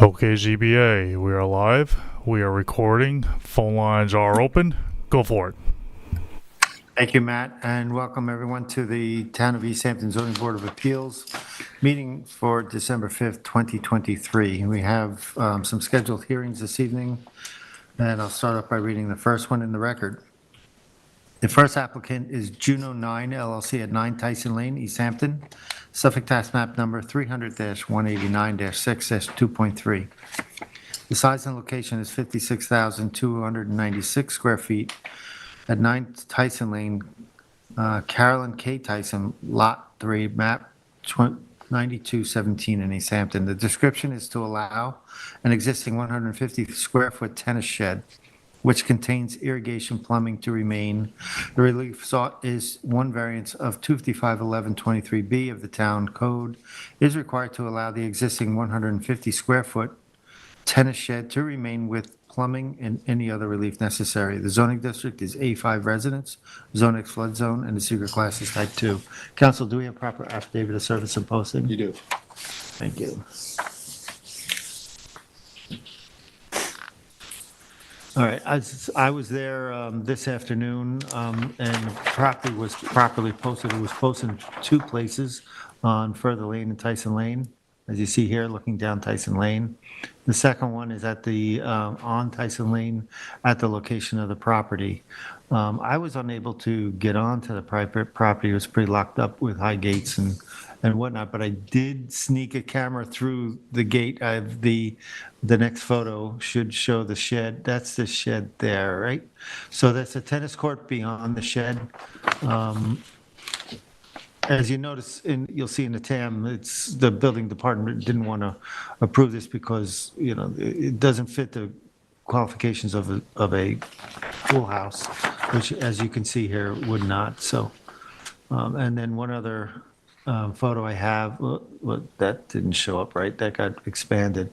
Okay, ZBA, we are live. We are recording. Phone lines are open. Go for it. Thank you, Matt, and welcome everyone to the Town of East Hampton Zoning Board of Appeals meeting for December 5th, 2023. We have some scheduled hearings this evening, and I'll start off by reading the first one in the record. The first applicant is Juno 9 LLC at 9 Tyson Lane, East Hampton, Suffolk Tax Map Number 300-189-6-2.3. The size and location is 56,296 square feet at 9 Tyson Lane, Carolyn K. Tyson, Lot 3, Map 9217 in East Hampton. The description is to allow an existing 150-square-foot tennis shed, which contains irrigation plumbing to remain. The relief sought is one variance of 255-1123B of the town code is required to allow the existing 150-square-foot tennis shed to remain with plumbing and any other relief necessary. The zoning district is A5 residence, zone X flood zone, and the secret class is type 2. Council, do we have proper affidavit of service and posting? You do. Thank you. All right, I was there this afternoon, and the property was properly posted. It was posted in two places, on Further Lane and Tyson Lane, as you see here, looking down Tyson Lane. The second one is at the, on Tyson Lane, at the location of the property. I was unable to get onto the private property. It was pretty locked up with high gates and whatnot, but I did sneak a camera through the gate. I have the next photo should show the shed. That's the shed there, right? So that's a tennis court beyond the shed. As you notice, you'll see in the TAM, it's the building department didn't want to approve this because, you know, it doesn't fit the qualifications of a pool house, which, as you can see here, would not. So, and then one other photo I have, well, that didn't show up, right? That got expanded.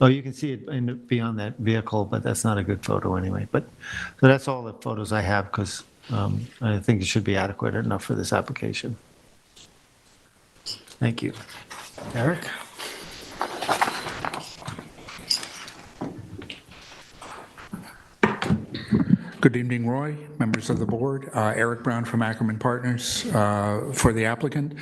Oh, you can see it beyond that vehicle, but that's not a good photo anyway. But so that's all the photos I have because I think it should be adequate enough for this application. Thank you. Eric? Good evening, Roy, members of the board. Eric Brown from Ackerman Partners for the applicant.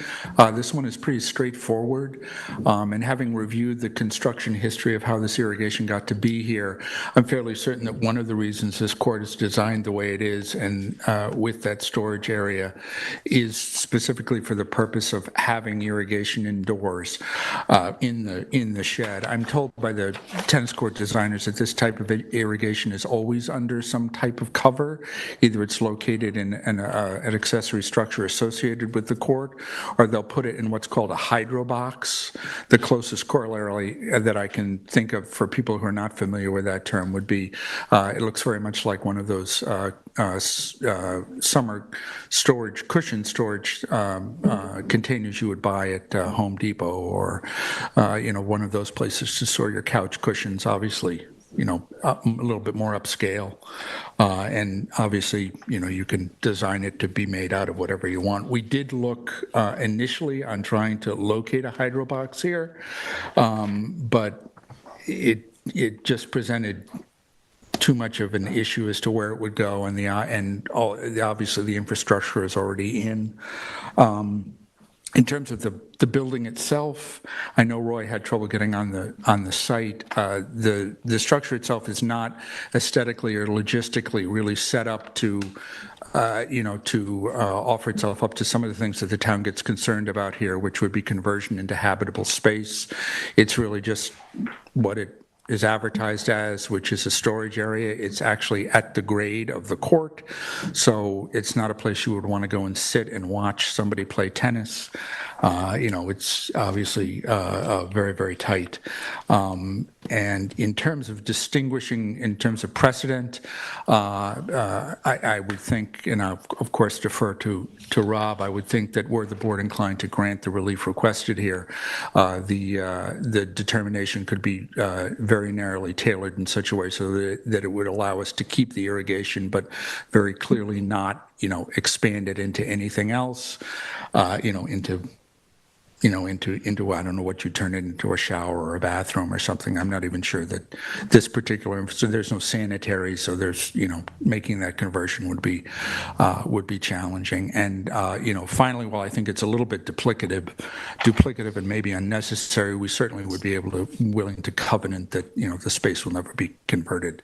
This one is pretty straightforward, and having reviewed the construction history of how this irrigation got to be here, I'm fairly certain that one of the reasons this court is designed the way it is and with that storage area is specifically for the purpose of having irrigation indoors in the shed. I'm told by the tennis court designers that this type of irrigation is always under some type of cover. Either it's located in an accessory structure associated with the court, or they'll put it in what's called a hydro box. The closest corollary that I can think of for people who are not familiar with that term would be, it looks very much like one of those summer storage, cushion storage containers you would buy at Home Depot or, one of those places to store your couch cushions, obviously. A little bit more upscale. And obviously, you can design it to be made out of whatever you want. We did look initially on trying to locate a hydro box here, but it just presented too much of an issue as to where it would go, and obviously the infrastructure is already in. In terms of the building itself, I know Roy had trouble getting on the site. The structure itself is not aesthetically or logistically really set up to offer itself up to some of the things that the town gets concerned about here, which would be conversion into habitable space. It's really just what it is advertised as, which is a storage area. It's actually at the grade of the court, so it's not a place you would want to go and sit and watch somebody play tennis. It's obviously very, very tight. And in terms of distinguishing, in terms of precedent, I would think, and I'll, of course, defer to Rob, I would think that were the board inclined to grant the relief requested here, the determination could be very narrowly tailored in such a way so that it would allow us to keep the irrigation, but very clearly not, expand it into anything else, into into I don't know what you turn it into, a shower or a bathroom or something. I'm not even sure that this particular, so there's no sanitary, so there's, making that conversion would be challenging. And, finally, while I think it's a little bit duplicative and maybe unnecessary, we certainly would be willing to covenant that, the space will never be converted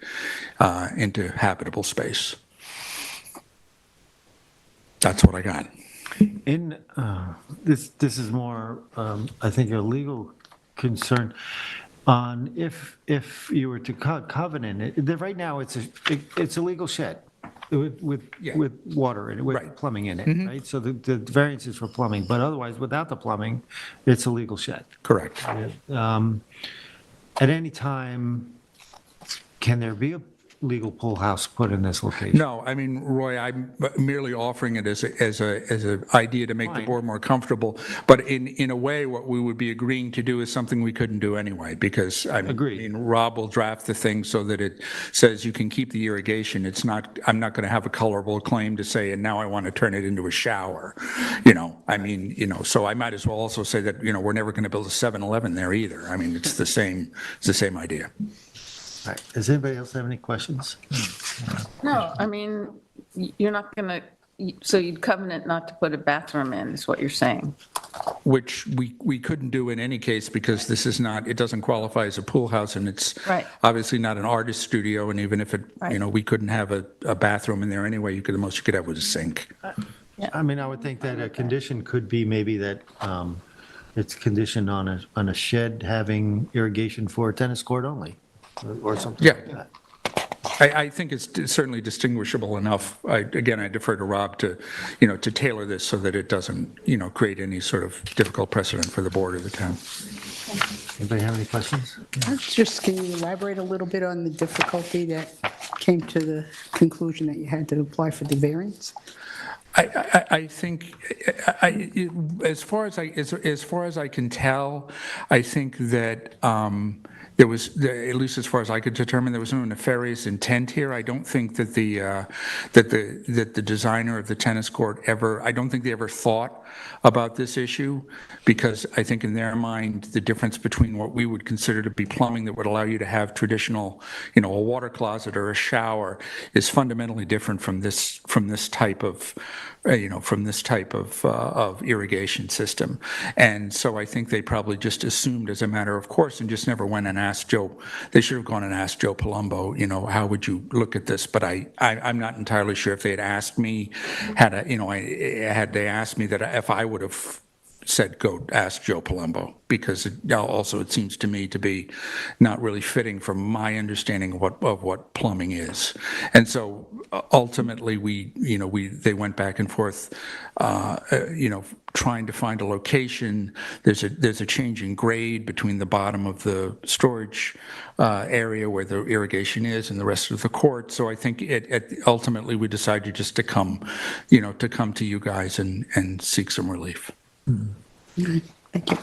into habitable space. That's what I got. In, this is more, I think, a legal concern on if you were to covenant it. Right now, it's a legal shed with water in it, with Right. plumbing in it, right? So the variance is for plumbing, but otherwise, without the plumbing, it's a legal shed. Correct. At any time, can there be a legal pool house put in this location? No, I mean, Roy, I'm merely offering it as a idea to make the Fine. board more comfortable. But in a way, what we would be agreeing to do is something we couldn't do anyway, because Agreed. mean, Rob will draft the thing so that it says you can keep the irrigation. I'm not going to have a colorable claim to say, and now I want to turn it into a shower. So I might as well also say that, we're never going to build a 7-Eleven there either. I mean, it's the same idea. All right. Does anybody else have any questions? No, I mean, you're not going to, so you'd covenant not to put a bathroom in, is what you're saying. Which we couldn't do in any case because it doesn't qualify as a pool house, and it's Right. obviously not an artist studio, and even if Right. we couldn't have a bathroom in there anyway, the most you could have was a sink. I mean, I would think that a condition could be maybe that it's conditioned on a shed having irrigation for a tennis court only, or something Yeah. like that. I think it's certainly distinguishable enough. I defer to Rob to tailor this so that it doesn't, create any sort of difficult precedent for the board or the town. Anybody have any questions? Just, can you elaborate a little bit on the difficulty that came to the conclusion that you had to apply for the variance? I think, as far as I can tell, I think that there was, at least as far as I could determine, there was no nefarious intent here. I don't think that the designer of the tennis court I don't think they ever thought about this issue, because I think in their mind, the difference between what we would consider to be plumbing that would allow you to have traditional, a water closet or a shower is fundamentally different from this type of of irrigation system. And so I think they probably just assumed as a matter of course and just never went and asked Joe. They should have gone and asked Joe Palumbo, how would you look at this? But I'm not entirely sure if they had asked me, had they asked me that if I would have said, go ask Joe Palumbo, because it seems to me to be not really fitting from my understanding of what plumbing is. And so ultimately they went back and forth, trying to find a location. There's a change in grade between the bottom of the storage area where the irrigation is and the rest of the court. So I think ultimately we decided just to come to you guys and seek some relief. Thank you.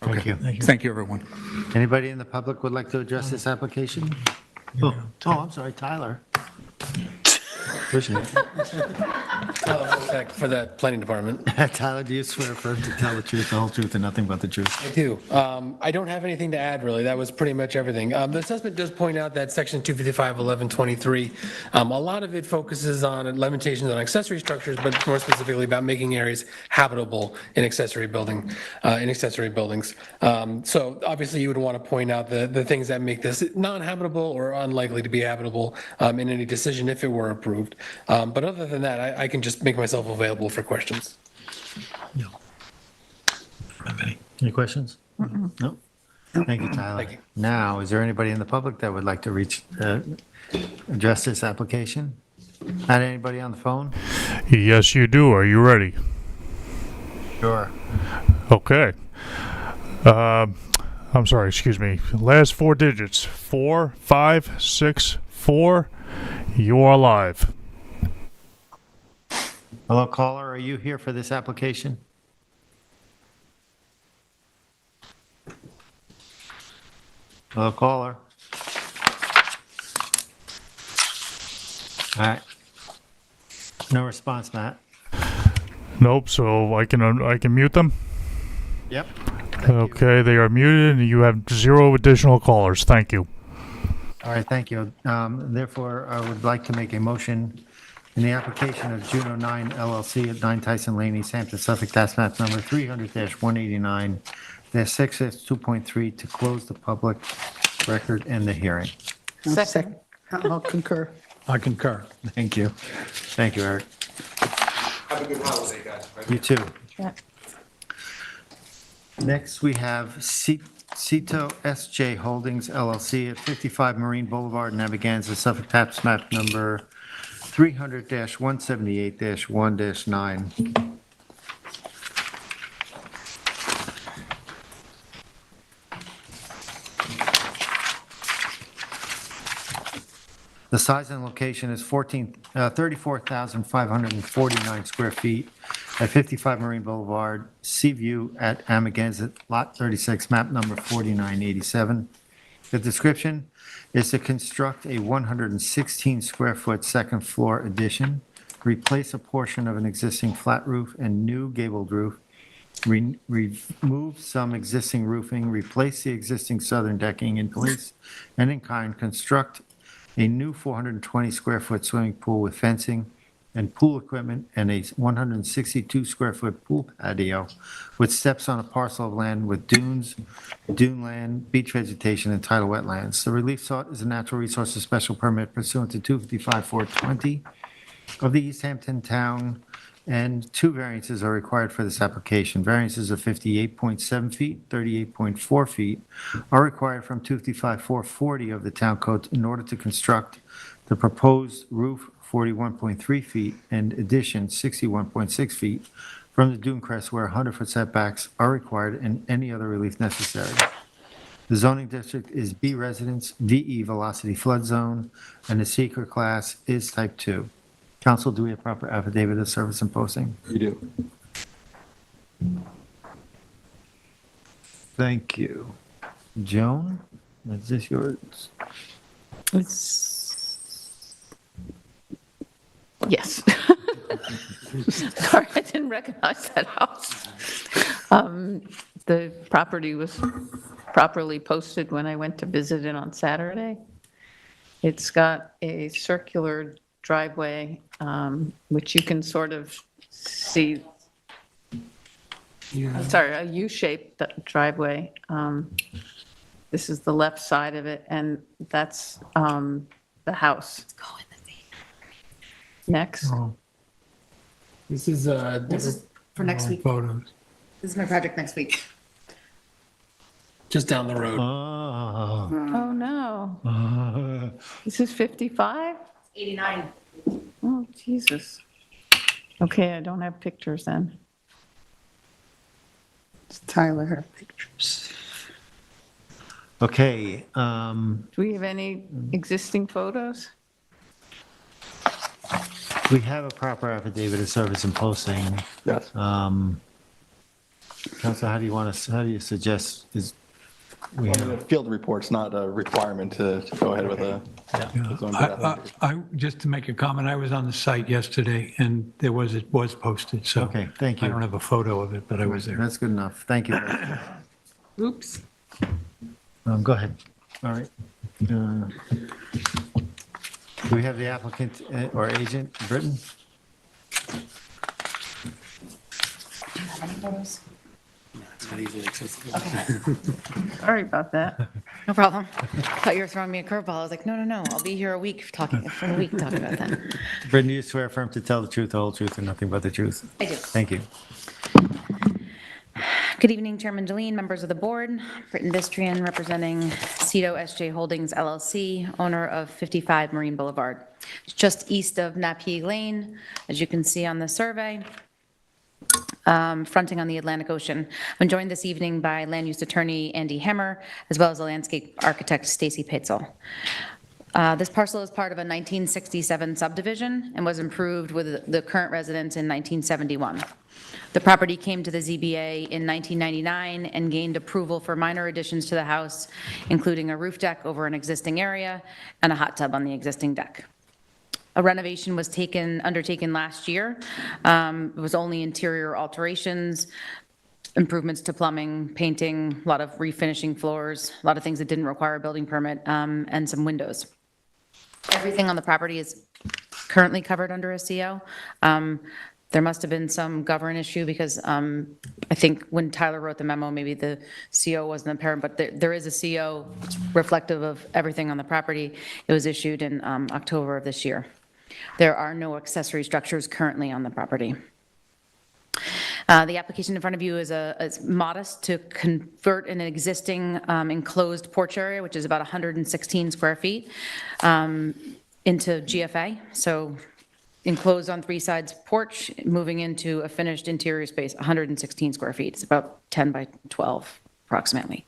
Thank you. Thank you, everyone. Anybody in the public would like to address this application? Oh, I'm sorry, Tyler. Appreciate it. For the planning department. Tyler, do you swear affirm to tell the truth, the whole truth, and nothing but the truth? I do. I don't have anything to add, really. That was pretty much everything. The assessment does point out that section 255-1123, a lot of it focuses on limitations on accessory structures, but more specifically about making areas habitable in accessory buildings. So obviously you would want to point out the things that make this non-habitable or unlikely to be habitable in any decision if it were approved. But other than that, I can just make myself available for questions. Any questions? No? Thank you, Tyler. Thank you. Now, is there anybody in the public that would like to address this application? Not anybody on the phone? Yes, you do. Are you ready? Sure. Okay. I'm sorry, excuse me. Last four digits. 4564. You are live. Hello, caller, are you here for this application? Hello, caller. All right. No response, Matt. Nope, so I can mute them. Yep. Okay, they are muted and you have 0 additional callers. Thank you. All right, thank you. Therefore, I would like to make a motion in the application of Juno 9 LLC at 9 Tyson Lane, East Hampton, Suffolk, tax map number 300-189-6S2.3 to close the public record and the hearing. Second. I'll concur. I concur. Thank you. Thank you, Eric. Have a good holiday, guys. You too. Yeah. Next, we have Cito SJ Holdings LLC at 55 Marine Boulevard, Narragansett, Suffolk, tax map number 300-178-1-9. The size and location is 34,549 square feet at 55 Marine Boulevard, Seaview at Amagansett, Lot 36, map number 4987. The description is to construct a 116-square-foot second-floor addition, replace a portion of an existing flat roof and new gabled roof, remove some existing roofing, replace the existing southern decking in place, and in kind, construct a new 420-square-foot swimming pool with fencing and pool equipment, and a 162-square-foot pool patio with steps on a parcel of land with dunes, dune land, beach vegetation, and tidal wetlands. The relief sought is a natural resources special permit pursuant to 255-420 of the East Hampton Town, and 2 variances are required for this application. Variances of 58.7 feet, 38.4 feet are required from 255-440 of the Town Code in order to construct the proposed roof 41.3 feet and addition 61.6 feet from the dune crest where 100-foot setbacks are required and any other relief necessary. The zoning district is B residence, VE velocity flood zone, and the seeker class is type 2. Council, do we have proper affidavit of service and posting? You do. Thank you. Joan, is this yours? Yes. Sorry, I didn't recognize that house. The property was properly posted when I went to visit it on Saturday. It's got a circular driveway, which you can sort of see. Sorry, a U-shaped driveway. This is the left side of it, and that's the house. Next. This is This is for next week. Photos. This is my project next week. just down the road. Oh. Oh, no. This is 55? 89. Oh, Jesus. Okay, I don't have pictures then. Tyler, her pictures. Okay, Do we have any existing photos? we have a proper affidavit of service and posting. Yes. Council, how do you want us, how do you suggest is, we Well, I mean, have, a field report's not a requirement to go ahead with a. Yeah. zoning application. Just to make a comment, I was on the site yesterday and it was posted, so. okay, thank I don't you. have a photo of it, but I was there. That's good enough. Thank you. Oops. Go ahead. All right. Do we have the applicant or agent, Britton? Any photos? Sorry about that. No problem. Thought you were throwing me a curveball. I was like, no, I'll be here a week talking about that. Britton, do you swear affirm to tell the truth, the whole truth, and nothing but the truth? I do. Thank you. Good evening, Chairman Deline, members of the board. Britton Bistrian, representing Cito SJ Holdings LLC, owner of 55 Marine Boulevard. It's just east of Napeag Lane, as you can see on the survey, fronting on the Atlantic Ocean. I'm joined this evening by land use attorney Andy Hemmer, as well as the landscape architect Stacy Pitzel. This parcel is part of a 1967 subdivision and was improved with the current residents in 1971. The property came to the ZBA in 1999 and gained approval for minor additions to the house, including a roof deck over an existing area and a hot tub on the existing deck. A renovation was undertaken last year. It was only interior alterations. improvements to plumbing, painting, a lot of refinishing floors, a lot of things that didn't require a building permit, and some windows. Everything on the property is currently covered under a CO. There must have been some governance issue because I think when Tyler wrote the memo, maybe the CO wasn't apparent, but there is a CO reflective of everything on the property. It was issued in October of this year. There are no accessory structures currently on the property. The application in front of you is modest to convert an existing enclosed porch area, which is about 116 square feet, into GFA. So enclosed on 3 sides porch, moving into a finished interior space, 116 square feet. It's about 10 by 12 approximately.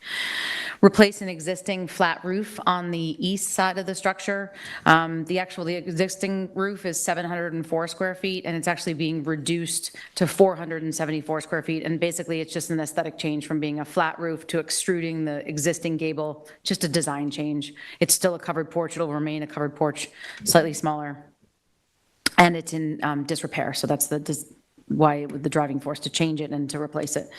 Replace an existing flat roof on the east side of the structure. The existing roof is 704 square feet, and it's actually being reduced to 474 square feet. And basically, it's just an aesthetic change from being a flat roof to extruding the existing gable, just a design change. It's still a covered porch. It'll remain a covered porch, slightly smaller. And it's in disrepair, so that's why the driving force to change it and to replace it.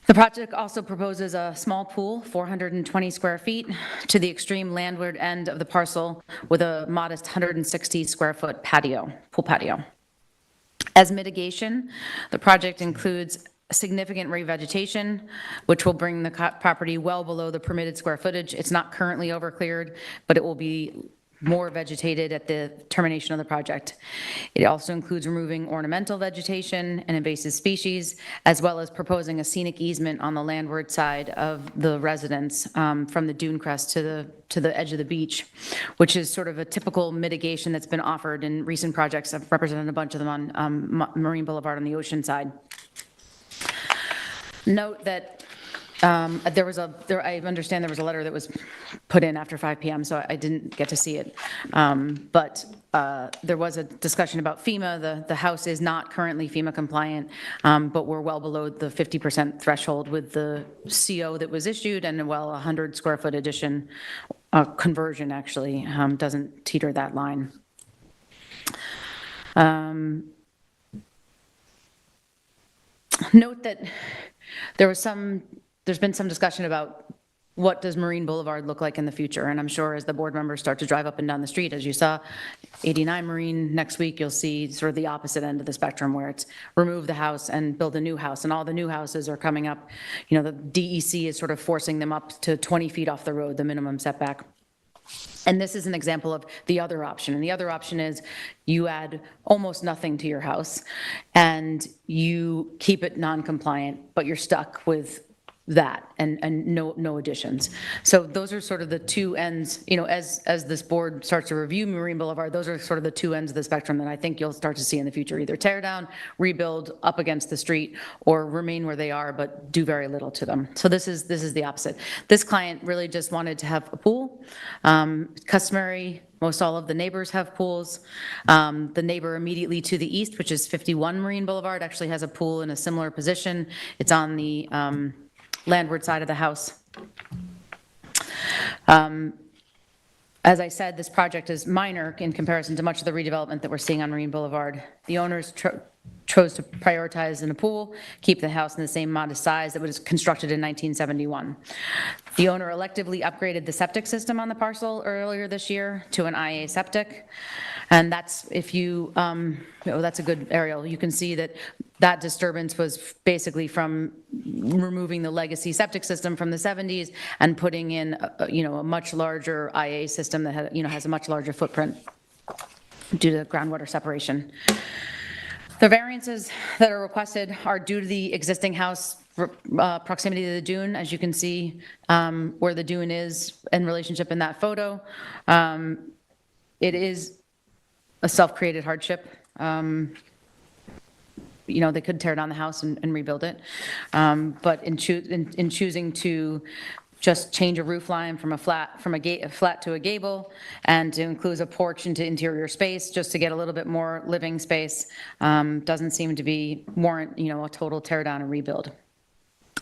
The project also proposes a small pool, 420 square feet, to the extreme landward end of the parcel with a modest 160 square foot patio, pool patio. As mitigation, the project includes significant revegetation, which will bring the property well below the permitted square footage. It's not currently overcleared, but it will be more vegetated at the termination of the project. It also includes removing ornamental vegetation and invasive species, as well as proposing a scenic easement on the landward side of the residence from the dune crest to the edge of the beach, which is sort of a typical mitigation that's been offered in recent projects. I've represented a bunch of them on Marine Boulevard on the ocean side. Note that I understand there was a letter that was put in after 5 PM, so I didn't get to see it. But there was a discussion about FEMA. The house is not currently FEMA compliant, but we're well below the 50% threshold with the CO that was issued, and well, 100 square foot addition, conversion actually doesn't teeter that line. Note that there's been some discussion about what does Marine Boulevard look like in the future, and I'm sure as the board members start to drive up and down the street, as you saw, 89 Marine, next week you'll see sort of the opposite end of the spectrum where it's remove the house and build a new house, and all the new houses are coming up. You know, the DEC is sort of forcing them up to 20 feet off the road, the minimum setback. And this is an example of the other option. And the other option is you add almost nothing to your house and you keep it non-compliant, but you're stuck with that and no additions. So those are sort of the two ends, you know, as this board starts to review Marine Boulevard, those are sort of the two ends of the spectrum that I think you'll start to see in the future, either tear down, rebuild up against the street, or remain where they are but do very little to them. So this is the opposite. This client really just wanted to have a pool. Customary, most all of the neighbors have pools. The neighbor immediately to the east, which is 51 Marine Boulevard, actually has a pool in a similar position. It's on the landward side of the house. As I said, this project is minor in comparison to much of the redevelopment that we're seeing on Marine Boulevard. The owners chose to prioritize in a pool, keep the house in the same modest size that was constructed in 1971. The owner electively upgraded the septic system on the parcel earlier this year to an IA septic. And that's, if you that's a good aerial. You can see that disturbance was basically from removing the legacy septic system from the 70s and putting in, a much larger IA system that has a much larger footprint due to groundwater separation. The variances that are requested are due to the existing house proximity to the dune, as you can see where the dune is in relationship in that photo. It is a self-created hardship. They could tear down the house and rebuild it. But in choosing to just change a roof line from a flat to a gable and to include a porch into interior space just to get a little bit more living space doesn't seem to be warrant, a total tear down and rebuild.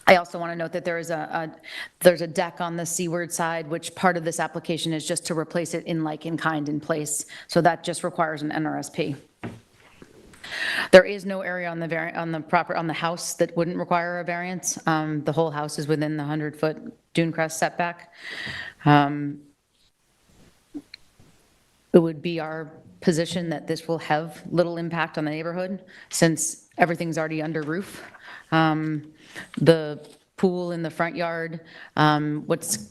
I also want to note that there's a deck on the seaward side, which part of this application is just to replace it in kind in place. So that just requires an NRSP. There is no area on the house that wouldn't require a variance. The whole house is within the 100-foot dune crest setback. It would be our position that this will have little impact on the neighborhood since everything's already under roof. The pool in the front yard, what's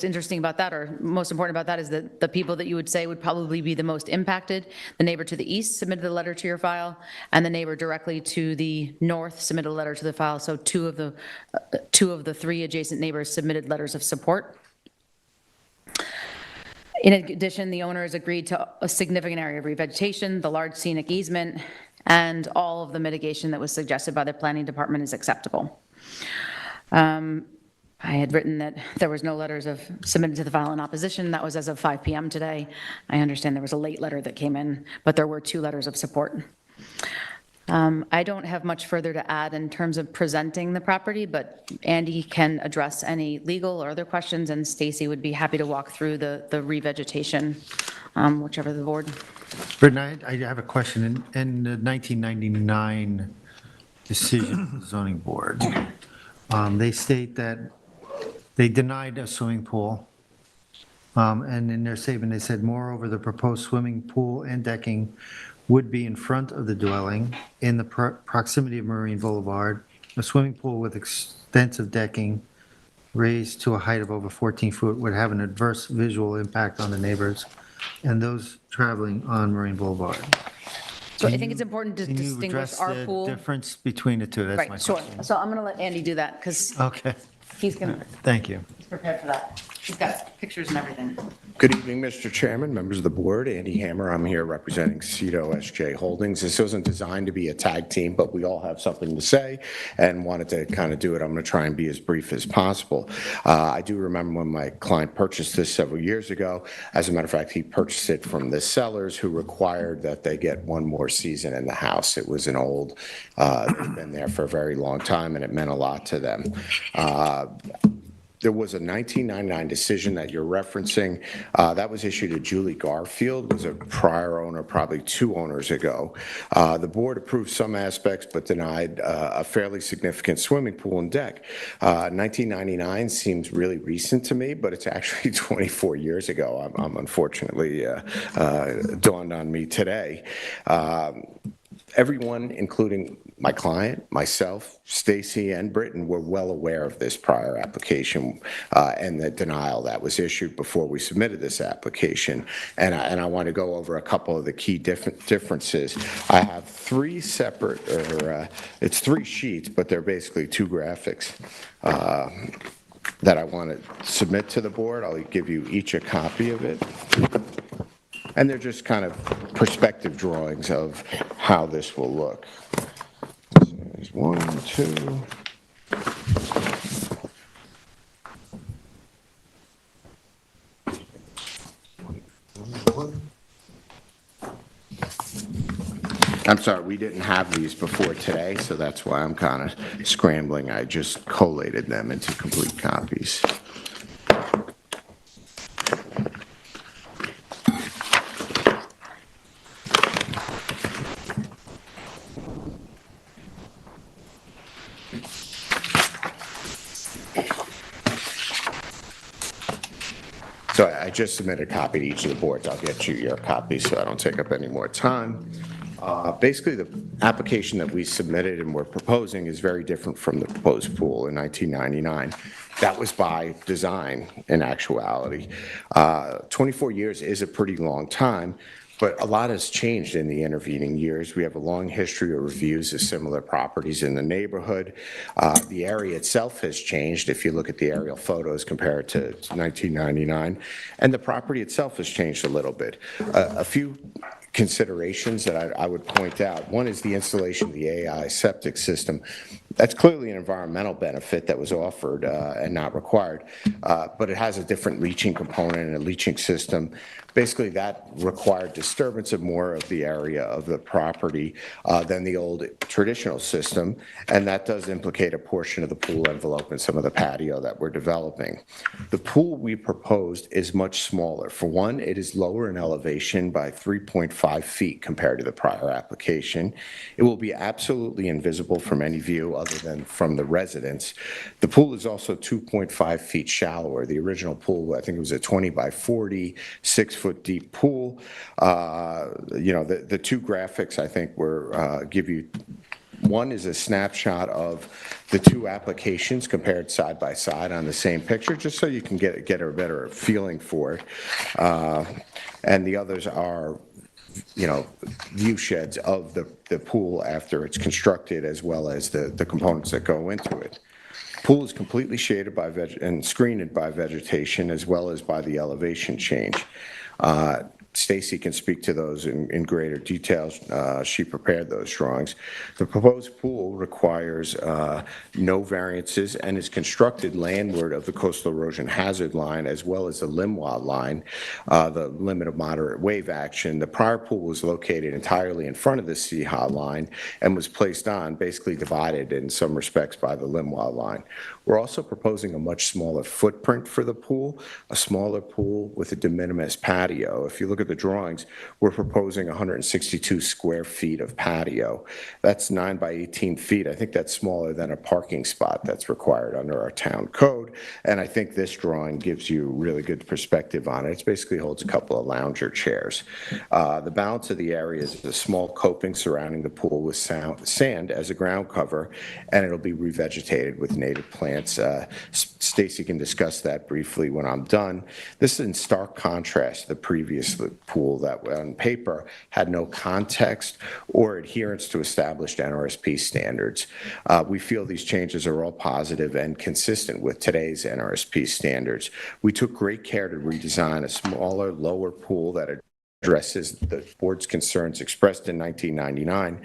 interesting about that, or most important about that, is that the people that you would say would probably be the most impacted, the neighbor to the east submitted a letter to your file, and the neighbor directly to the north submitted a letter to the file. So two of the three adjacent neighbors submitted letters of support. In addition, the owner has agreed to a significant area of revegetation, the large scenic easement, and all of the mitigation that was suggested by the planning department is acceptable. I had written that there was no letters submitted to the file in opposition. That was as of 5 p.m. today. I understand there was a late letter that came in, but there were 2 letters of support. I don't have much further to add in terms of presenting the property, but Andy can address any legal or other questions, and Stacy would be happy to walk through the revegetation, whichever the board. Britton, I have a question. In the 1999 decision of the zoning board, they state that they denied a swimming pool. And in their statement, they said, moreover, the proposed swimming pool and decking would be in front of the dwelling in the proximity of Marine Boulevard. A swimming pool with extensive decking raised to a height of over 14 feet would have an adverse visual impact on the neighbors and those traveling on Marine Boulevard. So I think it's important to Can you distinguish address our the pool. difference between the two? That's my Right, sure. question. So I'm going to let Andy do that because Okay, he's going to thank you. prepare for that. He's got pictures and everything. Good evening, Mr. Chairman, members of the board. Andy Hammer, I'm here representing Cito SJ Holdings. This wasn't designed to be a tag team, but we all have something to say and wanted to kind of do it. I'm going to try and be as brief as possible. I do remember when my client purchased this several years ago. As a matter of fact, he purchased it from the sellers who required that they get one more season in the house. It was an old, they've been there for a very long time, and it meant a lot to them. There was a 1999 decision that you're referencing. That was issued to Julie Garfield, was a prior owner, probably 2 owners ago. The board approved some aspects, but denied a fairly significant swimming pool and deck. 1999 seems really recent to me, but it's actually 24 years ago. I'm unfortunately dawned on me today. Everyone, including my client, myself, Stacy, and Britton, were well aware of this prior application and the denial that was issued before we submitted this application. And I want to go over a couple of the key differences. I have 3 separate, it's 3 sheets, but they're basically 2 graphics that I want to submit to the board. I'll give you each a copy of it. And they're just kind of perspective drawings of how this will look. So there's 1, 2. I'm sorry, we didn't have these before today, so that's why I'm kind of scrambling. I just collated them into complete copies. So I just submitted a copy to each of the boards. I'll get you your copy so I don't take up any more time. Basically, the application that we submitted and we're proposing is very different from the proposed pool in 1999. That was by design, in actuality. 24 years is a pretty long time, but a lot has changed in the intervening years. We have a long history of reviews of similar properties in the neighborhood. The area itself has changed if you look at the aerial photos compared to 1999, and the property itself has changed a little bit. A few considerations that I would point out. One is the installation of the AI septic system. That's clearly an environmental benefit that was offered and not required, but it has a different leaching component and a leaching system. Basically, that required disturbance of more of the area of the property than the old traditional system, and that does implicate a portion of the pool envelope and some of the patio that we're developing. The pool we proposed is much smaller. For one, it is lower in elevation by 3.5 feet compared to the prior application. It will be absolutely invisible from any view other than from the residence. The pool is also 2.5 feet shallower. The original pool, I think it was a 20 by 40, 6-foot deep pool. The two graphics I think were give you. One is a snapshot of the two applications compared side by side on the same picture, just so you can get a better feeling for it. And the others are view sheds of the pool after it's constructed, as well as the components that go into it. Pool is completely shaded by and screened by vegetation, as well as by the elevation change. Stacy can speak to those in greater detail. She prepared those drawings. The proposed pool requires no variances and is constructed landward of the coastal erosion hazard line, as well as the LIMWA line, the limit of moderate wave action. The prior pool was located entirely in front of the CHA line and was placed on, basically divided in some respects by the LIMWA line. We're also proposing a much smaller footprint for the pool, a smaller pool with a de minimis patio. If you look at the drawings, we're proposing 162 square feet of patio. That's 9 by 18 feet. I think that's smaller than a parking spot that's required under our town code. And I think this drawing gives you really good perspective on it. It basically holds a couple of lounger chairs. The balance of the area is a small coping surrounding the pool with sand as a ground cover, and it'll be revegetated with native plants. Stacy can discuss that briefly when I'm done. This is in stark contrast to the previous pool that on paper had no context or adherence to established NRSP standards. We feel these changes are all positive and consistent with today's NRSP standards. We took great care to redesign a smaller, lower pool that addresses the board's concerns expressed in 1999.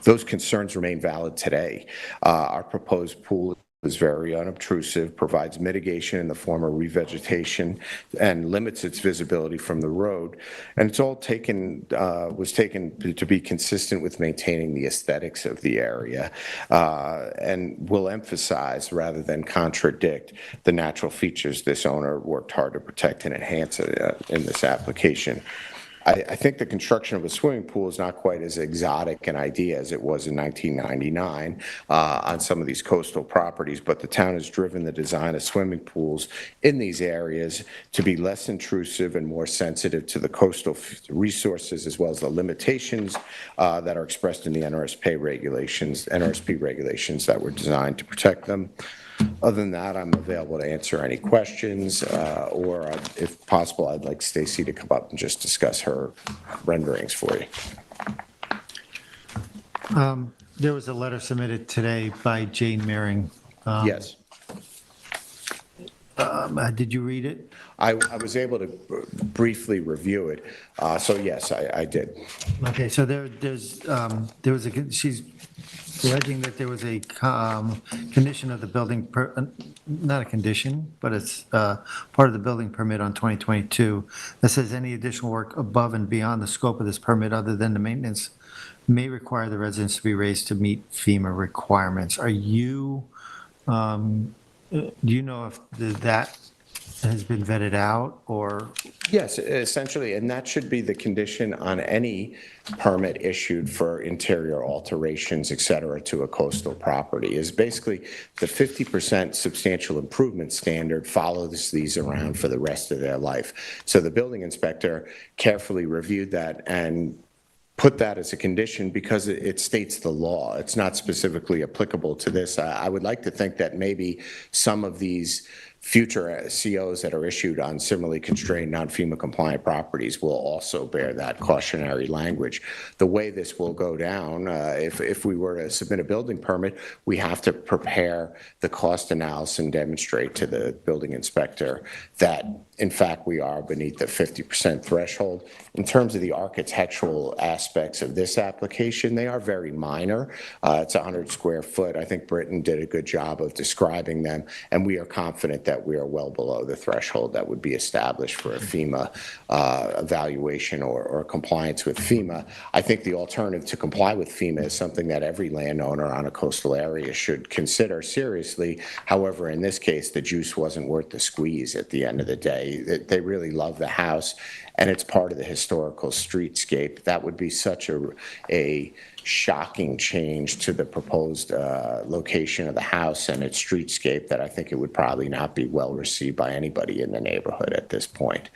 Those concerns remain valid today. Our proposed pool is very unobtrusive, provides mitigation in the form of revegetation, and limits its visibility from the road. And it's all was taken to be consistent with maintaining the aesthetics of the area, and will emphasize rather than contradict the natural features this owner worked hard to protect and enhance in this application. I think the construction of a swimming pool is not quite as exotic an idea as it was in 1999 on some of these coastal properties, but the town has driven the design of swimming pools in these areas to be less intrusive and more sensitive to the coastal resources, as well as the limitations that are expressed in the NRSP regulations that were designed to protect them. Other than that, I'm available to answer any questions, or if possible, I'd like Stacy to come up and just discuss her renderings for you. There was a letter submitted today by Jane Mehring. Yes. Did you read it? I was able to briefly review it, so yes, I did. Okay, so there was she's alleging that there was a condition of the building, not a condition, but it's part of the building permit on 2022 that says any additional work above and beyond the scope of this permit other than the maintenance may require the residence to be raised to meet FEMA requirements. Are you, do you know if that has been vetted out, or? Yes, essentially, and that should be the condition on any permit issued for interior alterations, et cetera, to a coastal property, is basically the 50% substantial improvement standard follows these around for the rest of their life. So the building inspector carefully reviewed that and put that as a condition because it states the law. It's not specifically applicable to this. I would like to think that maybe some of these future COs that are issued on similarly constrained non-FEMA compliant properties will also bear that cautionary language. The way this will go down, if we were to submit a building permit, we have to prepare the cost analysis and demonstrate to the building inspector that in fact, we are beneath the 50% threshold. In terms of the architectural aspects of this application, they are very minor. It's 100 square foot. I think Britton did a good job of describing them, and we are confident that we are well below the threshold that would be established for a FEMA evaluation or compliance with FEMA. I think the alternative to comply with FEMA is something that every landowner on a coastal area should consider seriously. However, in this case, the juice wasn't worth the squeeze at the end of the day. They really love the house, and it's part of the historical streetscape. That would be such a shocking change to the proposed location of the house and its streetscape that I think it would probably not be well received by anybody in the neighborhood at this point.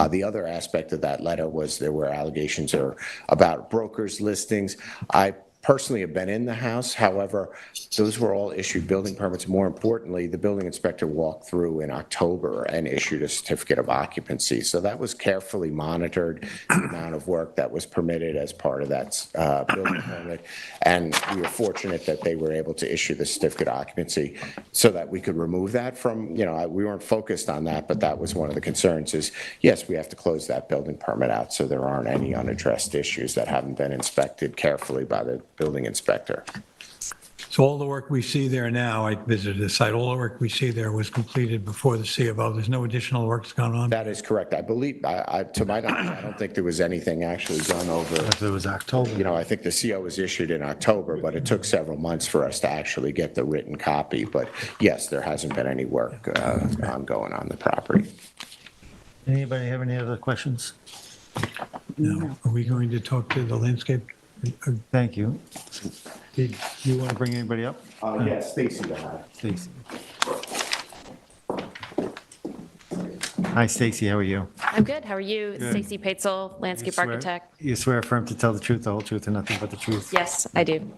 The other aspect of that letter was there were allegations about brokers' listings. I personally have been in the house. However, those were all issued building permits. More importantly, the building inspector walked through in October and issued a certificate of occupancy. So that was carefully monitored, the amount of work that was permitted as part of that building permit. And we were fortunate that they were able to issue the certificate of occupancy so that we could remove that from, we weren't focused on that, but that was one of the concerns is, yes, we have to close that building permit out so there aren't any unaddressed issues that haven't been inspected carefully by the building inspector. So all the work we see there now, I visited the site, all the work we see there was completed before the C of O. There's no additional work that's gone on? That is correct. I believe, to my knowledge, I don't think there was anything actually done over. If it was October. I think the CO was issued in October, but it took several months for us to actually get the written copy. But yes, there hasn't been any work ongoing on the property. Anybody have any other questions? No. Are we going to talk to the landscape? Thank you. Did you want to bring anybody up? Yes, Stacy. Stacy. Hi, Stacy, how are you? I'm good. How are you? Good. Stacy Paetzel, landscape architect. You swear affirm to tell the truth, the whole truth, and nothing but the truth? Yes, I do.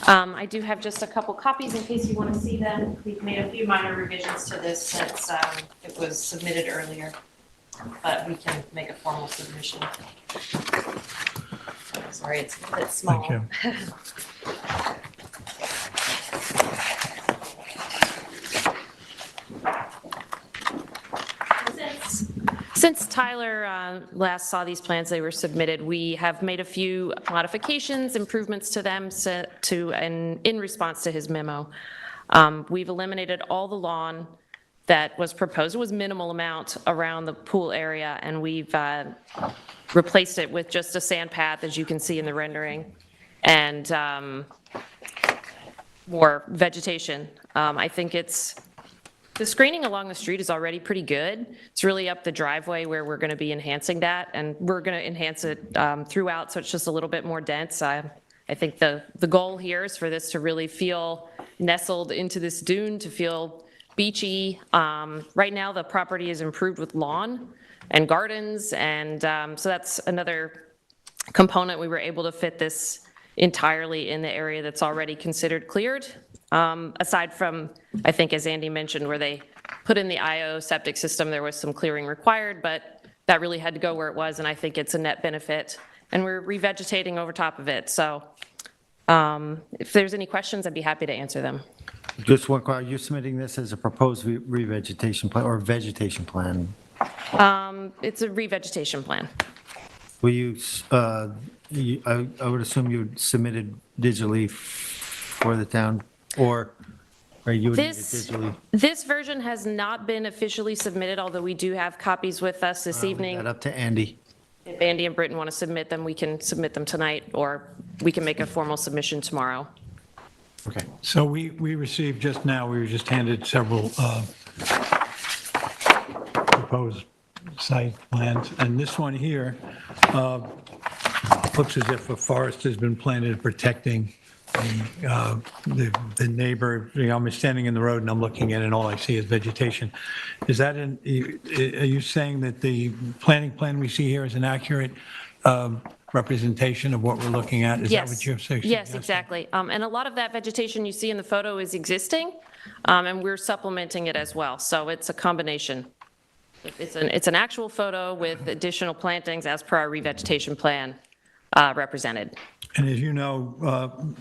I do have just a couple copies in case you want to see them. We've made a few minor revisions to this since it was submitted earlier, but we can make a formal submission. Sorry, it's a bit small. Thank you. Since Tyler last saw these plans, they were submitted, we have made a few modifications, improvements to them in response to his memo. We've eliminated all the lawn that was proposed. It was minimal amount around the pool area, and we've replaced it with just a sand path, as you can see in the rendering, and more vegetation. I think the screening along the street is already pretty good. It's really up the driveway where we're going to be enhancing that, and we're going to enhance it throughout, so it's just a little bit more dense. I think the goal here is for this to really feel nestled into this dune, to feel beachy. Right now, the property is improved with lawn and gardens, and so that's another component. We were able to fit this entirely in the area that's already considered cleared, aside from, I think, as Andy mentioned, where they put in the IO septic system, there was some clearing required, but that really had to go where it was, and I think it's a net benefit, and we're revegetating over top of it. So if there's any questions, I'd be happy to answer them. Just one question, are you submitting this as a proposed revegetation plan or vegetation plan? It's a revegetation plan. Will I would assume you submitted digitally for the town, or you would need it digitally? This version has not been officially submitted, although we do have copies with us this evening. That up to Andy. If Andy and Britton want to submit them, we can submit them tonight, or we can make a formal submission tomorrow. Okay. So we received just now, we were just handed several proposed site plans, and this one here looks as if a forest has been planted protecting the neighbor. I'm standing in the road and I'm looking at it and all I see is vegetation. Is that are you saying that the planning plan we see here is an accurate representation of what we're looking at? Is that what you're saying? Yes, exactly. And a lot of that vegetation you see in the photo is existing, and we're supplementing it as well. So it's a combination. It's an actual photo with additional plantings as per our revegetation plan. represented. And as you know,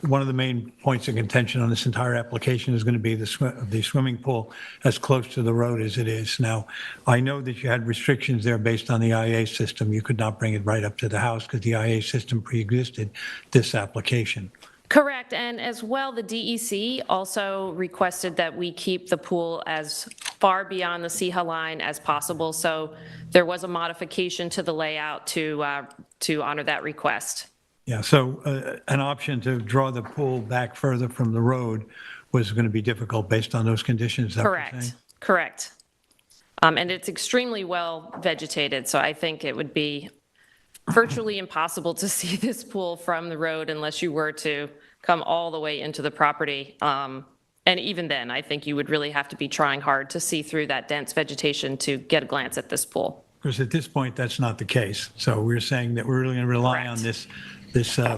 one of the main points of contention on this entire application is going to be the swimming pool as close to the road as it is. Now, I know that you had restrictions there based on the IA system. You could not bring it right up to the house because the IA system pre-existed this application. Correct, and as well, the DEC also requested that we keep the pool as far beyond the CHA line as possible, so there was a modification to the layout to honor that request. Yeah, so an option to draw the pool back further from the road was going to be difficult based on those conditions. Is that what you're saying? Correct. And it's extremely well vegetated, so I think it would be virtually impossible to see this pool from the road unless you were to come all the way into the property. And even then, I think you would really have to be trying hard to see through that dense vegetation to get a glance at this pool. Because at this point, that's not the case. So we're saying that we're really going to rely on this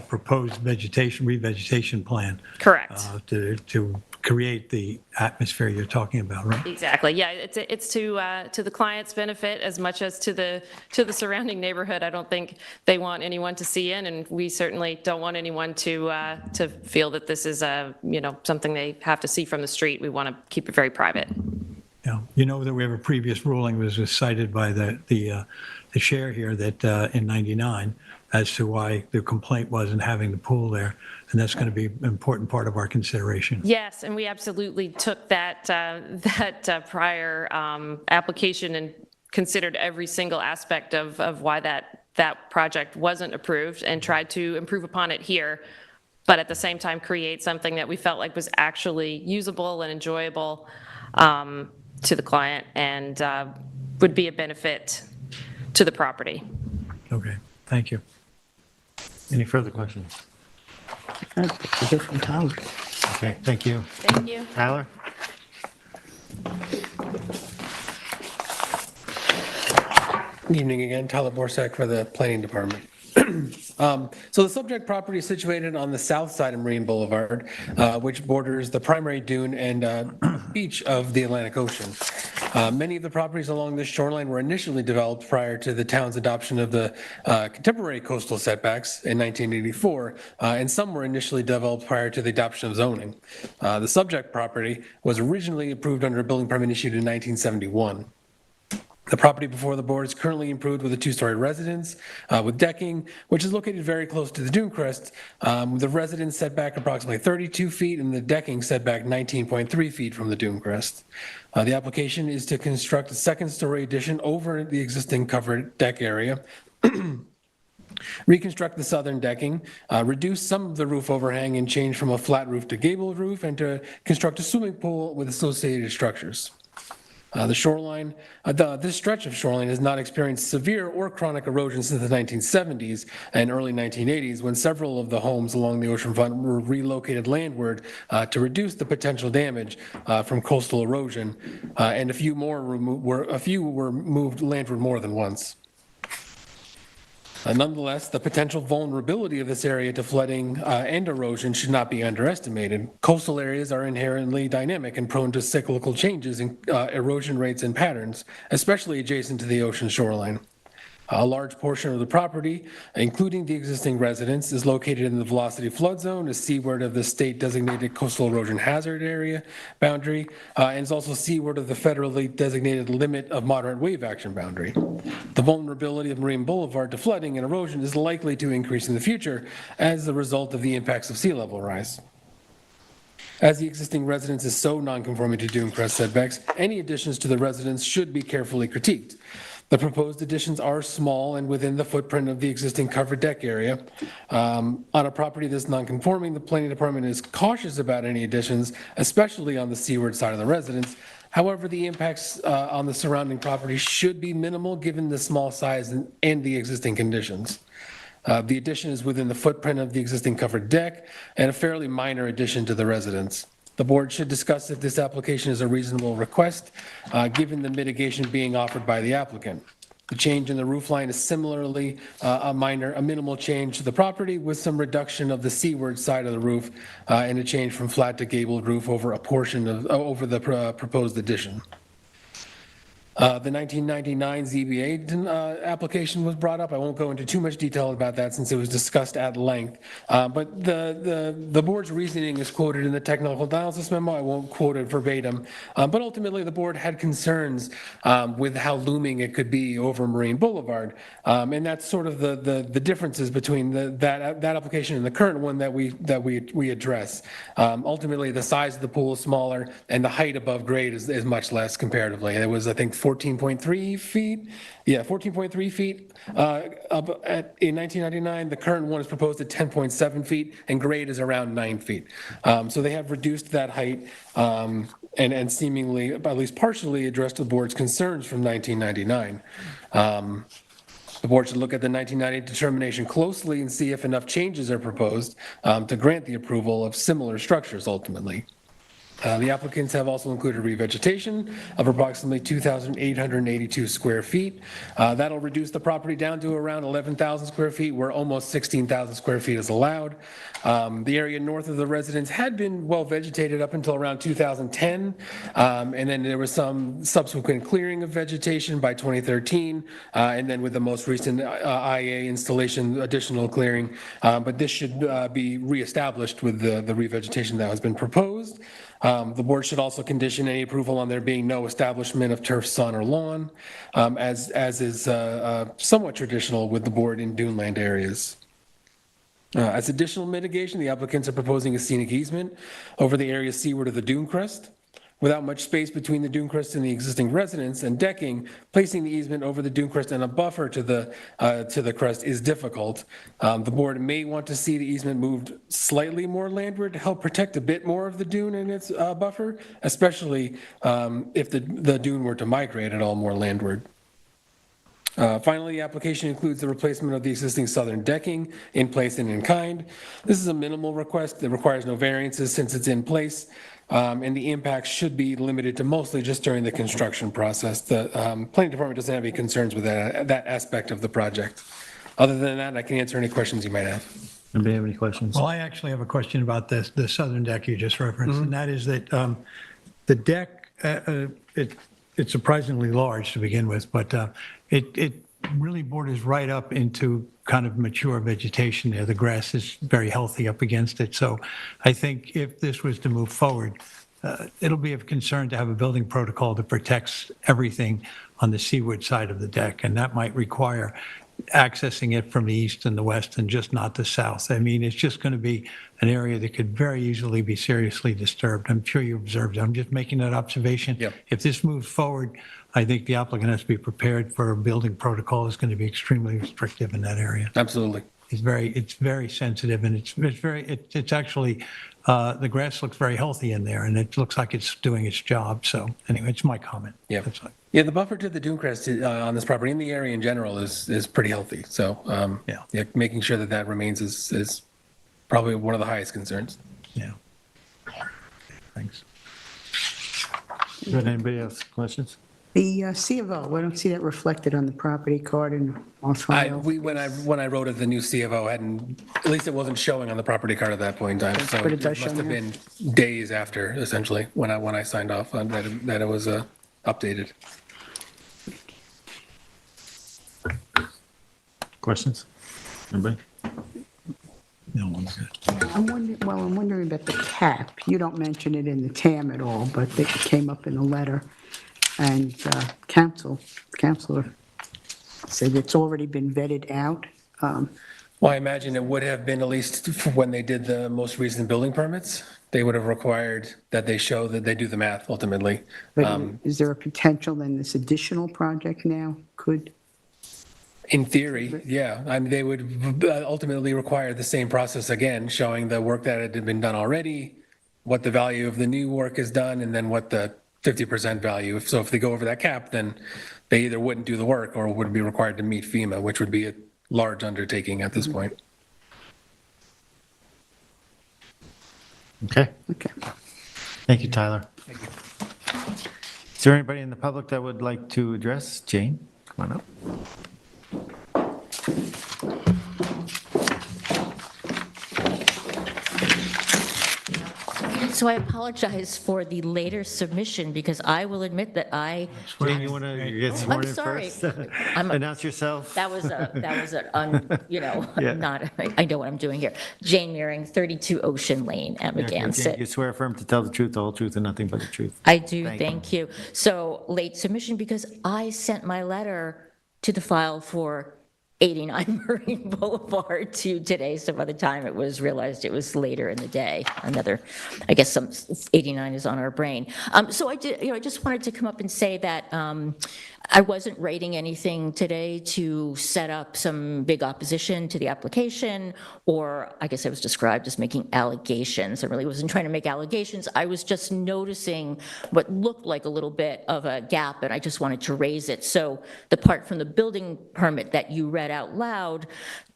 proposed revegetation plan. Correct. To create the atmosphere you're talking about, right? Exactly. Yeah, it's to the client's benefit as much as to the surrounding neighborhood. I don't think they want anyone to see in, and we certainly don't want anyone to feel that this is something they have to see from the street. We want to keep it very private. Yeah, you know that we have a previous ruling was cited by the chair here that in '99 as to why the complaint wasn't having the pool there, and that's going to be an important part of our consideration. Yes, and we absolutely took that prior application and considered every single aspect of why that project wasn't approved and tried to improve upon it here, but at the same time create something that we felt like was actually usable and enjoyable to the client and would be a benefit to the property. Okay, thank you. Any further questions? We'll hear from Tyler. Okay, thank you. Thank you. Tyler? Good evening again, Tyler Borsak for the Planning Department. So the subject property is situated on the south side of Marine Boulevard, which borders the primary dune and beach of the Atlantic Ocean. Many of the properties along this shoreline were initially developed prior to the town's adoption of the contemporary coastal setbacks in 1984, and some were initially developed prior to the adoption of zoning. The subject property was originally approved under a building permit issued in 1971. The property before the board is currently improved with a two-story residence with decking, which is located very close to the dune crest. The residence setback approximately 32 feet and the decking setback 19.3 feet from the dune crest. The application is to construct a second-story addition over the existing covered deck area, reconstruct the southern decking, reduce some of the roof overhang and change from a flat roof to gabled roof, and to construct a swimming pool with associated structures. The shoreline, this stretch of shoreline has not experienced severe or chronic erosion since the 1970s and early 1980s, when several of the homes along the oceanfront were relocated landward to reduce the potential damage from coastal erosion, and a few were moved landward more than once. Nonetheless, the potential vulnerability of this area to flooding and erosion should not be underestimated. Coastal areas are inherently dynamic and prone to cyclical changes in erosion rates and patterns, especially adjacent to the ocean shoreline. A large portion of the property, including the existing residence, is located in the velocity flood zone, is seaward of the state-designated coastal erosion hazard area boundary, and is also seaward of the federally designated limit of moderate wave action boundary. The vulnerability of Marine Boulevard to flooding and erosion is likely to increase in the future as a result of the impacts of sea level rise. As the existing residence is so non-conforming to dune crest setbacks, any additions to the residence should be carefully critiqued. The proposed additions are small and within the footprint of the existing covered deck area. On a property that's non-conforming, the planning department is cautious about any additions, especially on the seaward side of the residence. However, the impacts on the surrounding property should be minimal given the small size and the existing conditions. The addition is within the footprint of the existing covered deck and a fairly minor addition to the residence. The board should discuss if this application is a reasonable request, given the mitigation being offered by the applicant. The change in the roof line is similarly a minimal change to the property with some reduction of the seaward side of the roof and a change from flat to gabled roof over a portion of, over the proposed addition. The 1999 ZBA application was brought up. I won't go into too much detail about that since it was discussed at length. But the board's reasoning is quoted in the technical analysis memo. I won't quote it verbatim. But ultimately, the board had concerns with how looming it could be over Marine Boulevard. And that's sort of the differences between that application and the current one that we address. Ultimately, the size of the pool is smaller and the height above grade is much less comparatively. It was, I think, 14.3 feet. Yeah, 14.3 feet up in 1999. The current one is proposed at 10.7 feet, and grade is around 9 feet. So they have reduced that height and seemingly, at least partially, addressed the board's concerns from 1999. The board should look at the 1990 determination closely and see if enough changes are proposed to grant the approval of similar structures ultimately. The applicants have also included revegetation of approximately 2,882 square feet. That'll reduce the property down to around 11,000 square feet, where almost 16,000 square feet is allowed. The area north of the residence had been well vegetated up until around 2010, and then there was some subsequent clearing of vegetation by 2013, and then with the most recent IA installation, additional clearing. But this should be reestablished with the revegetation that has been proposed. The board should also condition any approval on there being no establishment of turf, sun, or lawn, as is somewhat traditional with the board in duneland areas. As additional mitigation, the applicants are proposing a scenic easement over the area seaward of the dune crest. Without much space between the dune crest and the existing residence and decking, placing the easement over the dune crest and a buffer to the crest is difficult. The board may want to see the easement moved slightly more landward to help protect a bit more of the dune and its buffer, especially if the dune were to migrate at all more landward. Finally, the application includes the replacement of the existing southern decking in place and in kind. This is a minimal request that requires no variances since it's in place. And the impacts should be limited to mostly just during the construction process. The planning department doesn't have any concerns with that aspect of the project. Other than that, I can answer any questions you might have. Anybody have any questions? Well, I actually have a question about this, the southern deck you just referenced, and that is that the deck, it's surprisingly large to begin with, but it really borders right up into kind of mature vegetation there. The grass is very healthy up against it. So I think if this was to move forward, it'll be of concern to have a building protocol that protects everything on the seaward side of the deck, and that might require accessing it from the east and the west and just not the south. I mean, it's just going to be an area that could very easily be seriously disturbed. I'm sure you observed it. I'm just making that observation. Yep. If this moves forward, I think the applicant has to be prepared for a building protocol is going to be extremely restrictive in that area. Absolutely. It's very sensitive, and it's actually, the grass looks very healthy in there, and it looks like it's doing its job. So anyway, it's my comment. Yeah. That's all. Yeah, the buffer to the dune crest on this property in the area in general is pretty healthy. So yeah, making sure that remains is probably one of the highest concerns. Yeah. Thanks. Good, anybody else questions? The C of O, I don't see that reflected on the property card and on file. When I wrote it, the new C of O hadn't, at least it wasn't showing on the property card at that point in time. So But it it does must show have now. been days after, essentially, when I signed off on that it was updated. Questions? Anybody? No one's good. I'm wondering about the cap. You don't mention it in the TAM at all, but it came up in the letter. And counselor said it's already been vetted out. Well, I imagine it would have been, at least when they did the most recent building permits, they would have required that they show that they do the math ultimately. But is there a potential then this additional project now could? In theory, yeah. I mean, they would ultimately require the same process again, showing the work that had been done already, what the value of the new work is done, and then what the 50% value. So if they go over that cap, then they either wouldn't do the work or would be required to meet FEMA, which would be a large undertaking at this point. Okay, Okay. thank you, Tyler. Thank you. Is there anybody in the public that would like to address? Jane, come on up. So So I apologize for the later submission, because I will admit that Jane, you want to get sworn in sorry. first? I'm a- Announce yourself. that was Yeah. not, I know what I'm doing here. Jane Mearing, 32 Ocean Lane, Yeah, Jane, Amagansett. you swear affirm to tell the truth, the whole truth, and nothing but the truth. I do, Thank thank you. So late submission because I sent my letter to the file for 89 Marine Boulevard to today, so by the time it was realized, it was later in the day. I guess 89 is on our brain. So I just wanted to come up and say that I wasn't writing anything today to set up some big opposition to the application, or I guess I was described as making allegations. I really wasn't trying to make allegations. I was just noticing what looked like a little bit of a gap, and I just wanted to raise it. So the part from the building permit that you read out loud,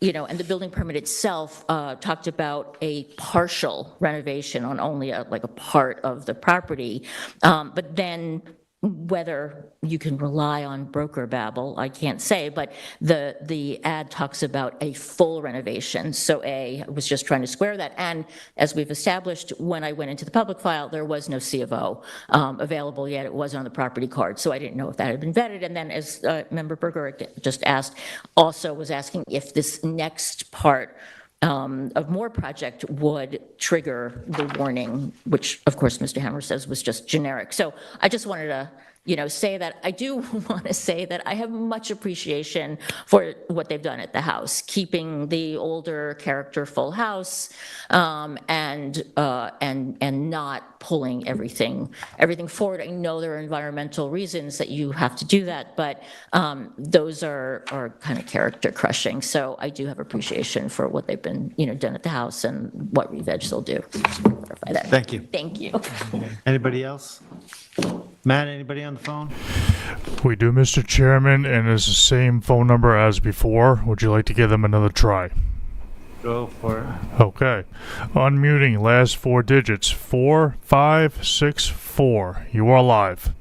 and the building permit itself talked about a partial renovation on only a part of the property, but then whether you can rely on broker babble, I can't say, but the ad talks about a full renovation. So I was just trying to square that. And as we've established, when I went into the public file, there was no C of O available yet. It wasn't on the property card. So I didn't know if that had been vetted. And then as Member Berger just asked, also was asking if this next part of more project would trigger the warning, which of course Mr. Hammer says was just generic. So I just wanted to say that I do want to say that I have much appreciation for what they've done at the house, keeping the older characterful house, and not pulling everything forward. I know there are environmental reasons that you have to do that, but those are kind of character crushing. So I do have appreciation for what they've been done at the house and what re-veg they'll do. Just want to clarify that. Thank you. Thank you. Anybody else? Matt, anybody on the phone? We do, Mr. Chairman, and it's the same phone number as before. Would you like to give them another try? Go for it. Okay. Unmuting, last four digits, 4564. You are live.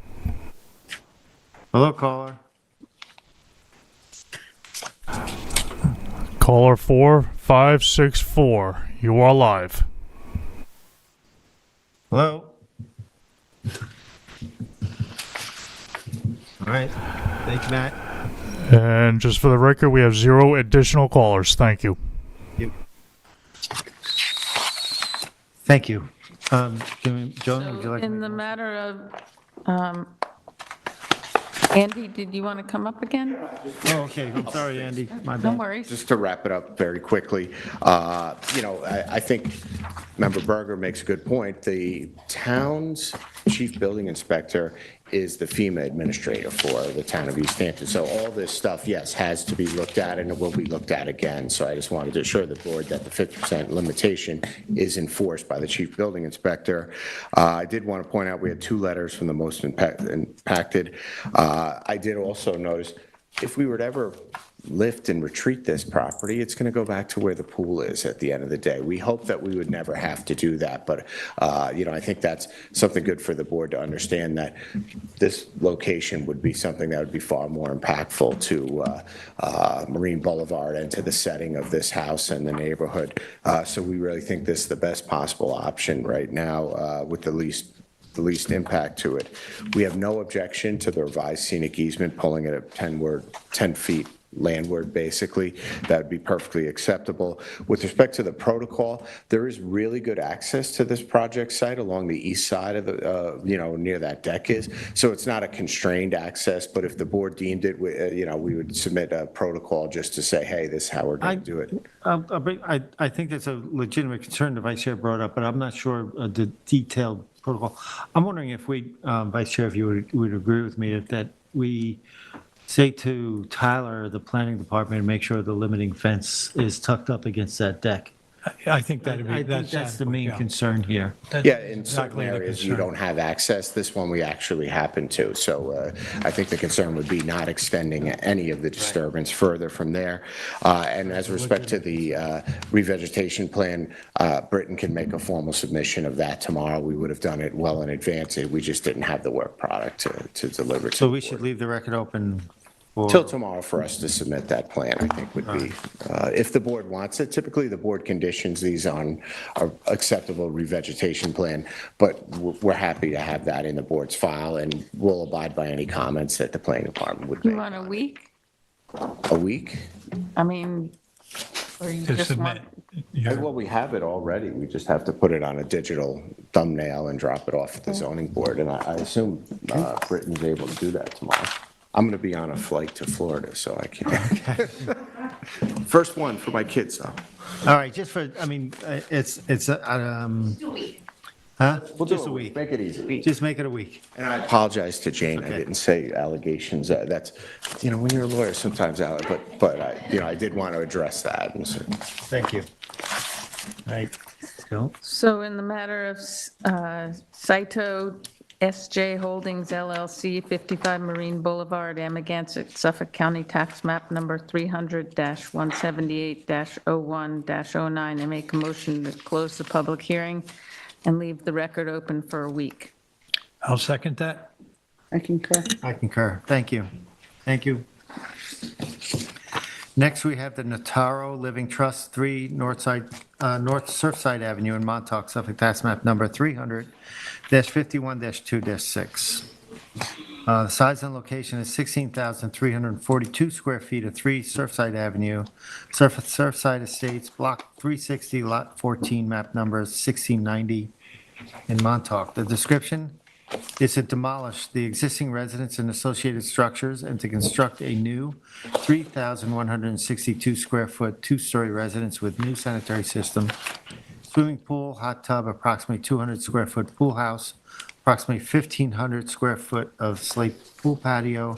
Hello, caller. Caller 4564. You are live. Hello? All right. Thank you, Matt. And just for the record, we have 0 additional callers. Thank you. Thank you. Joan, would you like to In the make a motion? matter of, Andy, did you want to come up again? Oh, okay. I'm sorry, Andy. My No bad. worries. Just to wrap it up very quickly, I think Member Berger makes a good point. The town's chief building inspector is the FEMA administrator for the town of East Hampton. So all this stuff, yes, has to be looked at, and it will be looked at again. So I just wanted to assure the board that the 50% limitation is enforced by the chief building inspector. I did want to point out we had 2 letters from the most impacted. I did also notice if we were to ever lift and retreat this property, it's going to go back to where the pool is at the end of the day. We hope that we would never have to do that, but I think that's something good for the board to understand, that this location would be something that would be far more impactful to Marine Boulevard and to the setting of this house and the neighborhood. So we really think this is the best possible option right now, with the least impact to it. We have no objection to the revised scenic easement, pulling it at 10 feet landward, basically. That would be perfectly acceptable. With respect to the protocol, there is really good access to this project site along the east side of the, near that deck is. So it's not a constrained access, but if the board deemed it, we would submit a protocol just to say, hey, this is how we're going to do it. I think that's a legitimate concern the vice chair brought up, but I'm not sure the detailed protocol. I'm wondering if vice chair, if you would agree with me that we say to Tyler, the planning department, make sure the limiting fence is tucked up against that deck. I think that'd I be, think that's the main concern here. Yeah, in certain exactly the areas, you concern. don't have access. This one, we actually happen to. So I think the concern would be not extending any of the disturbance further from there. And as respect to the revegetation plan, Britain can make a formal submission of that tomorrow. We would have done it well in advance. We just didn't have the work product to deliver to So the we board. should leave the record open or? Till tomorrow for us to submit that plan, I think would be, if the board wants it. Typically, the board conditions these on an acceptable revegetation plan, but we're happy to have that in the board's file, and we'll abide by any comments that the planning department would You make. want a week? A week? I mean, or you To just submit. want? Well, we have it already. We just have to put it on a digital thumbnail and drop it off at the zoning board, and I assume Britton's able to do that tomorrow. I'm going to be on a flight to Florida, so I can't. First one for my kids, though. All right, just for, I mean, it's, huh? We'll do Just a week. Make it easy. Just make it a week. And I apologize to Jane. I Okay. didn't say allegations. That's, when you're a lawyer, sometimes, but I did want to address that. And so, Thank you. All right, Bill? So in the matter of Saito SJ Holdings LLC, 55 Marine Boulevard, Amagansett, Suffolk County Tax Map Number 300-178-01-09, I make a motion to close the public hearing and leave the record open for a week. I'll second that. I concur. I concur. Thank you. Thank you. Next, we have the Notaro Living Trust, 3 North Surfside Avenue in Montauk, Suffolk, tax map number 300-51-2-6. The size and location is 16,342 square feet of 3 Surfside Avenue, Surfside Estates, Block 360, Lot 14, map number 1690 in Montauk. The description is to demolish the existing residence and associated structures and to construct a new 3,162 square foot, 2-story residence with new sanitary system, swimming pool, hot tub, approximately 200 square foot pool house, approximately 1,500 square foot of slate pool patio,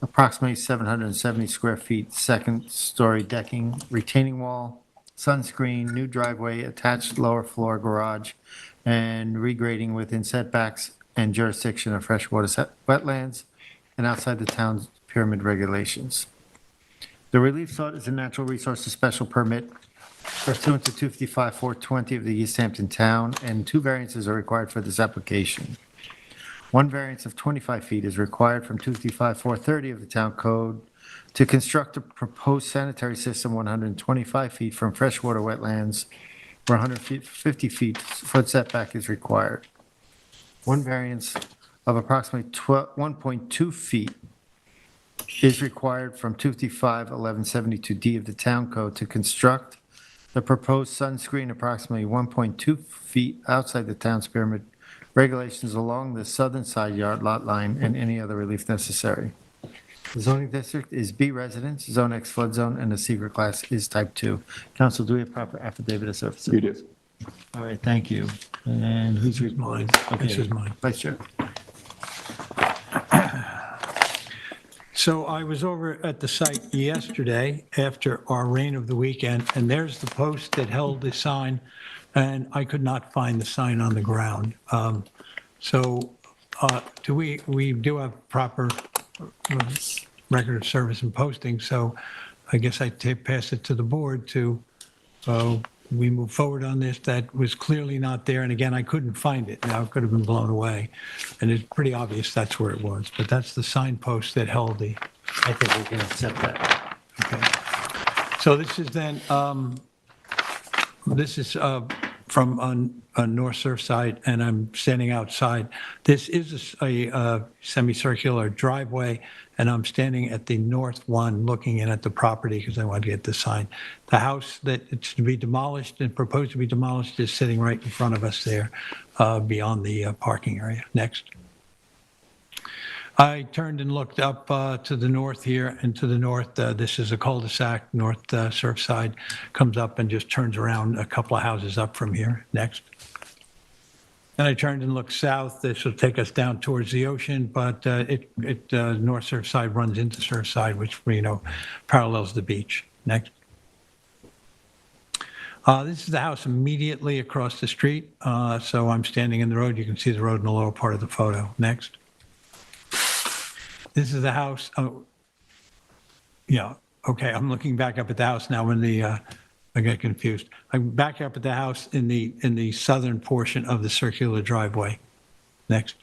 approximately 770 square feet, 2nd-story decking, retaining wall, sunscreen, new driveway, attached lower floor garage, and regrading within setbacks and jurisdiction of freshwater wetlands and outside the town's pyramid regulations. The relief sought is a natural resources special permit pursuant to 255-420 of the East Hampton Town, and 2 variances are required for this application. 1 variance of 25 feet is required from 255-430 of the Town Code to construct a proposed sanitary system 125 feet from freshwater wetlands where 150 feet foot setback is required. 1 variance of approximately 1.2 feet is required from 255-1172D of the Town Code to construct the proposed sunscreen approximately 1.2 feet outside the town's pyramid regulations along the southern side yard lot line and any other relief necessary. The zoning district is B residence, Zone X flood zone, and the secret class is type 2. Council, do we have proper affidavit of service? You do. All right, thank you. And who's Mine. Okay. This is mine. Vice Chair. So I was over at the site yesterday after our rain of the weekend, and there's the post that held the sign, and I could not find the sign on the ground. So we do have proper record of service and posting, so I guess I pass it to the board to, we move forward on this. That was clearly not there, and again, I couldn't find it. Now, it could have been blown away, and it's pretty obvious that's where it was, but that's the signpost that held the, I think we can accept that. okay. So this is then, this is from on North Surfside, and I'm standing outside. This is a semicircular driveway, and I'm standing at the north one, looking in at the property because I want to get the sign. The house that it's to be demolished and proposed to be demolished is sitting right in front of us there, beyond the parking area. Next. I turned and looked up to the north here, and to the north, this is a cul-de-sac, North Surfside, comes up and just turns around a couple of houses up from here. Next. And I turned and looked south. This will take us down towards the ocean, but North Surfside runs into Surfside, which, parallels the beach. Next. This is the house immediately across the street. So I'm standing in the road. You can see the road in the lower part of the photo. Next. This is the house. Oh, yeah. Okay. I'm looking back up at the house now when I get confused. I'm back up at the house in the southern portion of the circular driveway. Next.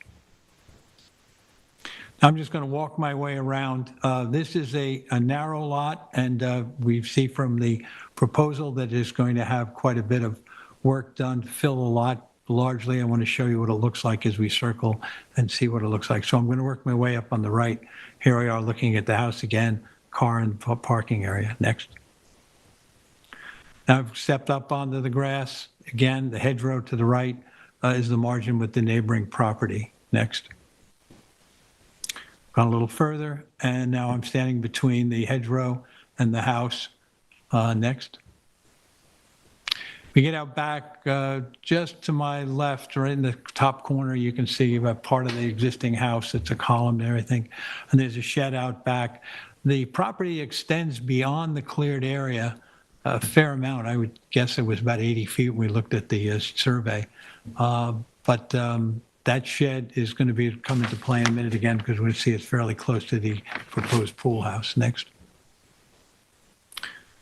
I'm just going to walk my way around. This is a narrow lot, and we see from the proposal that it's going to have quite a bit of work done to fill the lot largely. I want to show you what it looks like as we circle and see what it looks like. So I'm going to work my way up on the right. Here we are looking at the house again, car and parking area. Next. Now I've stepped up onto the grass. Again, the hedgerow to the right is the margin with the neighboring property. Next. Gone a little further, and now I'm standing between the hedgerow and the house. Next. We get out back just to my left, right in the top corner, you can see part of the existing house. It's a column and everything, and there's a shed out back. The property extends beyond the cleared area a fair amount. I would guess it was about 80 feet when we looked at the survey. But that shed is going to be coming to play in a minute again because we're going to see it's fairly close to the proposed pool house. Next.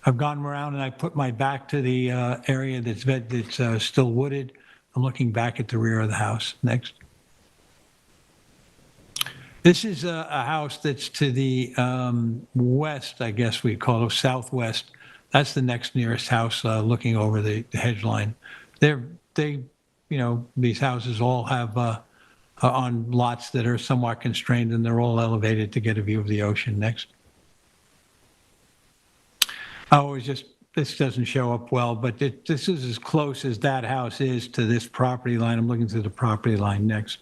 I've gone around and I put my back to the area that's still wooded. I'm looking back at the rear of the house. Next. This is a house that's to the west, I guess we call it, southwest. That's the next nearest house looking over the hedge line. These houses all have on lots that are somewhat constrained, and they're all elevated to get a view of the ocean. Next. This doesn't show up well, but this is as close as that house is to this property line. I'm looking to the property line. Next.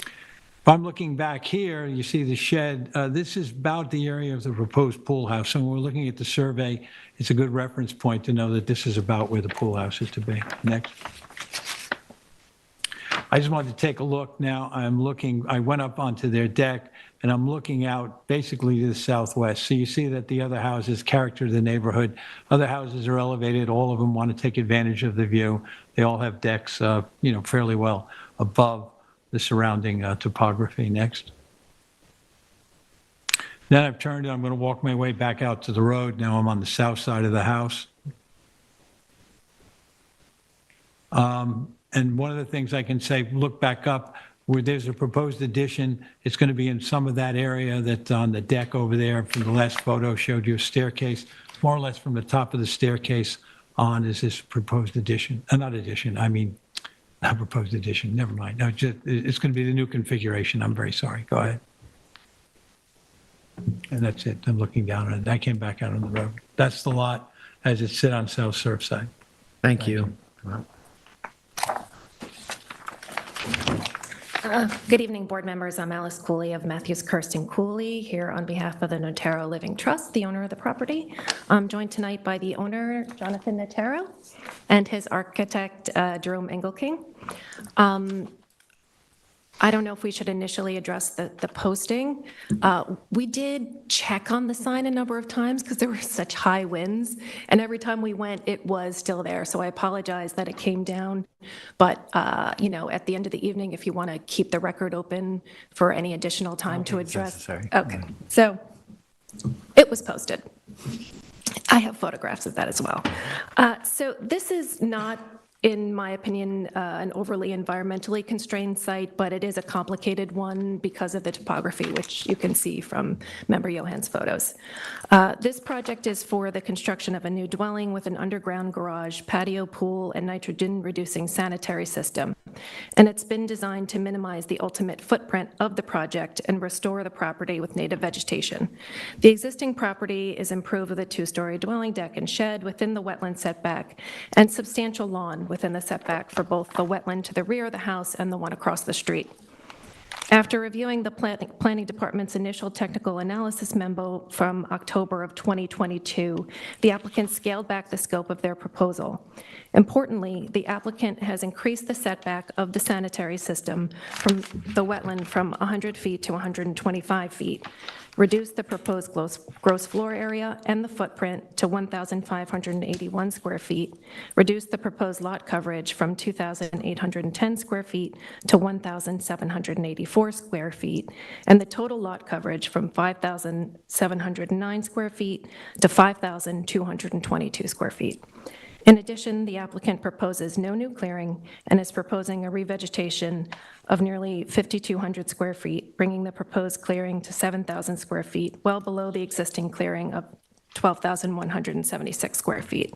If I'm looking back here, you see the shed. This is about the area of the proposed pool house. So when we're looking at the survey, it's a good reference point to know that this is about where the pool house is to be. Next. I just wanted to take a look now. I went up onto their deck, and I'm looking out basically to the southwest. So you see that the other houses character the neighborhood. Other houses are elevated. All of them want to take advantage of the view. They all have decks, fairly well above the surrounding topography. Next. Then I've turned and I'm going to walk my way back out to the road. Now I'm on the south side of the house. And one of the things I can say, look back up, where there's a proposed addition. It's going to be in some of that area that's on the deck over there. From the last photo, showed you a staircase. More or less from the top of the staircase on is this proposed addition. Not addition, I mean, not proposed addition, never mind. No, it's going to be the new configuration. I'm very sorry. Go ahead. And that's it. I'm looking down on it. I came back out on the road. That's the lot as it sit on South Surfside. Thank you. Good evening, board members. I'm Alice Cooley of Matthews Kirsten Cooley, here on behalf of the Notaro Living Trust, the owner of the property. I'm joined tonight by the owner, Jonathan Notaro, and his architect, Jerome Engelking. I don't know if we should initially address the posting. We did check on the sign a number of times because there were such high winds, and every time we went, it was still there. So I apologize that it came down. But, at the end of the evening, if you want to keep the record open for any additional time to address. Okay, so it was posted. I have photographs of that as well. So this is not, in my opinion, an overly environmentally constrained site, but it is a complicated one because of the topography, which you can see from Member Johann's photos. This project is for the construction of a new dwelling with an underground garage, patio, pool, and nitrogen-reducing sanitary system. And it's been designed to minimize the ultimate footprint of the project and restore the property with native vegetation. The existing property is improved with a two-story dwelling deck and shed within the wetland setback and substantial lawn within the setback for both the wetland to the rear of the house and the one across the street. After reviewing the planning department's initial technical analysis memo from October of 2022, the applicant scaled back the scope of their proposal. Importantly, the applicant has increased the setback of the sanitary system from the wetland from 100 feet to 125 feet, reduced the proposed gross floor area and the footprint to 1,581 square feet, reduced the proposed lot coverage from 2,810 square feet to 1,784 square feet, and the total lot coverage from 5,709 square feet to 5,222 square feet. In addition, the applicant proposes no new clearing and is proposing a revegetation of nearly 5,200 square feet, bringing the proposed clearing to 7,000 square feet, well below the existing clearing of 12,176 square feet.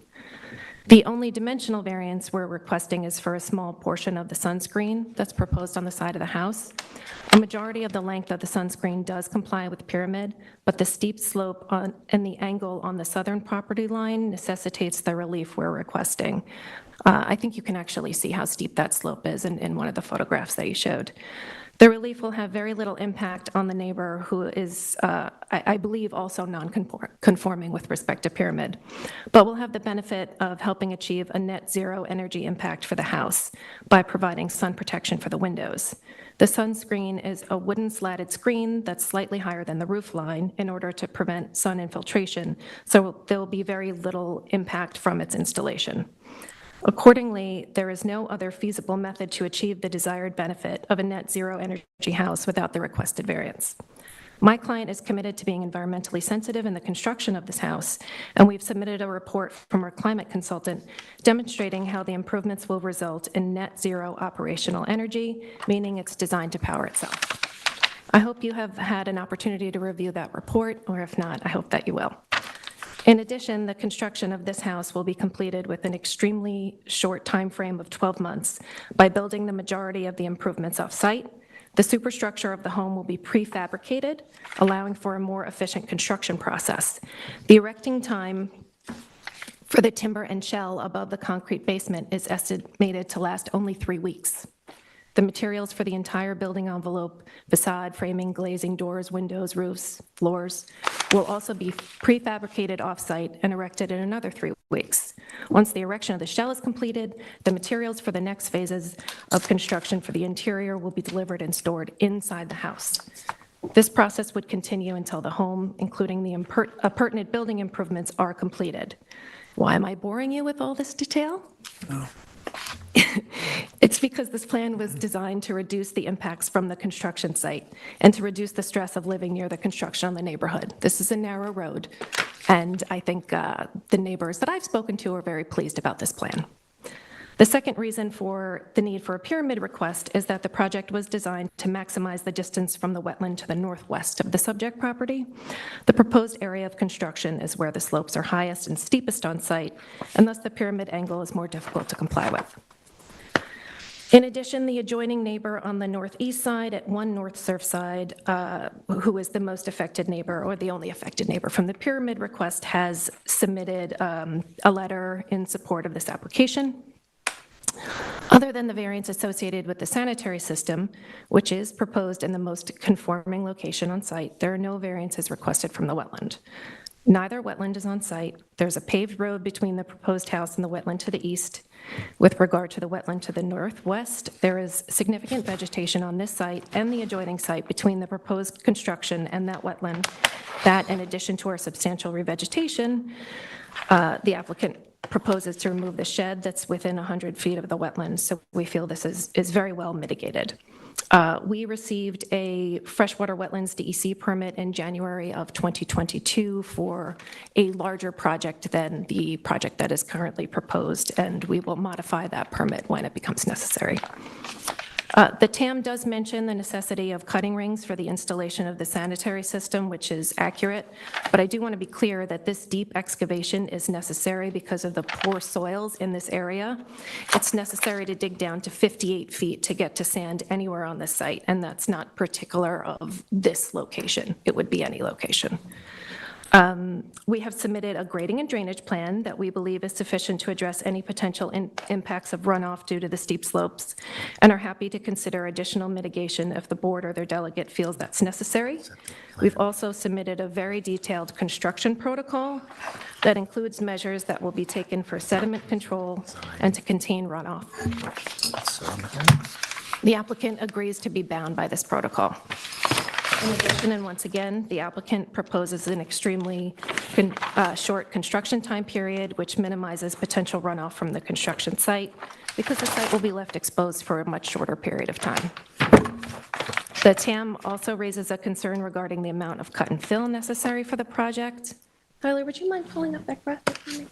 The only dimensional variance we're requesting is for a small portion of the sunscreen that's proposed on the side of the house. A majority of the length of the sunscreen does comply with pyramid, but the steep slope and the angle on the southern property line necessitates the relief we're requesting. I think you can actually see how steep that slope is in one of the photographs that you showed. The relief will have very little impact on the neighbor who is, I believe, also non-conforming with respect to pyramid, but will have the benefit of helping achieve a net zero energy impact for the house by providing sun protection for the windows. The sunscreen is a wooden slatted screen that's slightly higher than the roof line in order to prevent sun infiltration, so there will be very little impact from its installation. Accordingly, there is no other feasible method to achieve the desired benefit of a net zero energy house without the requested variance. My client is committed to being environmentally sensitive in the construction of this house, and we've submitted a report from our climate consultant demonstrating how the improvements will result in net zero operational energy, meaning it's designed to power itself. I hope you have had an opportunity to review that report, or if not, I hope that you will. In addition, the construction of this house will be completed with an extremely short time frame of 12 months by building the majority of the improvements off-site. The superstructure of the home will be prefabricated, allowing for a more efficient construction process. The erecting time for the timber and shell above the concrete basement is estimated to last only 3 weeks. The materials for the entire building envelope, facade, framing, glazing, doors, windows, roofs, floors, will also be prefabricated off-site and erected in another 3 weeks. Once the erection of the shell is completed, the materials for the next phases of construction for the interior will be delivered and stored inside the house. This process would continue until the home, including the pertinent building improvements, are completed. Why am I boring you with all this detail? It's because this plan was designed to reduce the impacts from the construction site and to reduce the stress of living near the construction on the neighborhood. This is a narrow road, and I think the neighbors that I've spoken to are very pleased about this plan. The second reason for the need for a pyramid request is that the project was designed to maximize the distance from the wetland to the northwest of the subject property. The proposed area of construction is where the slopes are highest and steepest on site, and thus the pyramid angle is more difficult to comply with. In addition, the adjoining neighbor on the northeast side at 1 North Surfside, who is the most affected neighbor or the only affected neighbor from the pyramid request, has submitted a letter in support of this application. Other than the variance associated with the sanitary system, which is proposed in the most conforming location on site, there are no variances requested from the wetland. Neither wetland is on site. There's a paved road between the proposed house and the wetland to the east. With regard to the wetland to the northwest, there is significant vegetation on this site and the adjoining site between the proposed construction and that wetland. That, in addition to our substantial revegetation, the applicant proposes to remove the shed that's within 100 feet of the wetlands, so we feel this is very well mitigated. We received a freshwater wetlands DEC permit in January of 2022 for a larger project than the project that is currently proposed, and we will modify that permit when it becomes necessary. The TAM does mention the necessity of cutting rings for the installation of the sanitary system, which is accurate, but I do want to be clear that this deep excavation is necessary because of the poor soils in this area. It's necessary to dig down to 58 feet to get to sand anywhere on the site, and that's not particular of this location. It would be any location. We have submitted a grading and drainage plan that we believe is sufficient to address any potential impacts of runoff due to the steep slopes, and are happy to consider additional mitigation if the board or their delegate feels that's necessary. We've also submitted a very detailed construction protocol that includes measures that will be taken for sediment control and to contain runoff. The applicant agrees to be bound by this protocol. In addition, and once again, the applicant proposes an extremely short construction time period, which minimizes potential runoff from the construction site, because the site will be left exposed for a much shorter period of time. The TAM also raises a concern regarding the amount of cut and fill necessary for the project. Tyler, would you mind pulling up that graphic for me?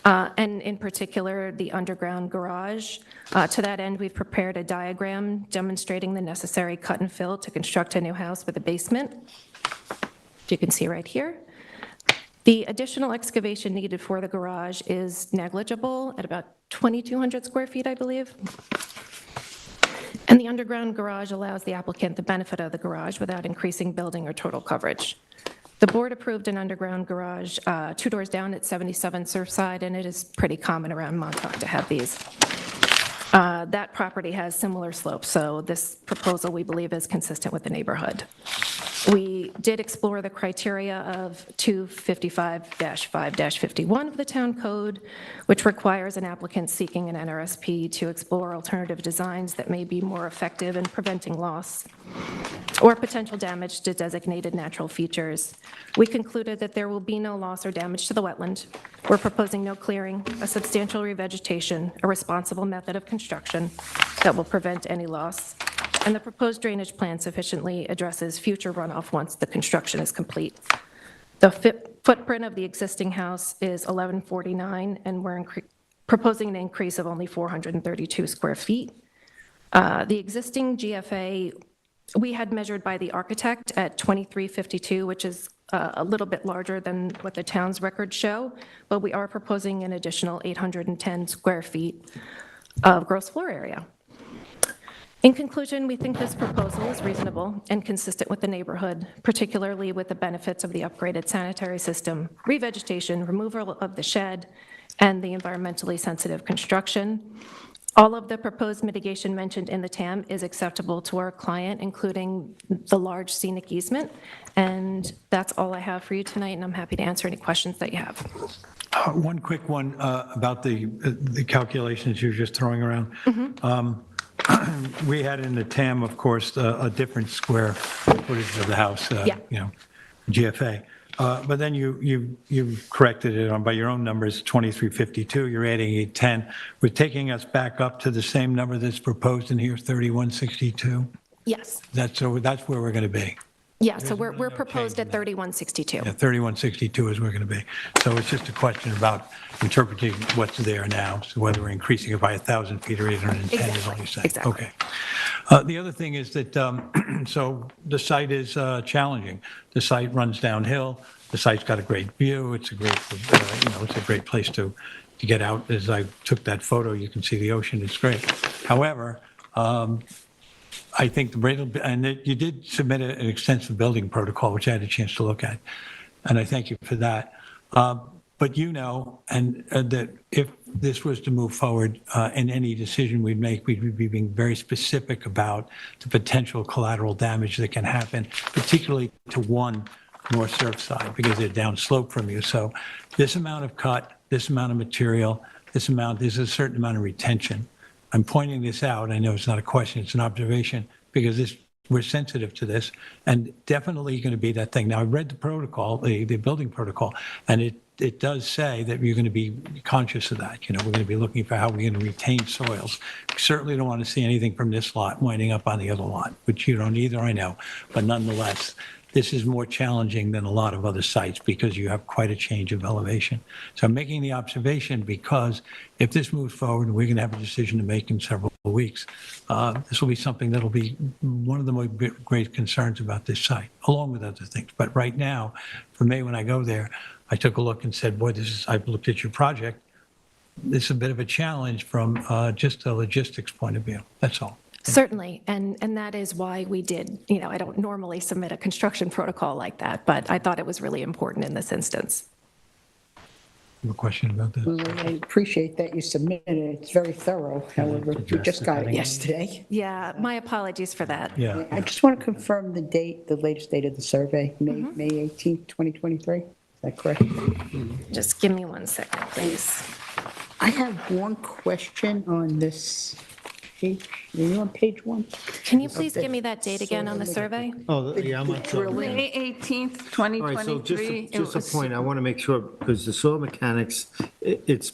and in particular, the underground garage. To that end, we've prepared a diagram demonstrating the necessary cut and fill to construct a new house with a basement. You can see right here. The additional excavation needed for the garage is negligible at about 2,200 square feet, I believe. And the underground garage allows the applicant the benefit of the garage without increasing building or total coverage. The board approved an underground garage 2 doors down at 77 Surfside, and it is pretty common around Montauk to have these. That property has similar slopes, so this proposal, we believe, is consistent with the neighborhood. We did explore the criteria of 255-5-51 of the town code, which requires an applicant seeking an NRSP to explore alternative designs that may be more effective in preventing loss or potential damage to designated natural features. We concluded that there will be no loss or damage to the wetland. We're proposing no clearing, a substantial revegetation, a responsible method of construction that will prevent any loss, and the proposed drainage plan sufficiently addresses future runoff once the construction is complete. The footprint of the existing house is 1149, and we're proposing an increase of only 432 square feet. The existing GFA, we had measured by the architect at 2352, which is a little bit larger than what the town's records show, but we are proposing an additional 810 square feet of gross floor area. In conclusion, we think this proposal is reasonable and consistent with the neighborhood, particularly with the benefits of the upgraded sanitary system, revegetation, removal of the shed, and the environmentally sensitive construction. All of the proposed mitigation mentioned in the TAM is acceptable to our client, including the large scenic easement. And that's all I have for you tonight, and I'm happy to answer any questions that you have. One quick one about the calculations you were just throwing around. We had in the TAM, of course, a different square footage of the house, Yeah. GFA. But then you corrected it on by your own numbers, 2352, you're adding 810. We're taking us back up to the same number that's proposed in here, 3162. Yes. That's where we're going to be. Yeah, so we're proposed at 3162. Yeah, 3162 is where we're going to be. So it's just a question about interpreting what's there now, so whether we're increasing it by 1,000 feet or 810 is all you're saying. Exactly. Okay. The other thing is that, so the site is challenging. The site runs downhill. The site's got a great view. It's a great, it's a great place to get out. As I took that photo, you can see the ocean. It's great. However, I think you did submit an extensive building protocol, which I had a chance to look at, and I thank you for that. But that if this was to move forward in any decision we'd make, we'd be being very specific about the potential collateral damage that can happen, particularly to one North Surfside, because they're downslope from you. So this amount of cut, this amount of material, there's a certain amount of retention. I'm pointing this out. I know it's not a question, it's an observation, because we're sensitive to this, and definitely going to be that thing. Now, I read the protocol, the building protocol, and it does say that you're going to be conscious of that. We're going to be looking for how we're going to retain soils. We certainly don't want to see anything from this lot winding up on the other lot, which you don't either, I know. But nonetheless, this is more challenging than a lot of other sites because you have quite a change of elevation. So I'm making the observation because if this moves forward, and we're going to have a decision to make in several weeks, this will be something that'll be one of the most great concerns about this site, along with other things. But right now, for me, when I go there, I took a look and said, boy, I've looked at your project. This is a bit of a challenge from just a logistics point of view. That's all. Certainly, and that is why we did, I don't normally submit a construction protocol like that, but I thought it was really important in this instance. You have a question about that? Well, I appreciate that you submitted it. It's very thorough. However, you just got it yesterday. Yeah, my apologies for that. Yeah. I just want to confirm the date, the latest date of the survey, May 18th, 2023. Is that correct? Just give me 1 second, please. I have one question on this page. Are you on page 1? Can you please give me that date again on the survey? Oh, yeah, I'm on soil. May 18th, All right, so 2023. just a point, I want to make sure, because the soil mechanics, it's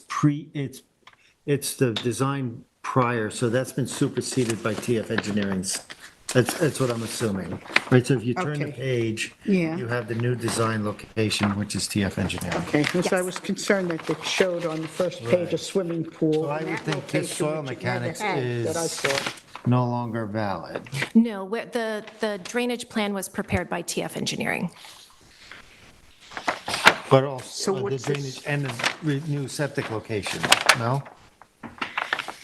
the design prior, so that's been superseded by TF Engineering's That's what I'm assuming. Right, so if you turn the Okay. page, Yeah. you have the new design location, which is TF Engineering. Okay, because I was concerned that it showed on the first page a swimming pool. So I in would that think this location, soil which it never mechanics had is That I saw. no longer valid. No, the drainage plan was prepared by TF Engineering. But also So the what's drainage this? and the new septic location, no?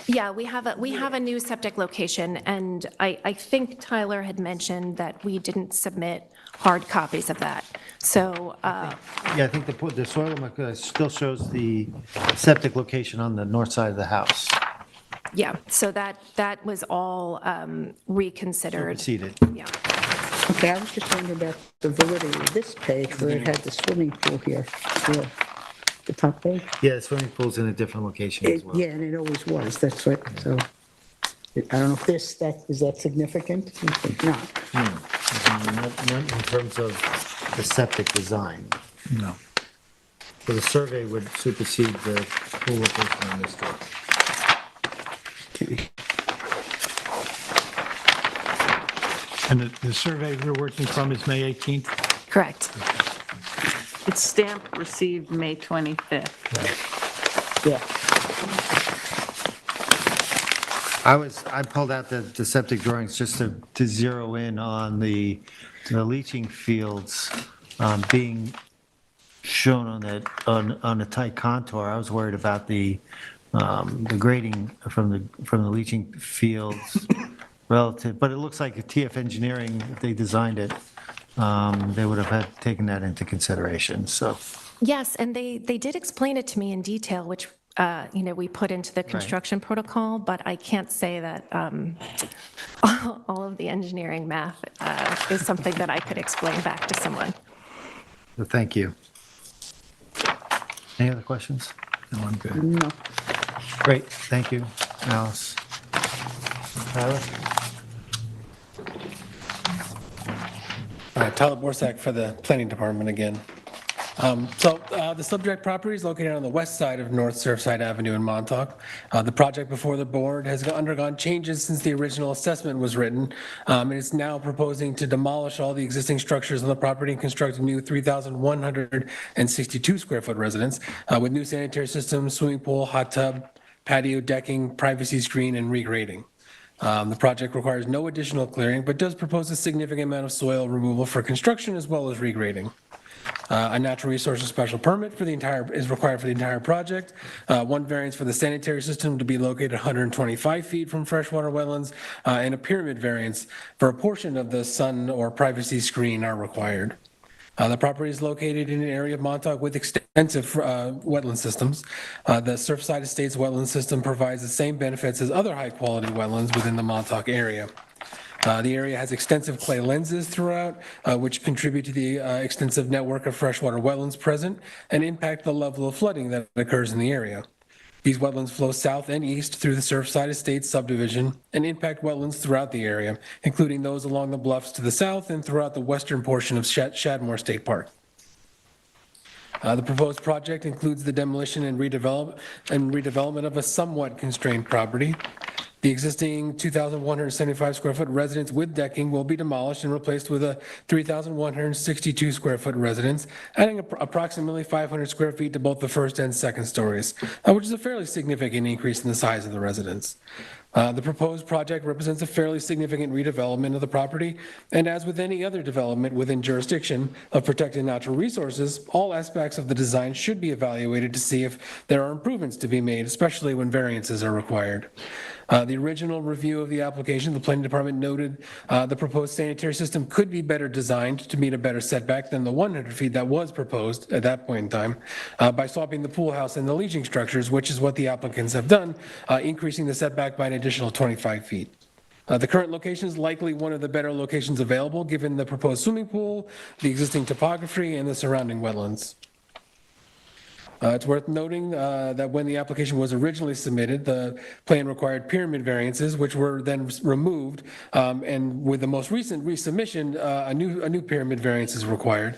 Yeah, we have a new septic location, and I think Tyler had mentioned that we didn't submit hard copies of that. So, Yeah, I think the soil still shows the septic location on the north side of the house. yeah, so that was all reconsidered. Superseded. Yeah. Okay, I was just wondering about the validity of this page where it had the swimming pool here. Yeah. The top page? Yeah, swimming pool's in a different location as well. Yeah, and it always was, that's what, so, I don't know if is that significant? I think not. Not in terms of the septic design. No. So the survey would supersede the pool location on this door. Okay. And the survey we're working from is May 18th? Correct. It's stamped received May 25th. Yeah. I pulled out the septic drawings just to zero in on the leaching fields being shown on a tight contour. I was worried about the grading from the leaching fields relative, but it looks like if TF Engineering, if they designed it, they would have taken that into consideration, so. Yes, and they did explain it to me in detail, which, we put into the construction protocol, but I can't say that all of the engineering math is something that I could explain back to someone. So thank you. Any other questions? No, I'm good. No. Great, thank you, Alice. Tyler? Tyler Borsak for the Planning Department again. The subject property is located on the west side of North Surfside Avenue in Montauk. The project before the board has undergone changes since the original assessment was written, and it's now proposing to demolish all the existing structures on the property and construct a new 3,162 square foot residence with new sanitary systems, swimming pool, hot tub, patio decking, privacy screen, and regrading. The project requires no additional clearing, but does propose a significant amount of soil removal for construction as well as regrading. A natural resources special permit is required for the entire project. One variance for the sanitary system to be located 125 feet from freshwater wetlands, and a pyramid variance for a portion of the sun or privacy screen are required. The property is located in an area of Montauk with extensive wetland systems. The Surfside Estates wetland system provides the same benefits as other high-quality wetlands within the Montauk area. The area has extensive clay lenses throughout, which contribute to the extensive network of freshwater wetlands present and impact the level of flooding that occurs in the area. These wetlands flow south and east through the Surfside Estates subdivision and impact wetlands throughout the area, including those along the bluffs to the south and throughout the western portion of Shadmore State Park. The proposed project includes the demolition and redevelopment of a somewhat constrained property. The existing 2,175 square foot residence with decking will be demolished and replaced with a 3,162 square foot residence, adding approximately 500 square feet to both the first and second stories, which is a fairly significant increase in the size of the residence. The proposed project represents a fairly significant redevelopment of the property, and as with any other development within jurisdiction of protected natural resources, all aspects of the design should be evaluated to see if there are improvements to be made, especially when variances are required. The original review of the application, the planning department noted the proposed sanitary system could be better designed to meet a better setback than the 100 feet that was proposed at that point in time by swapping the pool house and the leaching structures, which is what the applicants have done, increasing the setback by an additional 25 feet. The current location is likely one of the better locations available given the proposed swimming pool, the existing topography, and the surrounding wetlands. It's worth noting that when the application was originally submitted, the plan required pyramid variances, which were then removed, and with the most recent resubmission, a new pyramid variance is required.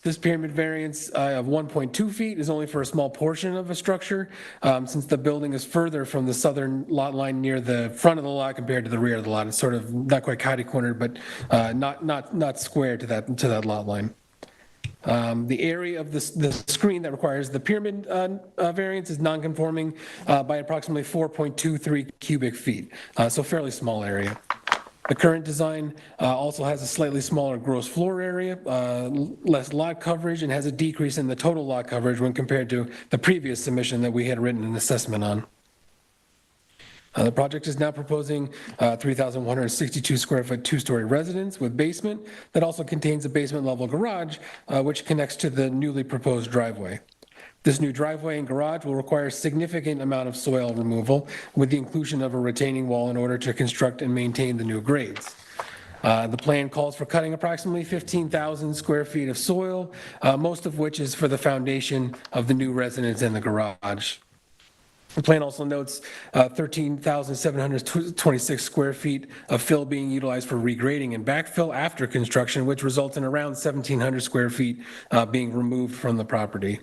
This pyramid variance of 1.2 feet is only for a small portion of a structure, since the building is further from the southern lot line near the front of the lot compared to the rear of the lot. It's sort of not quite catty-cornered, but not square to that lot line. The area of the screen that requires the pyramid variance is non-conforming by approximately 4.23 cubic feet, so fairly small area. The current design also has a slightly smaller gross floor area, less lot coverage, and has a decrease in the total lot coverage when compared to the previous submission that we had written an assessment on. The project is now proposing 3,162 square foot two-story residence with basement that also contains a basement level garage, which connects to the newly proposed driveway. This new driveway and garage will require a significant amount of soil removal with the inclusion of a retaining wall in order to construct and maintain the new grades. The plan calls for cutting approximately 15,000 square feet of soil, most of which is for the foundation of the new residence and the garage. The plan also notes 13,726 square feet of fill being utilized for regrading and backfill after construction, which results in around 1,700 square feet being removed from the property.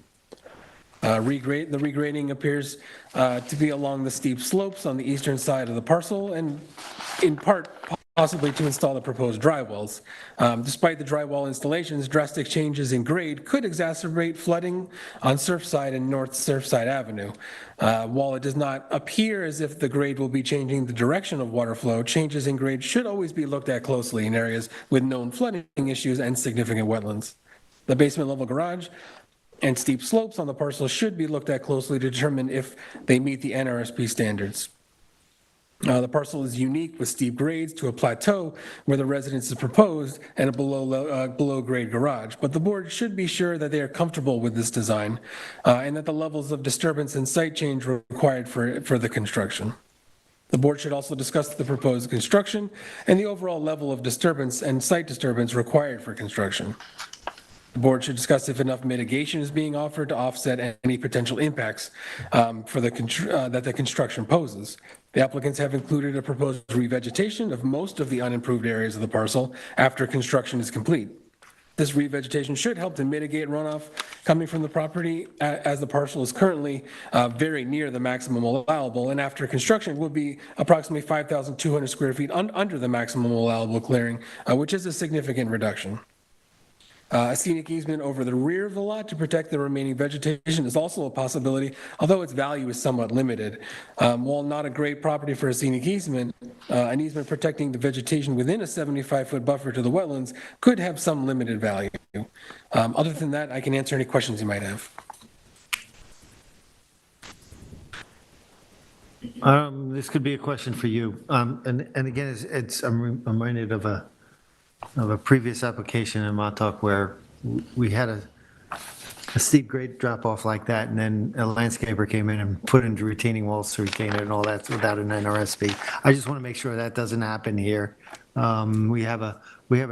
The regrading appears to be along the steep slopes on the eastern side of the parcel and in part possibly to install the proposed dry wells. Despite the dry well installations, drastic changes in grade could exacerbate flooding on Surfside and North Surfside Avenue. While it does not appear as if the grade will be changing the direction of water flow, changes in grade should always be looked at closely in areas with known flooding issues and significant wetlands. The basement level garage and steep slopes on the parcel should be looked at closely to determine if they meet the NRSP standards. The parcel is unique with steep grades to a plateau where the residence is proposed and a below grade garage, but the board should be sure that they are comfortable with this design and that the levels of disturbance and site change required for the construction. The board should also discuss the proposed construction and the overall level of disturbance and site disturbance required for construction. The board should discuss if enough mitigation is being offered to offset any potential impacts that the construction poses. The applicants have included a proposed revegetation of most of the unimproved areas of the parcel after construction is complete. This revegetation should help to mitigate runoff coming from the property as the parcel is currently very near the maximum allowable, and after construction will be approximately 5,200 square feet under the maximum allowable clearing, which is a significant reduction. A scenic easement over the rear of the lot to protect the remaining vegetation is also a possibility, although its value is somewhat limited. While not a great property for a scenic easement, an easement protecting the vegetation within a 75-foot buffer to the wetlands could have some limited value. Other than that, I can answer any questions you might have. This could be a question for you. And again, I'm reminded of a previous application in Montauk where we had a steep grade drop off like that, and then a landscaper came in and put in retaining walls to retain it and all that without an NRSP. I just want to make sure that doesn't happen here. We have a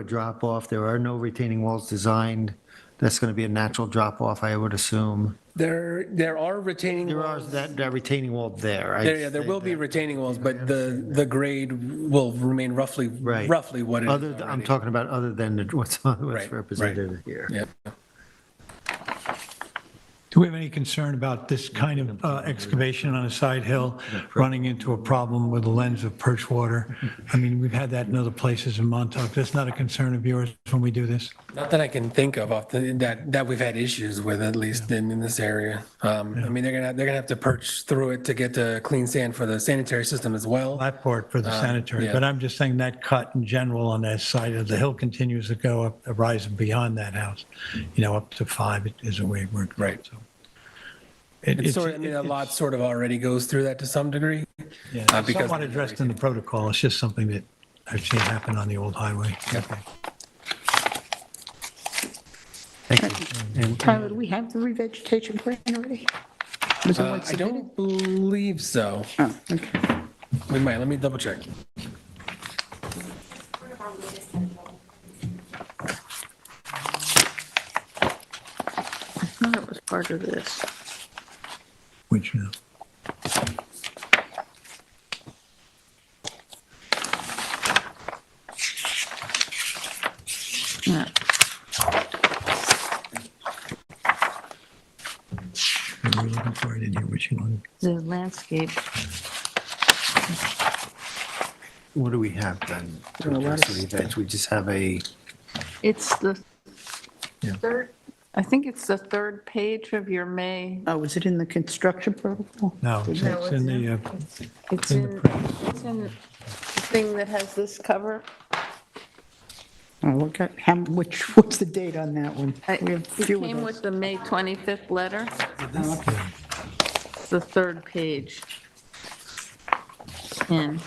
drop off. There are no retaining walls designed. That's going to be a natural drop off, I would assume. There are retaining walls. There are that retaining wall there. There will be retaining walls, but the grade will remain roughly what it is. I'm talking about other than what's represented here. Yep. Do we have any concern about this kind of excavation on a side hill running into a problem with a lens of perch water? I mean, we've had that in other places in Montauk. That's not a concern of yours when we do this? Not that I can think of that we've had issues with, at least in this area. I mean, they're gonna have to perch through it to get to clean sand for the sanitary system as well. That part for the sanitary, but I'm just saying that cut in general on that side of the hill continues to go up, rise beyond that house, up to 5 is the way it works. Right. So. A lot sort of already goes through that to some degree. Yeah, it's somewhat addressed in the protocol. It's just something that I've seen happen on the old highway. Yep. Okay. Thank you. And Tyler, do we have the revegetation plan already? Was it one I submitted? don't believe so. Oh, okay. We might. Let me double check. I thought it was part of this. Which, Yeah. were looking for? I didn't hear what you wanted. The landscape, What do we have then? to address the veg? We just have a, it's the third, I think it's the third page of your May. Oh, was it in the construction protocol? No, it's in the, It's in in, the it's in the thing that has this cover. Oh, what's the date on that one? We have a It few of came those. with the May 25th letter. It's the third page. And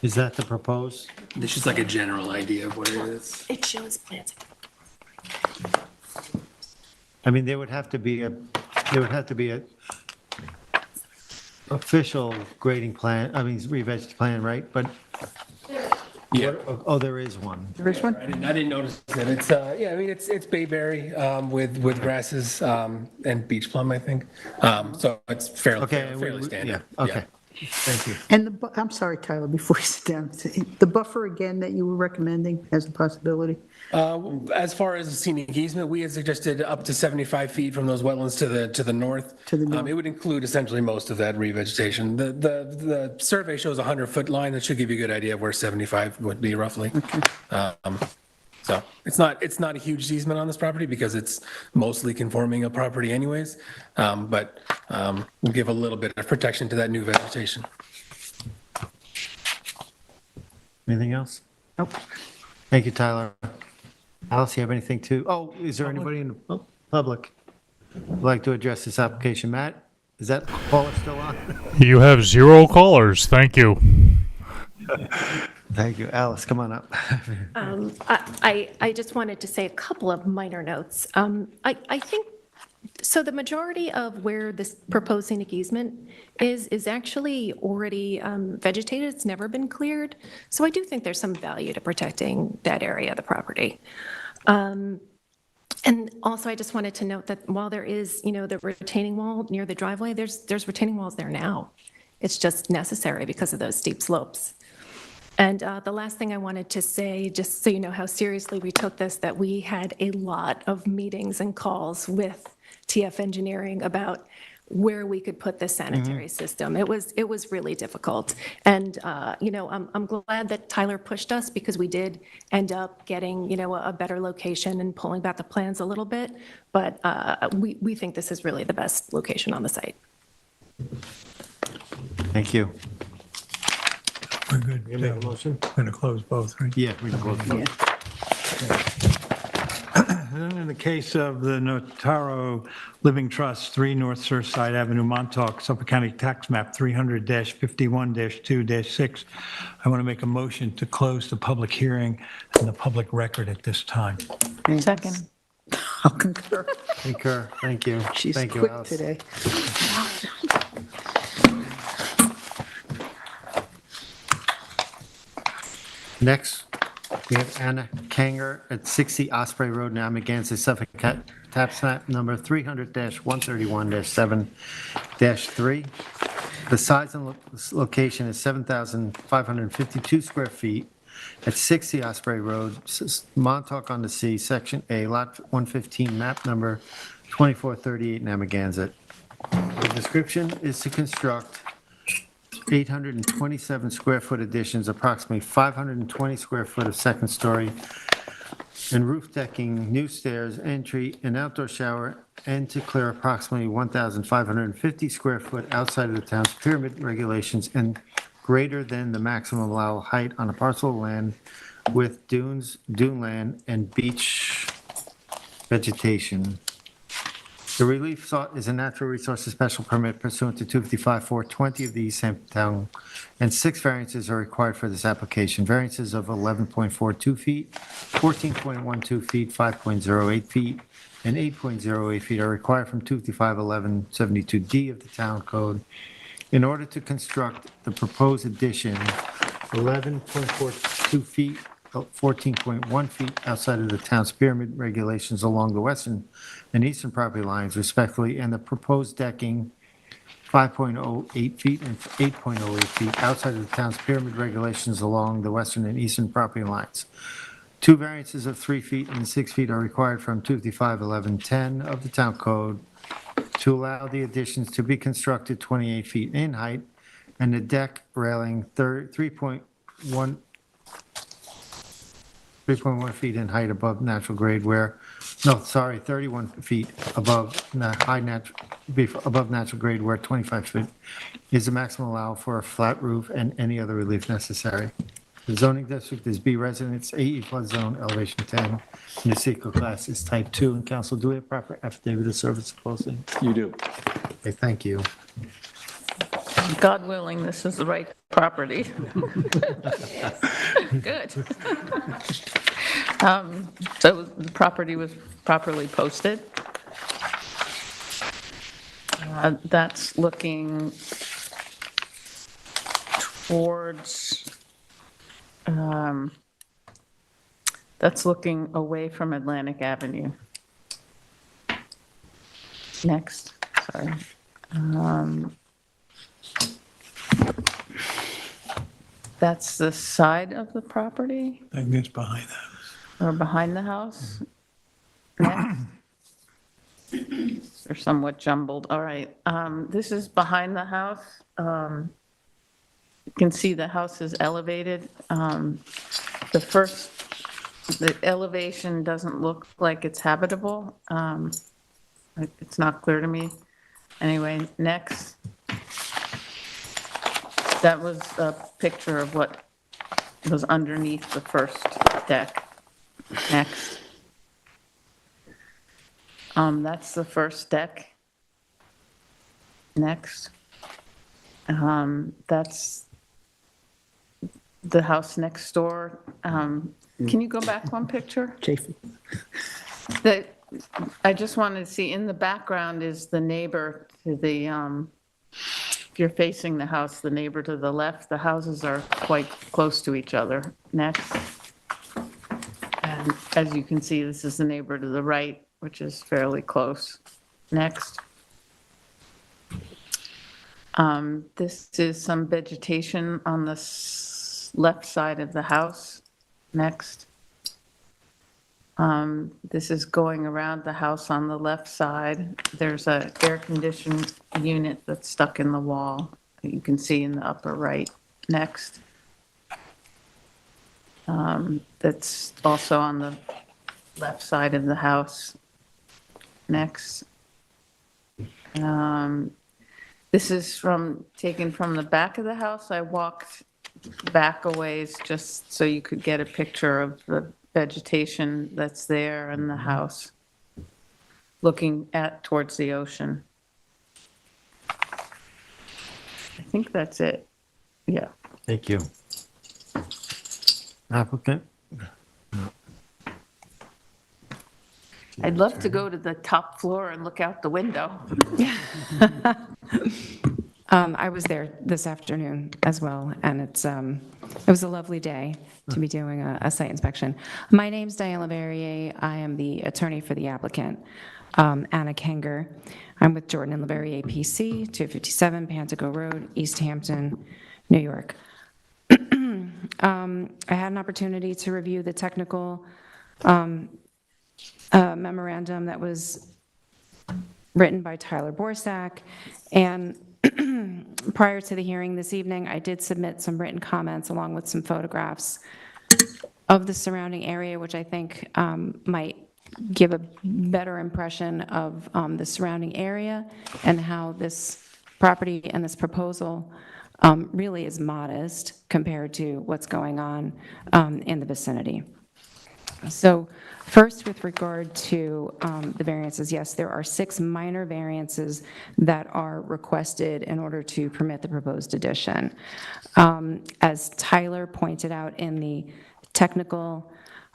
is that the proposed? This is like a general idea of what it is. It shows plans. I mean, there would have to be a official grading plan, I mean, re-veg plan, right? But, Yeah. oh, there is one. There is one? I didn't notice it. It's, yeah, I mean, it's bayberry with grasses and beach plum, I think. So it's fairly Okay. fairly standard. Yeah, okay. Thank you. And I'm sorry, Tyler, before you sit down, the buffer again that you were recommending as a possibility? As far as scenic easement, we had suggested up to 75 feet from those wetlands to the north. To the north. It would include essentially most of that revegetation. The survey shows a 100-foot line. That should give you a good idea of where 75 would be roughly. So it's not a huge easement on this property because it's mostly conforming a property anyways. But we'll give a little bit of protection to that new vegetation. Anything else? Nope. Thank you, Tyler. Alice, you have anything to, oh, is there anybody in the public who'd like to address this application? Matt, is that caller still on? You have 0 callers. Thank you. Thank you. Alice, come on up. I just wanted to say a couple of minor notes. I think, so the majority of where this proposed scenic easement is actually already vegetated. It's never been cleared. So I do think there's some value to protecting that area of the property. And also, I just wanted to note that while there is, the retaining wall near the driveway, there's retaining walls there now. It's just necessary because of those steep slopes. And the last thing I wanted to say, just so you know how seriously we took this, that we had a lot of meetings and calls with TF Engineering about where we could put this sanitary system. It was really difficult. And, I'm glad that Tyler pushed us because we did end up getting, a better location and pulling back the plans a little bit. But we think this is really the best location on the site. Thank you. we're good. You make a motion? We're going to close both, right? Yeah, we can close the vote. And then in the case of the Notaro Living Trust, 3 North Surfside Avenue, Montauk, Suffolk County Tax Map 300-51-2-6, I want to make a motion to close the public hearing and the public record at this time. Second. I'll concur. Concur. Thank you. She's Thank you, quick Alice. today. Next, we have Anna Kanger at 60 Osprey Road, Narragansett, Suffolk, tax map number 300-131-7-3. The size and location is 7,552 square feet at 60 Osprey Road, Montauk on the Sea, Section A, Lot 115, map number 2438, Narragansett. The description is to construct 827 square foot additions, approximately 520 square foot of second story, and roof decking, new stairs, entry, and outdoor shower, and to clear approximately 1,550 square foot outside of the town's pyramid regulations and greater than the maximum allowable height on a parcel of land with dunes, dune land, and beach vegetation. The relief sought is a natural resources special permit pursuant to 255-420 of the East Hampton, and 6 variances are required for this application. Variances of 11.42 feet, 14.12 feet, 5.08 feet, and 8.08 feet are required from 255-1172D of the Town Code in order to construct the proposed addition 11.42 feet, 14.1 feet outside of the town's pyramid regulations along the western and eastern property lines respectively, and the proposed decking 5.08 feet and 8.08 feet outside of the town's pyramid regulations along the western and eastern property lines. 2 variances of 3 feet and 6 feet are required from 255-1110 of the Town Code to allow the additions to be constructed 28 feet in height and the deck railing 3.1 feet in height above natural grade 31 feet above above natural grade where 25 feet is the maximum allowed for a flat roof and any other relief necessary. The zoning district is B residence, AE flood zone, elevation 10, and the CEQA class is type 2. And council, do we have proper affidavit of service posting? You do. Okay, thank you. God willing, this is the right property. Good. So the property was properly posted. That's looking towards, that's looking away from Atlantic Avenue. Next, sorry. That's the side of the property I think it's behind that. or behind the house? Next. They're somewhat jumbled. All right. This is behind the house. You can see the house is elevated. The elevation doesn't look like it's habitable. It's not clear to me. Anyway, next. That was a picture of what was underneath the first deck. Next. That's the first deck. Next. That's the house next door. Can you go back one picture? Chafee. I just wanted to see, in the background is the neighbor to the, if you're facing the house, the neighbor to the left, the houses are quite close to each other. Next. And as you can see, this is the neighbor to the right, which is fairly close. Next. This is some vegetation on the left side of the house. Next. This is going around the house on the left side. There's an air-conditioned unit that's stuck in the wall that you can see in the upper right. Next. That's also on the left side of the house. Next. This is taken from the back of the house. I walked back a ways just so you could get a picture of the vegetation that's there in the house, looking towards the ocean. I think that's it. Yeah. Thank you. Applicant? I'd love to go to the top floor and look out the window. I was there this afternoon as well, and it was a lovely day to be doing a site inspection. My name's Diane LeVerrier. I am the attorney for the applicant, Anna Kenger. I'm with Jordan and LeVerrier PC, 257 Pantago Road, East Hampton, New York. I had an opportunity to review the technical memorandum that was written by Tyler Borsak, and prior to the hearing this evening, I did submit some written comments along with some photographs of the surrounding area, which I think might give a better impression of the surrounding area and how this property and this proposal really is modest compared to what's going on in the vicinity. So first, with regard to the variances, yes, there are 6 minor variances that are requested in order to permit the proposed addition. As Tyler pointed out in the technical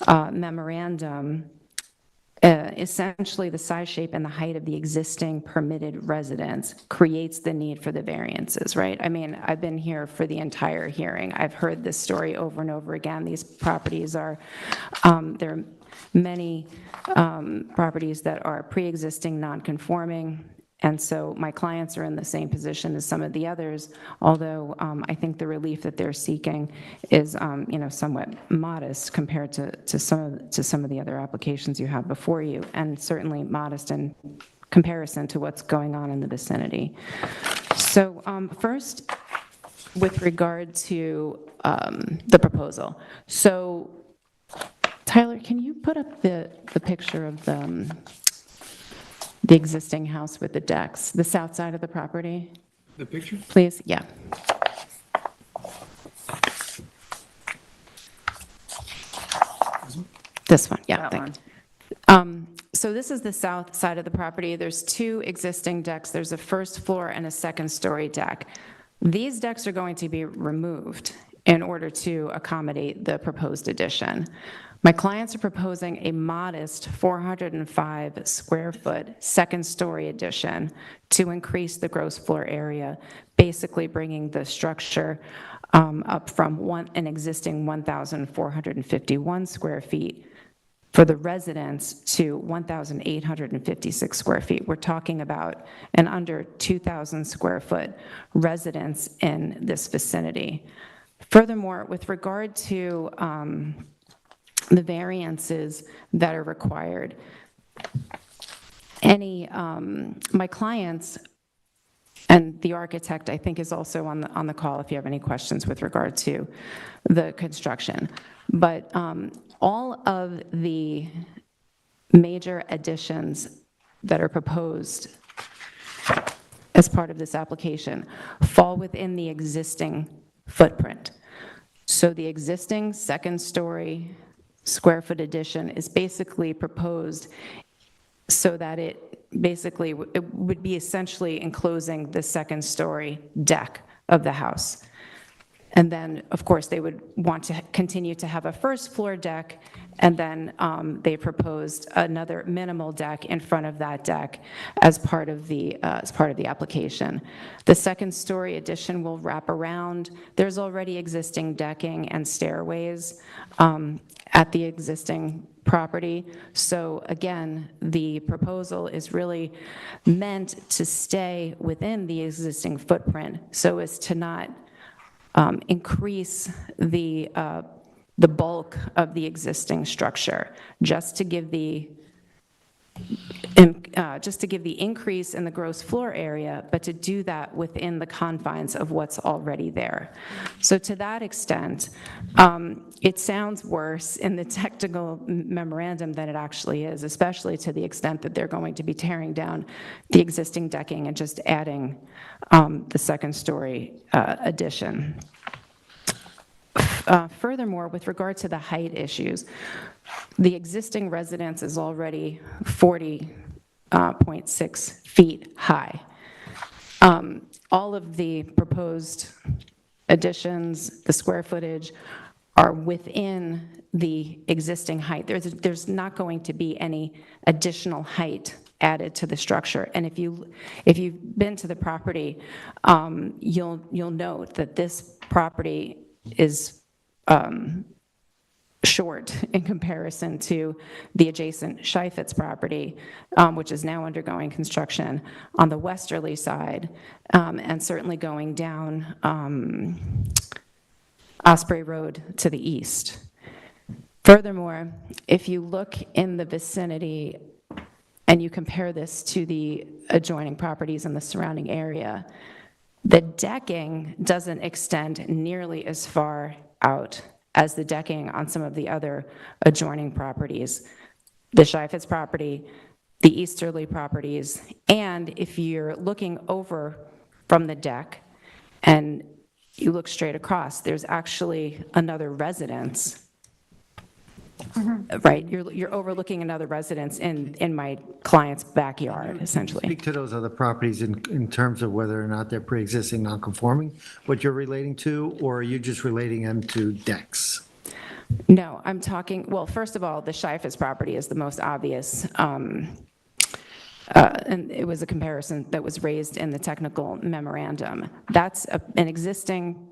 memorandum, essentially the size, shape, and the height of the existing permitted residence creates the need for the variances, right? I mean, I've been here for the entire hearing. I've heard this story over and over again. These properties are, there are many properties that are pre-existing non-conforming, And so my clients are in the same position as some of the others, although I think the relief that they're seeking is, somewhat modest compared to some of the other applications you have before you, and certainly modest in comparison to what's going on in the vicinity. So first, with regard to the proposal. So Tyler, can you put up the picture of the existing house with the decks, the south side of the property? The picture? Please, yeah. This one, yeah, thank you. So this is the south side of the property. There's two existing decks. There's a first floor and a second-story deck. These decks are going to be removed in order to accommodate the proposed addition. My clients are proposing a modest 405 square foot second-story addition to increase the gross floor area, basically bringing the structure up from an existing 1,451 square feet for the residents to 1,856 square feet. We're talking about an under 2,000 square foot residence in this vicinity. Furthermore, with regard to the variances that are required, my clients and the architect, I think, is also on the call if you have any questions with regard to the construction. But all of the major additions that are proposed as part of this application fall within the existing footprint. So the existing second-story square foot addition is basically proposed so that it would be essentially enclosing the second-story deck of the house. And then, of course, they would want to continue to have a first-floor deck, and then they proposed another minimal deck in front of that deck as part of the application. The second-story addition will wrap around. There's already existing decking and stairways at the existing property. So again, the proposal is really meant to stay within the existing footprint so as to not increase the bulk of the existing structure, just to give the increase in the gross floor area, but to do that within the confines of what's already there. So to that extent, it sounds worse in the technical memorandum than it actually is, especially to the extent that they're going to be tearing down the existing decking and just adding the second-story addition. Furthermore, with regard to the height issues, the existing residence is already 40.6 feet high. All of the proposed additions, the square footage, are within the existing height. There's not going to be any additional height added to the structure. And if you've been to the property, you'll note that this property is short in comparison to the adjacent Scheifetz property, which is now undergoing construction on the westerly side, and certainly going down Osprey Road to the east. Furthermore, if you look in the vicinity and you compare this to the adjoining properties in the surrounding area, the decking doesn't extend nearly as far out as the decking on some of the other adjoining properties, the Scheifetz property, the easterly properties, and if you're looking over from the deck and you look straight across, there's actually another residence. Right, you're overlooking another residence in my client's backyard, essentially. Speak to those other properties in terms of whether or not they're pre-existing non-conforming, what you're relating to, or are you just relating them to decks? No, I'm talking, well, first of all, the Scheifetz property is the most obvious, and it was a comparison that was raised in the technical memorandum. That's an existing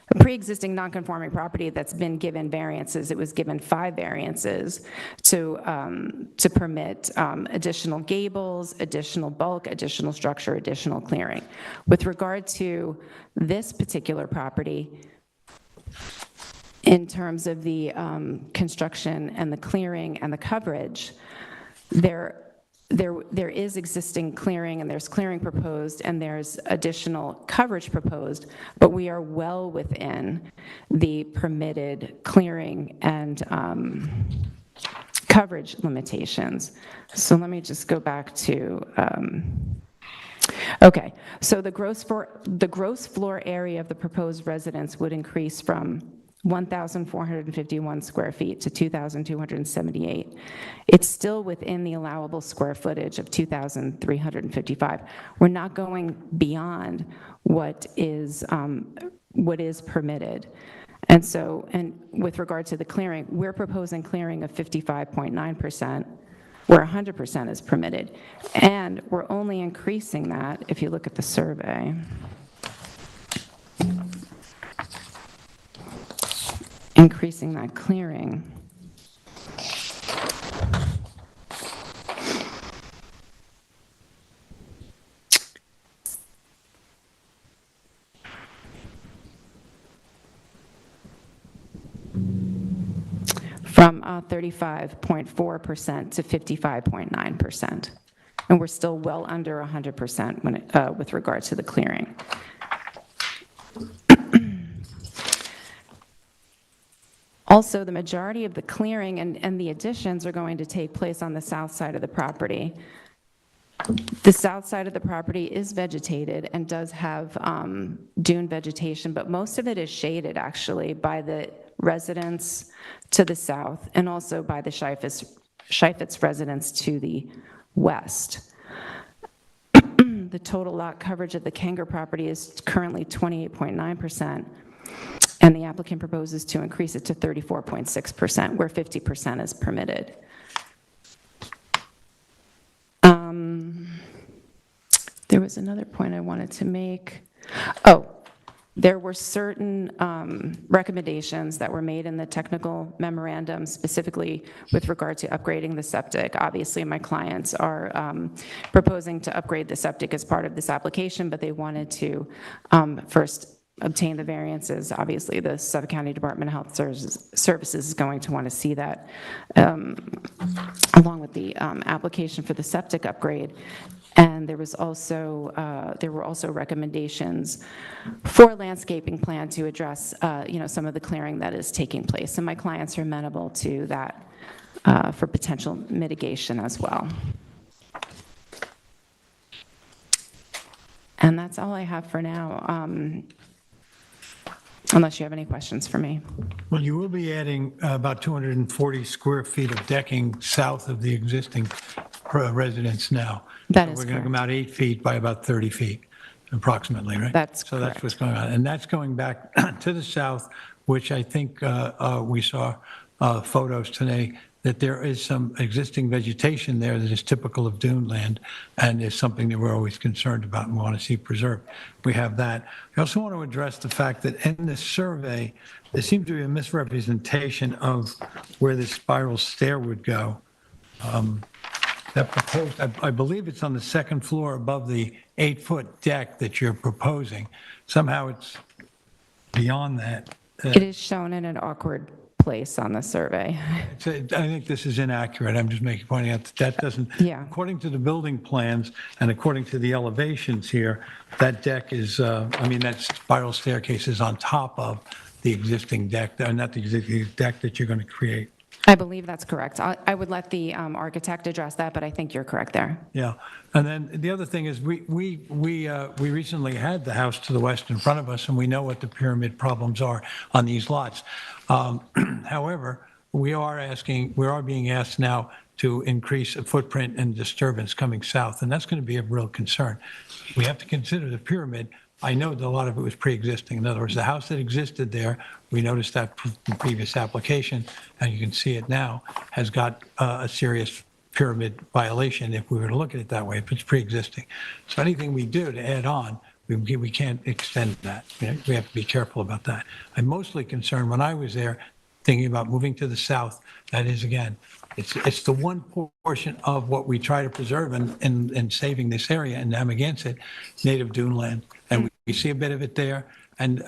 a pre-existing non-conforming property that's been given variances. It was given 5 variances to permit additional gables, additional bulk, additional structure, additional clearing. With regard to this particular property, in terms of the construction and the clearing and the coverage, there is existing clearing, and there's clearing proposed, and there's additional coverage proposed, but we are well within the permitted clearing and coverage limitations. So let me just go back to, okay, so the gross floor area of the proposed residence would increase from 1,451 square feet to 2,278. It's still within the allowable square footage of 2,355. We're not going beyond what is permitted. And so, and with regard to the clearing, we're proposing clearing of 55.9%, where 100% is permitted. And we're only increasing that, if you look at the survey, increasing that clearing from 35.4% to 55.9%. And we're still well under 100% when with regard to the clearing. Also, the majority of the clearing and the additions are going to take place on the south side of the property. The south side of the property is vegetated and does have dune vegetation, but most of it is shaded, actually, by the residents to the south and also by the Scheifetz residents to the west. The total lot coverage of the Kenger property is currently 28.9%. And the applicant proposes to increase it to 34.6%, where 50% is permitted. There was another point I wanted to make. Oh, there were certain recommendations that were made in the technical memorandum, specifically with regard to upgrading the septic. Obviously, my clients are proposing to upgrade the septic as part of this application, but they wanted to first obtain the variances. Obviously, the Suffolk County Department of Health Services is going to want to see that, along with the application for the septic upgrade. And there were also recommendations for a landscaping plan to address, some of the clearing that is taking place. And my clients are amenable to that for potential mitigation as well. And that's all I have for now. Unless you have any questions for me. Well, you will be adding about 240 square feet of decking south of the existing residence now. That So is we're going to come correct. out 8 feet by about 30 feet, approximately, right? That's So that's correct. what's going on. And that's going back to the south, which I think we saw photos today, that there is some existing vegetation there that is typical of dune land and is something that we're always concerned about and want to see preserved. We have that. I also want to address the fact that in this survey, there seems to be a misrepresentation of where this spiral stair would go. That proposed, I believe it's on the second floor above the 8-foot deck that you're proposing. Somehow it's beyond that. It is shown in an awkward place on the survey. I think this is inaccurate. I'm just pointing out that doesn't, Yeah. according to the building plans and according to the elevations here, that deck is, that spiral staircase is on top of the existing deck, not the existing deck that you're going to create. I believe that's correct. I would let the architect address that, but I think you're correct there. Yeah, and then the other thing is we recently had the house to the west in front of us, and we know what the pyramid problems are on these lots. However, we are being asked now to increase a footprint and disturbance coming south, and that's going to be a real concern. We have to consider the pyramid. I know that a lot of it was pre-existing. In other words, the house that existed there, we noticed that in the previous application, and you can see it now, has got a serious pyramid violation if we were to look at it that way, if it's pre-existing. So anything we do to add on We can't extend that. We have to be careful about that. I'm mostly concerned, when I was there, thinking about moving to the south, that is, again, it's the one portion of what we try to preserve and saving this area, and I'm against it, native dune land. And we see a bit of it there. And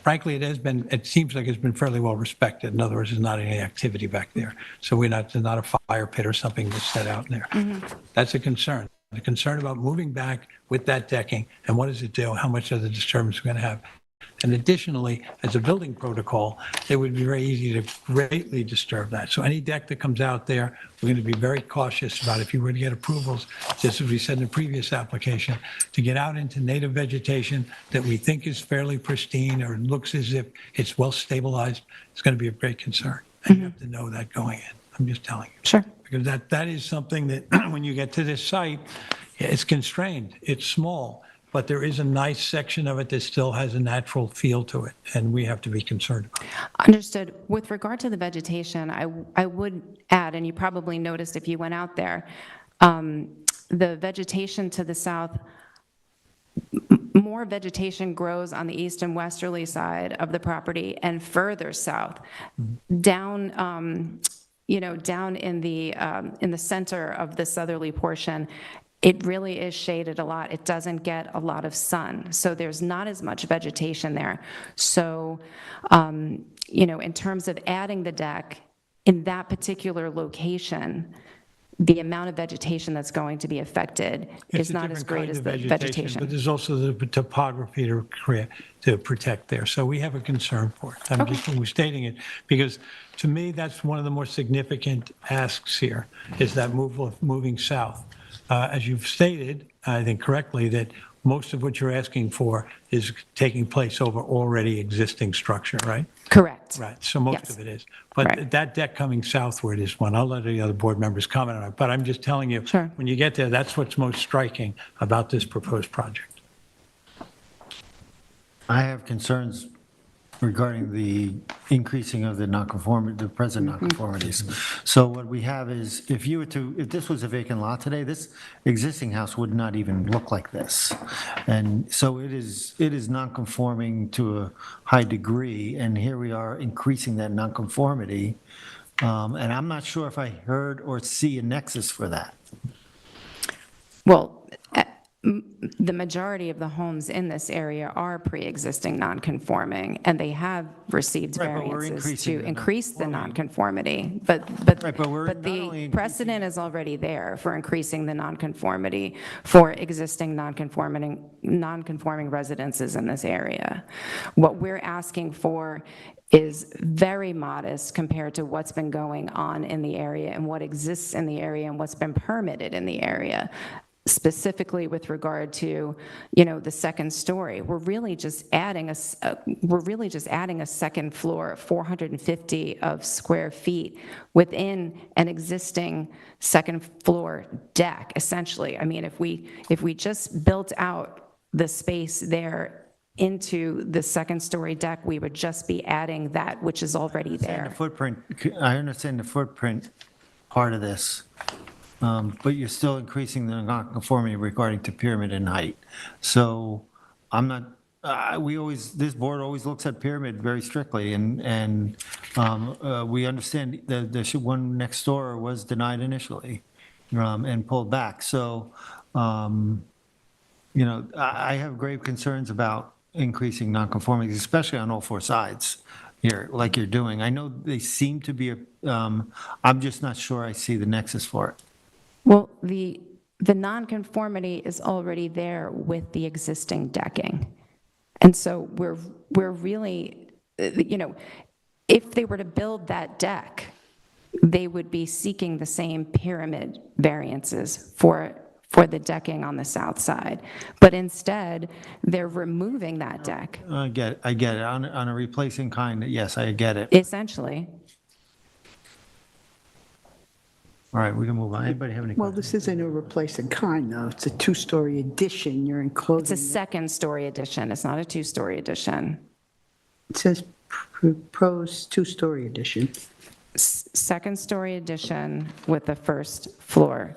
frankly, it seems like it's been fairly well respected. In other words, there's not any activity back there. So there's not a fire pit or something that's set out in there. That's a concern. The concern about moving back with that decking, and what does it do? How much of the disturbance we're going to have? And additionally, as a building protocol, it would be very easy to greatly disturb that. So any deck that comes out there, we're going to be very cautious about if you were to get approvals, just as we said in the previous application, to get out into native vegetation that we think is fairly pristine or looks as if it's well stabilized. It's going to be a great concern. And you have to know that going in. I'm just telling you. Sure. Because that is something that when you get to this site, it's constrained, it's small, but there is a nice section of it that still has a natural feel to it, and we have to be concerned about it. Understood. With regard to the vegetation, I would add, and you probably noticed if you went out there, the vegetation to the south, more vegetation grows on the east and westerly side of the property and further south. Down, down in the center of the southerly portion, it really is shaded a lot. It doesn't get a lot of sun, so there's not as much vegetation there. So, in terms of adding the deck in that particular location, the amount of vegetation that's going to be affected is not as great as the vegetation. But there's also the topography to protect there. So we have a concern for it. I'm just stating it because, to me, that's one of the more significant asks here, is that moving south. As you've stated, I think correctly, that most of what you're asking for is taking place over already existing structure, right? Correct. Right, so most Yes. of it is. But Right. that deck coming southward is one. I'll let the other board members comment on it, but I'm just telling you, Sure. when you get there, that's what's most striking about this proposed project. I have concerns regarding the increasing of the the present nonconformities. So what we have is, if this was a vacant lot today, this existing house would not even look like this. And so it is nonconforming to a high degree, and here we are increasing that nonconformity. And I'm not sure if I heard or see a nexus for that. Well, the majority of the homes in this area are pre-existing non-conforming, and they have received Right, but we're variances increasing to the increase the non-conformity. non-conformity. Right, but we're But not the only precedent is already there for increasing the non-conformity for existing non-conforming residences in this area. What we're asking for is very modest compared to what's been going on in the area and what exists in the area and what's been permitted in the area. Specifically with regard to, the second story, we're really just adding a second floor, 450 of square feet within an existing second floor deck, essentially. I mean, if we just built out the space there into the second story deck, we would just be adding that which is already there. I understand the footprint part of this. But you're still increasing the nonconformity regarding to pyramid and height. So I'm not, this board always looks at pyramid very strictly, and we understand the one next door was denied initially and pulled back. So, I have grave concerns about increasing nonconformities, especially on all four sides here, like you're doing. I know they seem to be, I'm just not sure I see the nexus for it. Well, the nonconformity is already there with the existing decking. And so we're really, if they were to build that deck, they would be seeking the same pyramid variances for the decking on the south side. But instead, they're removing that deck. I get it. On a replacing kind, yes, I get it. Essentially. All right, we can move on. Anybody have any Well, questions? this isn't a replacing kind, though. It's a two-story addition. You're It's enclosing. a second-story addition. It's not a two-story addition. It says proposed two-story addition. Second-story addition with the first floor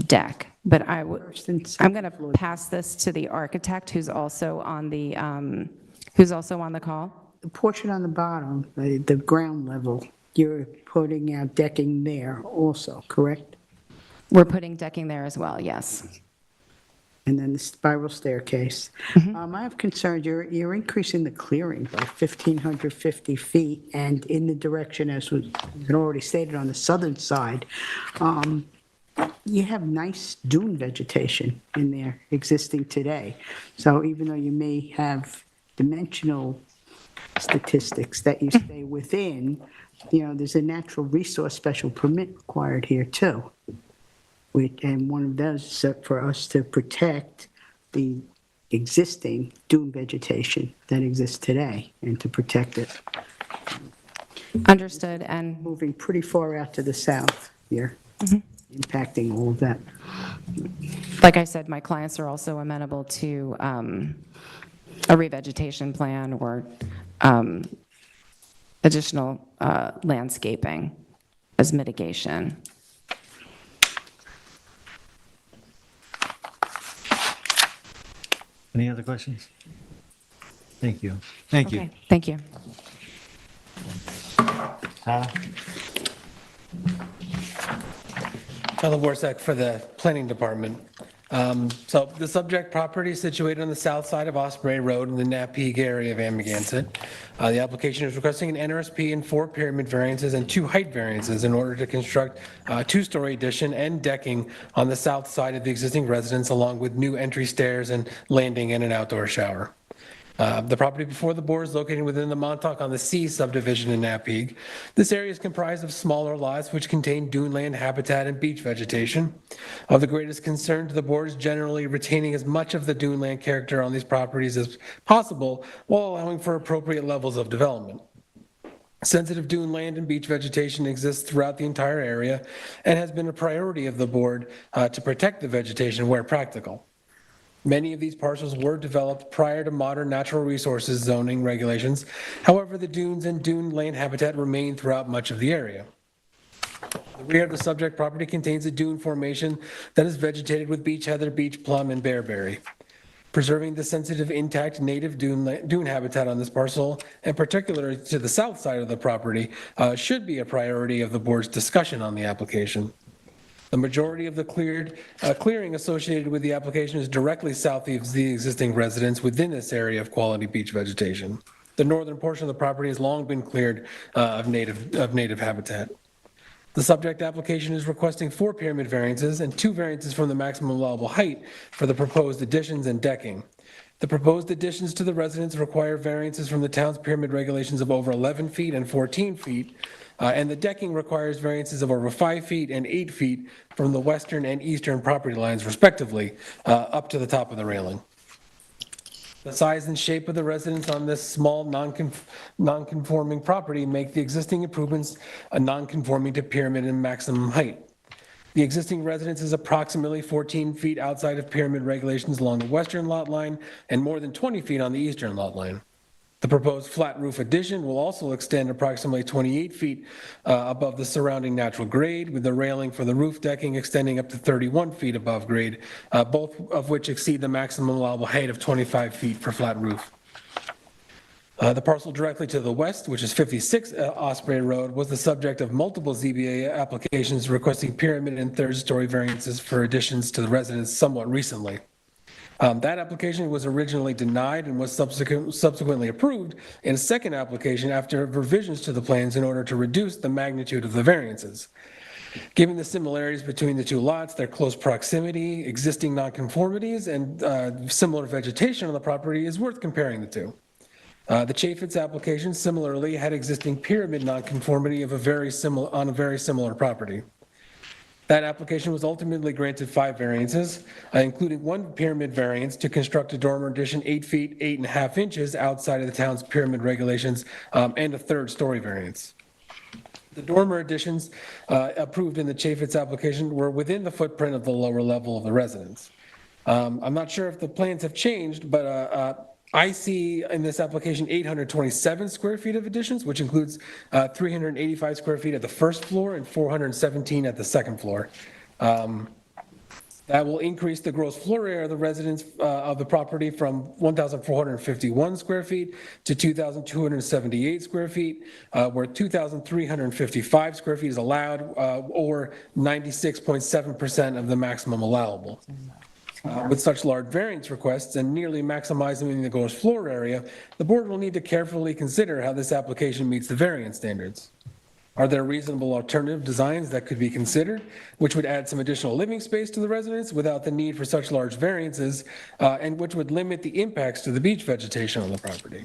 deck. But I'm and going to pass this to the architect who's also on the call. The portion on the bottom, the ground level, you're putting out decking there also, correct? We're putting decking there as well, yes. And then the spiral staircase. I have concerns, you're increasing the clearing by 1,550 feet, and in the direction, as was been already stated, on the southern side, you have nice dune vegetation in there existing today. So even though you may have dimensional statistics that you stay within, there's a natural resource special permit required here too. And one of those is for us to protect the existing dune vegetation that exists today and to protect it. Understood, and Moving pretty far out to the south here, impacting all of that. like I said, my clients are also amenable to a revegetation plan or additional landscaping as mitigation. Any other questions? Thank you. Thank you. Okay, thank you. Tyler? Tyler Borsak for the Planning Department. So the subject property is situated on the south side of Osprey Road in the Napeague area of Amagansett. The application is requesting an NRSP and 4 pyramid variances and 2 height variances in order to construct a 2-story addition and decking on the south side of the existing residence, along with new entry stairs and landing and an outdoor shower. The property before the board is located within the Montauk on the Sea subdivision in Napeague. This area is comprised of smaller lots which contain dune land habitat and beach vegetation. Of the greatest concern to the board is generally retaining as much of the dune land character on these properties as possible while allowing for appropriate levels of development. Sensitive dune land and beach vegetation exists throughout the entire area and has been a priority of the board to protect the vegetation where practical. Many of these parcels were developed prior to modern natural resources zoning regulations. However, the dunes and dune land habitat remain throughout much of the area. The rear of the subject property contains a dune formation that is vegetated with beech heather, beech plum, and bearberry. Preserving the sensitive, intact native dune habitat on this parcel, and particularly to the south side of the property, should be a priority of the board's discussion on the application. The majority of the clearing associated with the application is directly south of the existing residence within this area of quality beach vegetation. The northern portion of the property has long been cleared of native habitat. The subject application is requesting 4 pyramid variances and 2 variances from the maximum allowable height for the proposed additions and decking. The proposed additions to the residence require variances from the town's pyramid regulations of over 11 feet and 14 feet, and the decking requires variances of over 5 feet and 8 feet from the western and eastern property lines respectively, up to the top of the railing. The size and shape of the residence on this small non-conforming property make the existing improvements non-conforming to pyramid and maximum height. The existing residence is approximately 14 feet outside of pyramid regulations along the western lot line and more than 20 feet on the eastern lot line. The proposed flat roof addition will also extend approximately 28 feet above the surrounding natural grade, with the railing for the roof decking extending up to 31 feet above grade, both of which exceed the maximum allowable height of 25 feet for flat roof. The parcel directly to the west, which is 56 Osprey Road, was the subject of multiple ZBA applications requesting pyramid and 3rd-story variances for additions to the residence somewhat recently. That application was originally denied and was subsequently approved in a second application after revisions to the plans in order to reduce the magnitude of the variances. Given the similarities between the 2 lots, their close proximity, existing nonconformities, and similar vegetation on the property, is worth comparing the 2. The Chaffetz application similarly had existing pyramid nonconformity on a very similar property. That application was ultimately granted 5 variances, including 1 pyramid variance to construct a dormer addition 8 feet 8.5 inches outside of the town's pyramid regulations, and a 3rd-story variance. The dormer additions approved in the Chaffetz application were within the footprint of the lower level of the residence. I'm not sure if the plans have changed, but I see in this application 827 square feet of additions, which includes 385 square feet at the first floor and 417 at the second floor. That will increase the gross floor area of the residence of the property from 1,451 square feet to 2,278 square feet, where 2,355 square feet is allowed, or 96.7% of the maximum allowable. With such large variance requests and nearly maximizing the gross floor area, the board will need to carefully consider how this application meets the variance standards. Are there reasonable alternative designs that could be considered, which would add some additional living space to the residence without the need for such large variances, and which would limit the impacts to the beach vegetation on the property?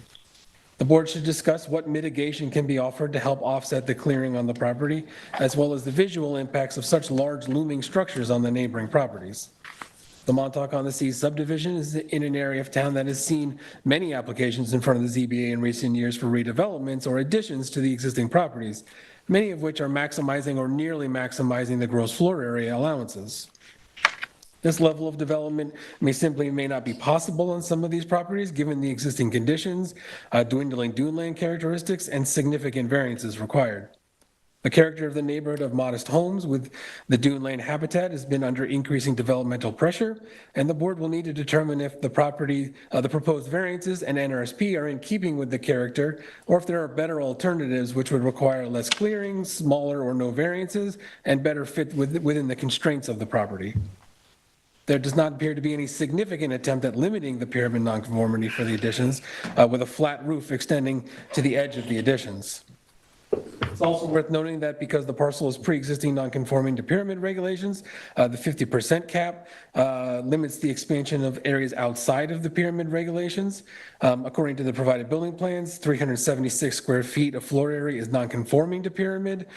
The board should discuss what mitigation can be offered to help offset the clearing on the property, as well as the visual impacts of such large looming structures on the neighboring properties. The Montauk-on-the-Sea subdivision is in an area of town that has seen many applications in front of the ZBA in recent years for redevelopments or additions to the existing properties, many of which are maximizing or nearly maximizing the gross floor area allowances. This level of development may not be possible on some of these properties, given the existing conditions, dwindling dune land characteristics, and significant variances required. The character of the neighborhood of modest homes with the dune land habitat has been under increasing developmental pressure, and the board will need to determine if the proposed variances and NRSP are in keeping with the character, or if there are better alternatives which would require less clearing, smaller or no variances, and better fit within the constraints of the property. There does not appear to be any significant attempt at limiting the pyramid nonconformity for the additions, with a flat roof extending to the edge of the additions. It's also worth noting that because the parcel is pre-existing non-conforming to pyramid regulations, the 50% cap limits the expansion of areas outside of the pyramid regulations. According to the provided building plans, 376 square feet of floor area is non-conforming to pyramid,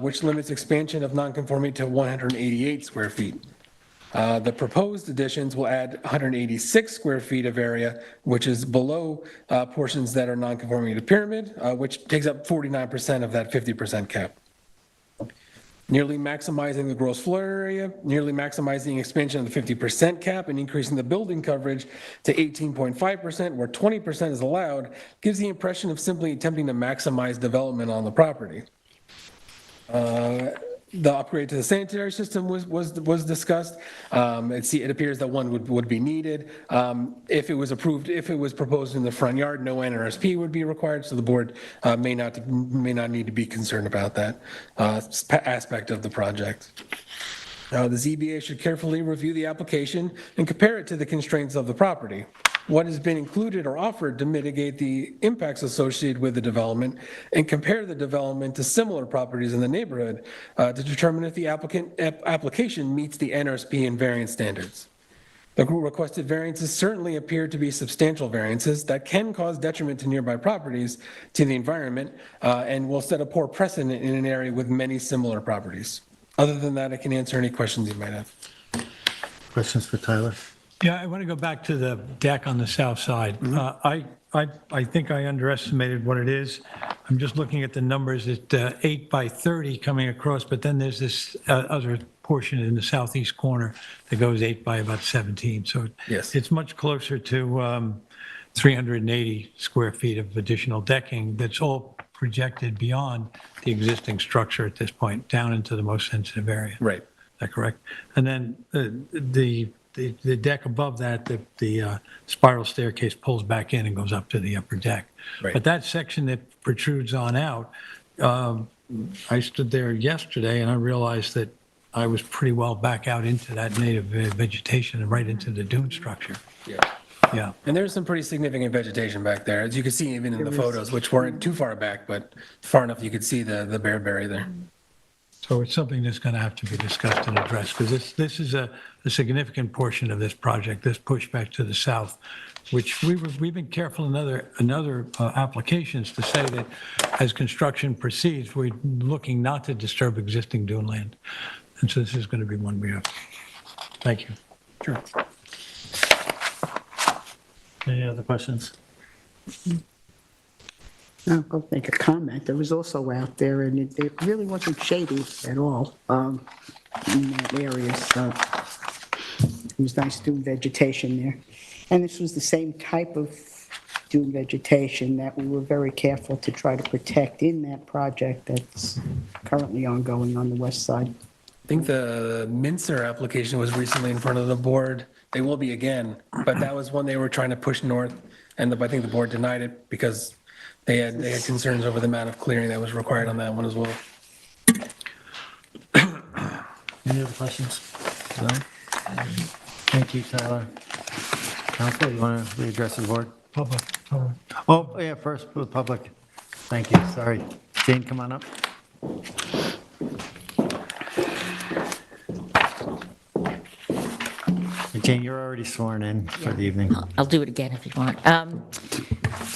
which limits expansion of non-conforming to 188 square feet. The proposed additions will add 186 square feet of area, which is below portions that are non-conforming to pyramid, which takes up 49% of that 50% cap. Nearly maximizing the gross floor area, nearly maximizing expansion of the 50% cap, and increasing the building coverage to 18.5%, where 20% is allowed, gives the impression of simply attempting to maximize development on the property. The upgrade to the sanitary system was discussed. It appears that one would be needed. If it was proposed in the front yard, no NRSP would be required, so the board may not need to be concerned about that aspect of the project. The ZBA should carefully review the application and compare it to the constraints of the property. What has been included or offered to mitigate the impacts associated with the development, and compare the development to similar properties in the neighborhood to determine if the application meets the NRSP and variance standards. The requested variances certainly appear to be substantial variances that can cause detriment to nearby properties, to the environment, and will set a poor precedent in an area with many similar properties. Other than that, I can answer any questions you might have. Questions for Tyler? Yeah, I want to go back to the deck on the south side. I think I underestimated what it is. I'm just looking at the numbers at 8 by 30 coming across, but then there's this other portion in the southeast corner that goes 8 by about 17. So Yes. it's much closer to 380 square feet of additional decking that's all projected beyond the existing structure at this point, down into the most sensitive area. Right. Is that correct? And then the deck above that, the spiral staircase pulls back in and goes up to the upper deck. Right. But that section that protrudes on out, I stood there yesterday and I realized that I was pretty well back out into that native vegetation and right into the dune structure. Yeah. Yeah. And there's some pretty significant vegetation back there, as you can see even in the photos, which weren't too far back, but far enough you could see the bearberry there. So it's something that's going to have to be discussed and addressed, because this is a significant portion of this project, this pushback to the south, which we've been careful in other applications to say that as construction proceeds, we're looking not to disturb existing dune land. And so this is going to be one we have. Thank you. Sure. Any other questions? I'll go make a comment. It was also out there, and it really wasn't shady at all in that area. So it was nice dune vegetation there. And this was the same type of dune vegetation that we were very careful to try to protect in that project that's currently ongoing on the west side. think the Mincer application was recently in front of the board. They will be again, but that was one they were trying to push north, and I think the board denied it because they had concerns over the amount of clearing that was required on that one as well. Any other questions? No? Thank you, Tyler. Council, you want to readdress the board? Public. Oh, yeah, first, the public. Thank you, sorry. Jane, come on up. Jane, you're already sworn in for the evening. I'll do it again if you want.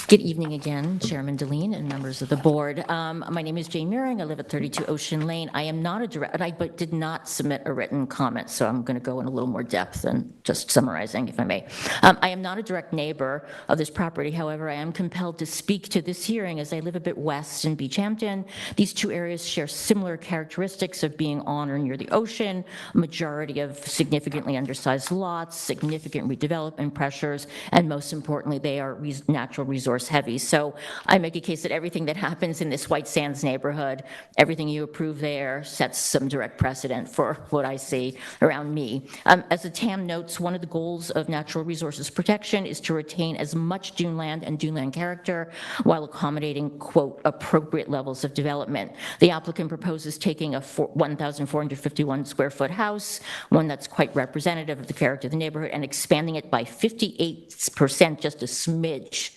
Good evening again, Chairman Deline and members of the board. My name is Jane Muring. I live at 32 Ocean Lane. I am not a direct, I did not submit a written comment, so I'm going to go in a little more depth than just summarizing, if I may. I am not a direct neighbor of this property. However, I am compelled to speak to this hearing as I live a bit west in Beach Hampton. These two areas share similar characteristics of being on or near the ocean, a majority of significantly undersized lots, significant redevelopment pressures, and most importantly, they are natural resource heavy. So I make a case that everything that happens in this White Sands neighborhood, everything you approve there sets some direct precedent for what I see around me. As the TAM notes, one of the goals of natural resources protection is to retain as much dune land and dune land character while accommodating, quote, appropriate levels of development. The applicant proposes taking a 1,451 square foot house, one that's quite representative of the character of the neighborhood, and expanding it by 58%, just a smidge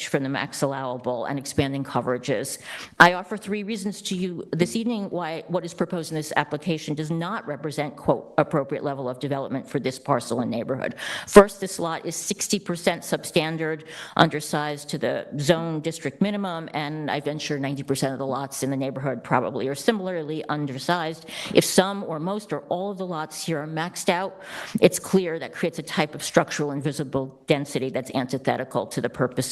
from the max allowable, and expanding coverages. I offer 3 reasons to you this evening why what is proposed in this application does not represent, quote, appropriate level of development for this parcel and neighborhood. First, this lot is 60% substandard, undersized to the zone district minimum, and I venture 90% of the lots in the neighborhood probably are similarly undersized. If some or most or all of the lots here are maxed out, it's clear that creates a type of structural and visible density that's antithetical to the purposes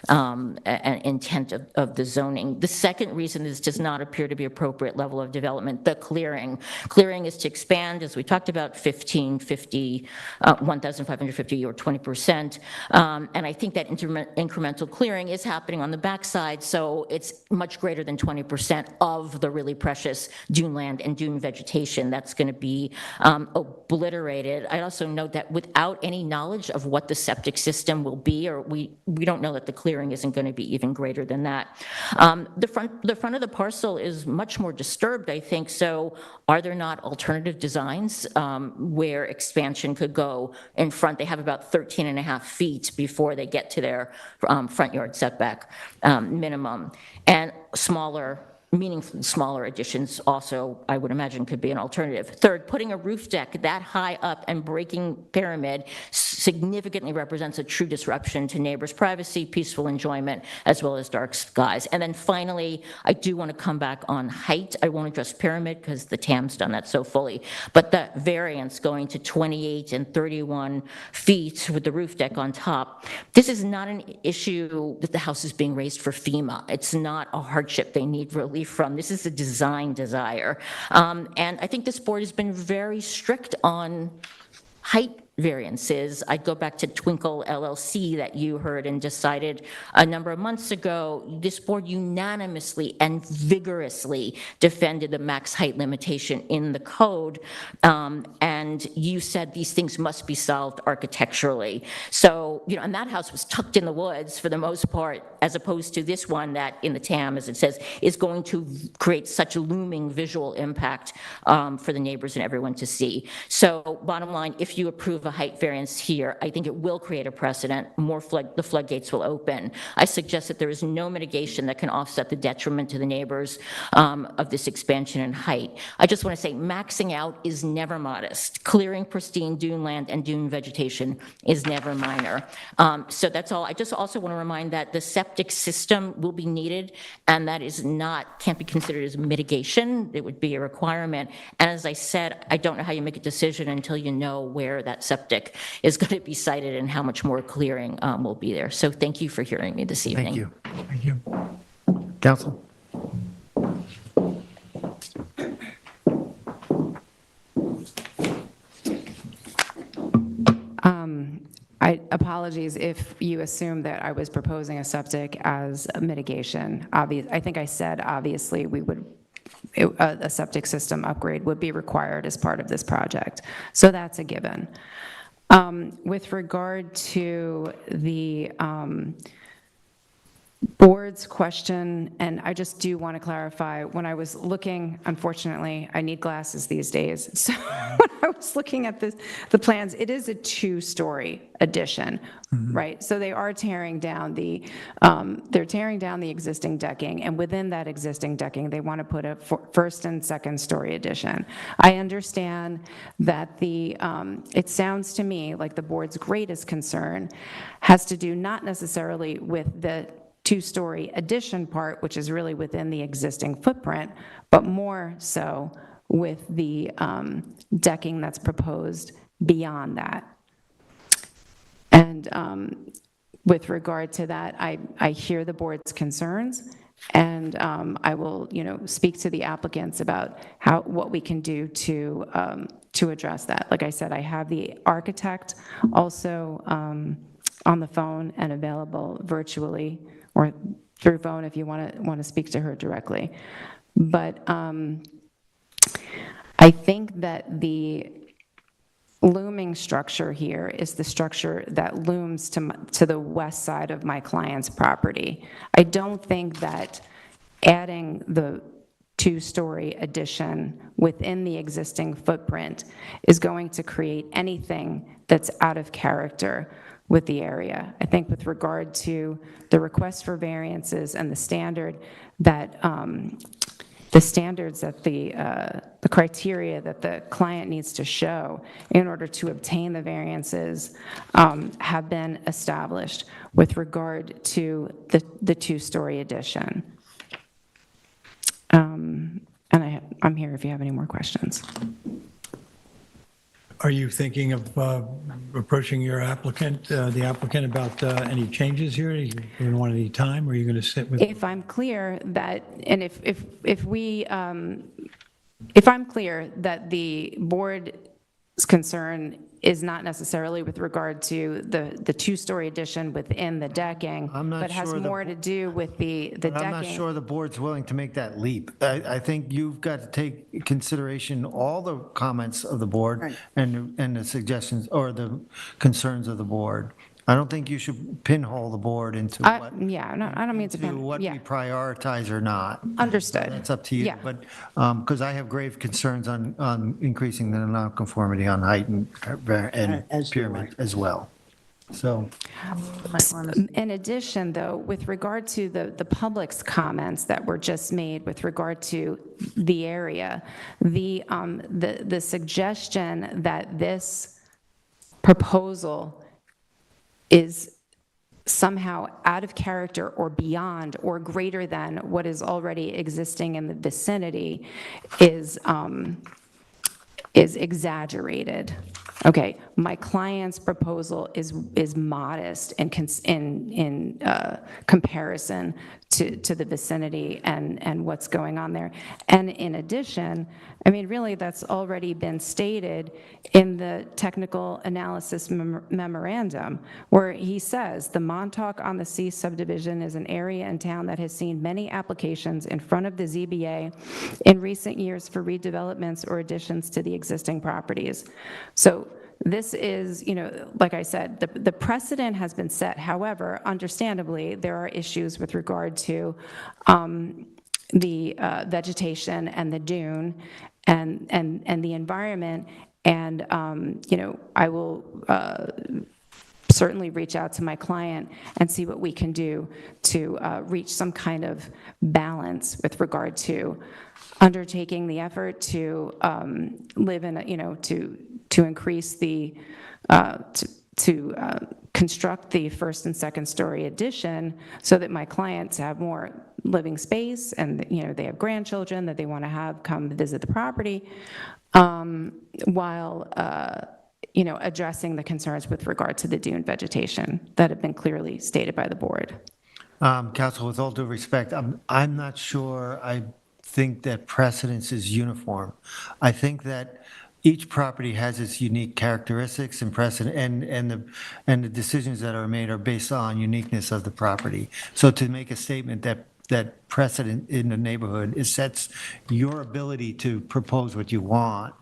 and intent of the zoning. The second reason is does not appear to be appropriate level of development, the clearing. Clearing is to expand, as we talked about, 1,550 or 20%. And I think that incremental clearing is happening on the backside, so it's much greater than 20% of the really precious dune land and dune vegetation that's going to be obliterated. I also note that without any knowledge of what the septic system will be, or we don't know that the clearing isn't going to be even greater than that. The front of the parcel is much more disturbed, I think, so are there not alternative designs where expansion could go in front? They have about 13 and a half feet before they get to their front yard setback minimum, and meaningfully smaller additions also, I would imagine, could be an alternative. Third, putting a roof deck that high up and breaking pyramid significantly represents a true disruption to neighbors' privacy, peaceful enjoyment, as well as dark skies. And then finally, I do want to come back on height. I won't address pyramid because the TAM's done that so fully, but the variance going to 28 and 31 feet with the roof deck on top, this is not an issue that the house is being raised for FEMA. It's not a hardship they need relief from. This is a design desire. And I think this board has been very strict on height variances. I'd go back to Twinkle LLC that you heard and decided a number of months ago. This board unanimously and vigorously defended the max height limitation in the code, and you said these things must be solved architecturally. So, and that house was tucked in the woods for the most part, as opposed to this one that in the TAM, as it says, is going to create such a looming visual impact for the neighbors and everyone to see. So bottom line, if you approve a height variance here, I think it will create a precedent. The floodgates will open. I suggest that there is no mitigation that can offset the detriment to the neighbors of this expansion in height. I just want to say maxing out is never modest. Clearing pristine dune land and dune vegetation is never minor. So that's all. I just also want to remind that the septic system will be needed, and that is can't be considered as mitigation. It would be a requirement. And as I said, I don't know how you make a decision until you know where that septic is going to be sited and how much more clearing will be there. So thank you for hearing me this evening. Thank you. Thank you. Council? Apologies if you assume that I was proposing a septic as a mitigation. I think I said, obviously, we would a septic system upgrade would be required as part of this project. So that's a given. With regard to the board's question, and I just do want to clarify, when I was looking, unfortunately, I need glasses these days, so when I was looking at the plans, it is a two-story addition, right? So they are tearing down they're tearing down the existing decking, and within that existing decking, they want to put a first and second story addition. I understand that it sounds to me like the board's greatest concern has to do not necessarily with the two-story addition part, which is really within the existing footprint, but more so with the decking that's proposed beyond that. And with regard to that, I hear the board's concerns, and I will, speak to the applicants about what we can do to address that. Like I said, I have the architect also on the phone and available virtually or through phone if you want to speak to her directly. But I think that the looming structure here is the structure that looms to the west side of my client's property. I don't think that adding the two-story addition within the existing footprint is going to create anything that's out of character with the area. I think with regard to the request for variances and the standards that the criteria that the client needs to show in order to obtain the variances have been established with regard to the two-story addition. And I'm here if you have any more questions. Are you thinking of approaching your applicant, the applicant, about any changes here? Are you going to want any time, or are you going to sit with? If I'm clear that, and if I'm clear that the board's concern is not necessarily with regard to the two-story addition within the decking, I'm not but has sure more to do with the decking. I'm not sure the board's willing to make that leap. I think you've got to take consideration all the comments of the board and the suggestions or the concerns of the board. I don't think you should pinhole the board into what. Yeah, no, I don't mean to. What we prioritize or not. Understood. That's up to you. Yeah. But, because I have grave concerns on increasing the nonconformity on height and pyramid as well. So. In addition, though, with regard to the public's comments that were just made with regard to the area, the suggestion that this proposal is somehow out of character or beyond or greater than what is already existing in the vicinity is exaggerated. Okay, my client's proposal is modest in comparison to the vicinity and what's going on there. And in addition, I mean, really, that's already been stated in the technical analysis memorandum, where he says, the Montauk on the Sea subdivision is an area in town that has seen many applications in front of the ZBA in recent years for redevelopments or additions to the existing properties. So this is, like I said, the precedent has been set. However, understandably, there are issues with regard to the vegetation and the dune and the environment. And, I will certainly reach out to my client and see what we can do to reach some kind of balance with regard to undertaking the effort to live in, to increase the, to construct the first and second story addition so that my clients have more living space and, they have grandchildren that they want to have come visit the property, while, addressing the concerns with regard to the dune vegetation that have been clearly stated by the board. Council, with all due respect, I'm not sure I think that precedence is uniform. I think that each property has its unique characteristics and precedent, and the decisions that are made are based on uniqueness of the property. So to make a statement that that precedent in the neighborhood. It sets your ability to propose what you want.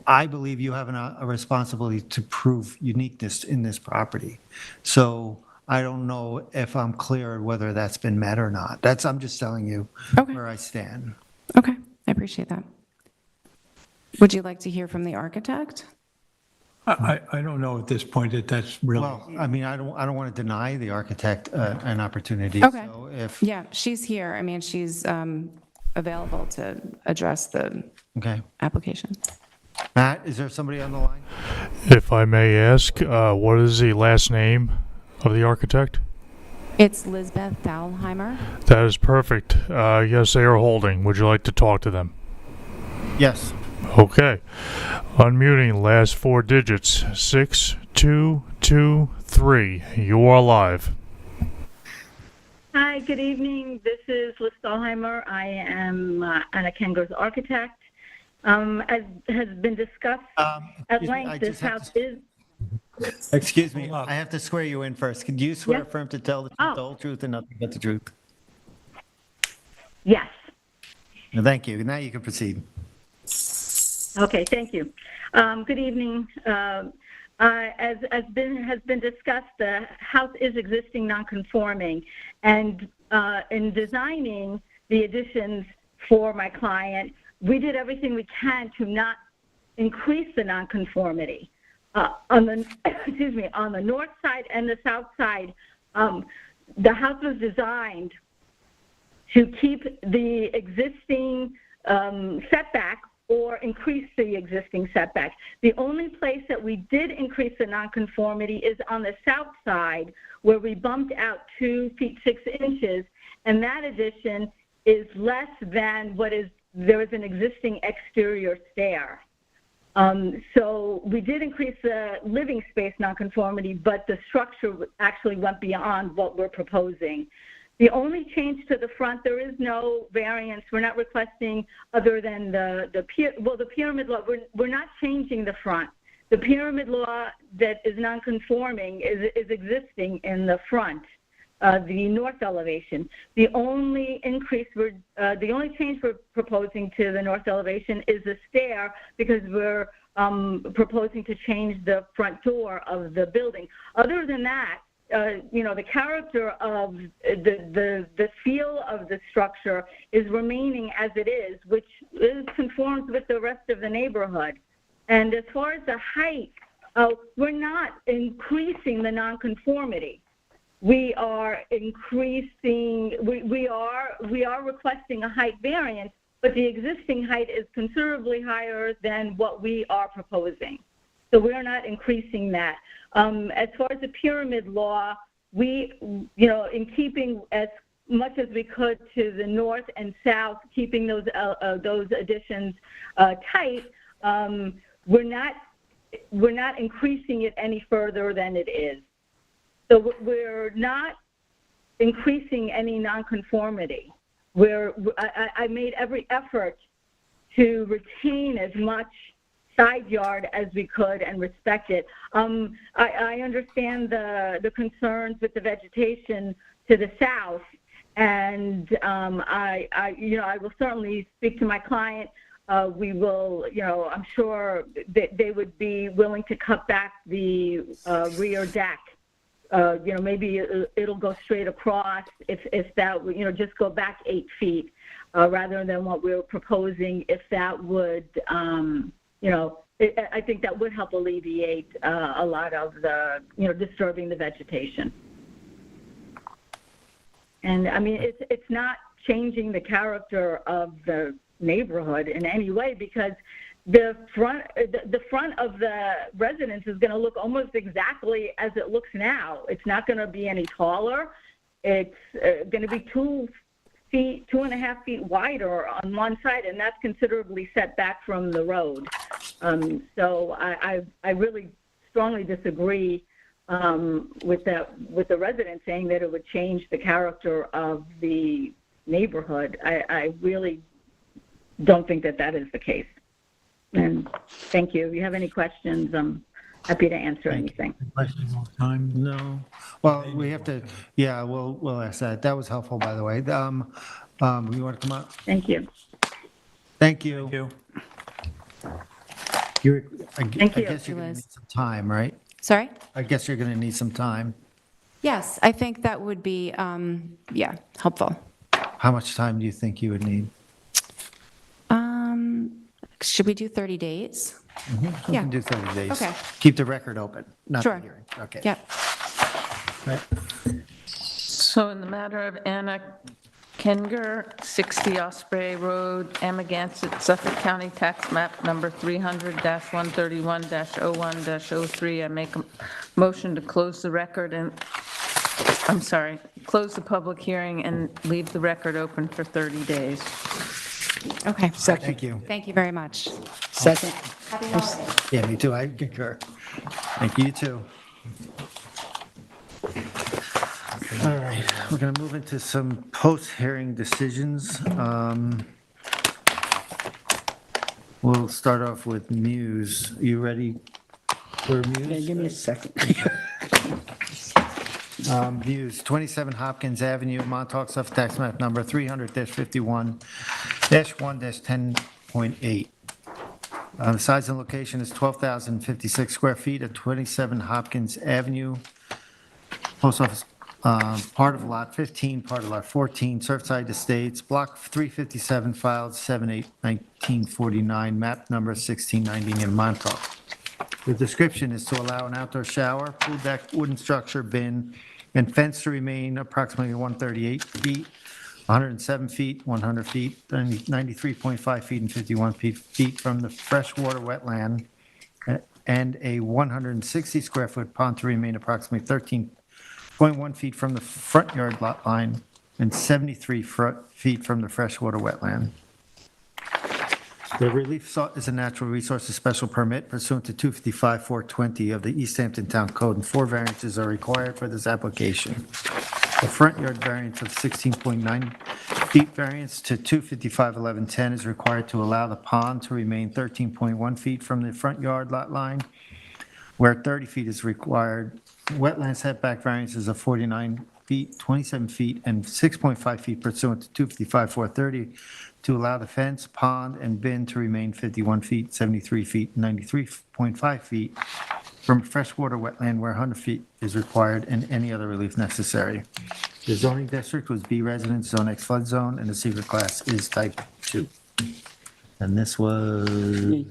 I believe you have a responsibility to prove uniqueness in this property. So I don't know if I'm clear whether that's been met or not. I'm just telling you Okay. where I stand. Okay, I appreciate that. Would you like to hear from the architect? I don't know at this point that that's really, Well, I mean, I don't want to deny the architect an opportunity. Okay. So if, Yeah, she's here. I mean, she's available to address the okay. application. Matt, is there somebody on the line? If I may ask, what is the last name of the architect? It's Lisbeth Thalheimer. That is perfect. Yes, they are holding. Would you like to talk to them? Yes. Okay. Unmuting last four digits. 6223. You are live. Hi, good evening. This is Liz Stahlheimer. I am Anna Kenger's architect. As has been discussed at Excuse me, length, I this just have house to- is... Excuse me, I have to swear you in first. Could you swear Yes. affirm to tell the truth, Oh. the whole truth, and nothing but the truth? Yes. Thank you. Now you can proceed. Okay, thank you. Good evening. As has been discussed, the house is existing non-conforming, and in designing the additions for my client, we did everything we can to not increase the non-conformity. On the excuse me, on the north side and the south side, the house was designed to keep the existing setback or increase the existing setback. The only place that we did increase the nonconformity is on the south side, where we bumped out 2 feet 6 inches, and that addition is less than there is an existing exterior stair. So we did increase the living space nonconformity, but the structure actually went beyond what we're proposing. The only change to the front, there is no variance. We're not requesting other than the pyramid law. We're not changing the front. The pyramid law that is non-conforming is existing in the front, the north elevation. The only change we're proposing to the north elevation is the stair, because we're proposing to change the front door of the building. Other than that, the character of the feel of the structure is remaining as it is, which conforms with the rest of the neighborhood. And as far as the height, we're not increasing the nonconformity. We are increasing. We are requesting a height variance, but the existing height is considerably higher than what we are proposing. So we're not increasing that. As far as the pyramid law, we, in keeping as much as we could to the north and south, keeping those additions tight, we're not increasing it any further than it is. So we're not increasing any nonconformity. I made every effort to retain as much side yard as we could and respect it. I understand the concerns with the vegetation to the south, and I will certainly speak to my client. We will, I'm sure that they would be willing to cut back the rear deck. Maybe it'll go straight across if that, just go back 8 feet rather than what we're proposing. If that would, I think that would help alleviate a lot of the, disturbing the vegetation. And I mean, it's not changing the character of the neighborhood in any way, because the front of the residence is going to look almost exactly as it looks now. It's not going to be any taller. It's going to be 2.5 feet wider on one side, and that's considerably set back from the road. So I really strongly disagree with the residents saying that it would change the character of the neighborhood. I really don't think that is the case. And thank you. If you have any questions, I'm Happy to answer anything. Questions all the time? No. Well, we have to, yeah, we'll ask that. That was helpful, by the way. You want to come up? Thank you. Thank you. Thank you. I Thank you. guess you're going to need some time, right? Sorry? I guess you're going to need some time. Yes, I think that would be, yeah, helpful. How much time do you think you would need? Should we do 30 days? We Yeah. can do 30 days. Okay. Keep the record open, not the Sure. hearing. Okay. Yep. Right. So in the matter of Anna Kenger, 60 Osprey Road, Amagansett, Suffolk County Tax Map Number 300-131-01-03, I make a motion to close the record and, I'm sorry, close the public hearing and leave the record open for 30 days. Okay. Thank you. Thank you very much. Second? Yeah, me too. I concur. Thank you, you too. All right, we're going to move into some post-hearing decisions. We'll start off with Muse. You ready for Yeah, Muse? give me a second. Muse, 27 Hopkins Avenue, Montauk, Suffolk Tax Map Number 300-51-1-10.8. The size and location is 12,056 square feet at 27 Hopkins Avenue. Post office, part of Lot 15, part of Lot 14, Surfside Estates, Block 357, filed 7/8/1949, map number 1690 in Montauk. The description is to allow an outdoor shower, pool deck, wooden structure, bin, and fence to remain approximately 138 feet, 107 feet, 100 feet, 93.5 feet, and 51 feet from the freshwater wetland, and a 160 square foot pond to remain approximately 13.1 feet from the front yard lot line and 73 feet from the freshwater wetland. The relief sought is a natural resources special permit pursuant to 255-420 of the East Hampton Town Code, and 4 variances are required for this application. The front yard variance of 16.9 feet variance to 255-1110 is required to allow the pond to remain 13.1 feet from the front yard lot line, where 30 feet is required. Wetland setback variances of 49 feet, 27 feet, and 6.5 feet pursuant to 255-430 to allow the fence, pond, and bin to remain 51 feet, 73 feet, 93.5 feet from freshwater wetland where 100 feet is required, and any other relief necessary. The zoning district was B residence, Zone X flood zone, and the secret class is type 2. And this was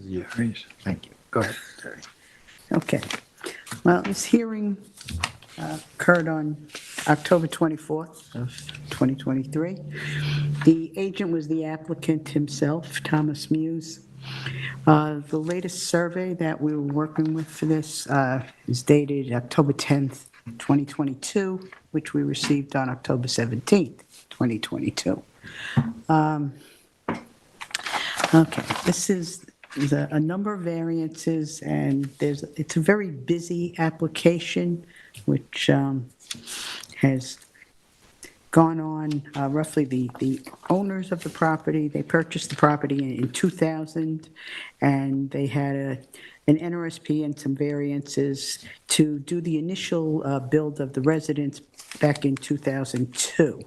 yours. Thank you. Go ahead, Terry. Okay. Well, this hearing occurred on October 24th of 2023. The agent was the applicant himself, Thomas Muse. The latest survey that we were working with for this is dated October 10th, 2022, which we received on October 17th, 2022. Okay, this is a number of variances, and it's a very busy application, which has gone on, roughly the owners of the property, they purchased the property in 2000, and they had an NRSP and some variances to do the initial build of the residence back in 2002.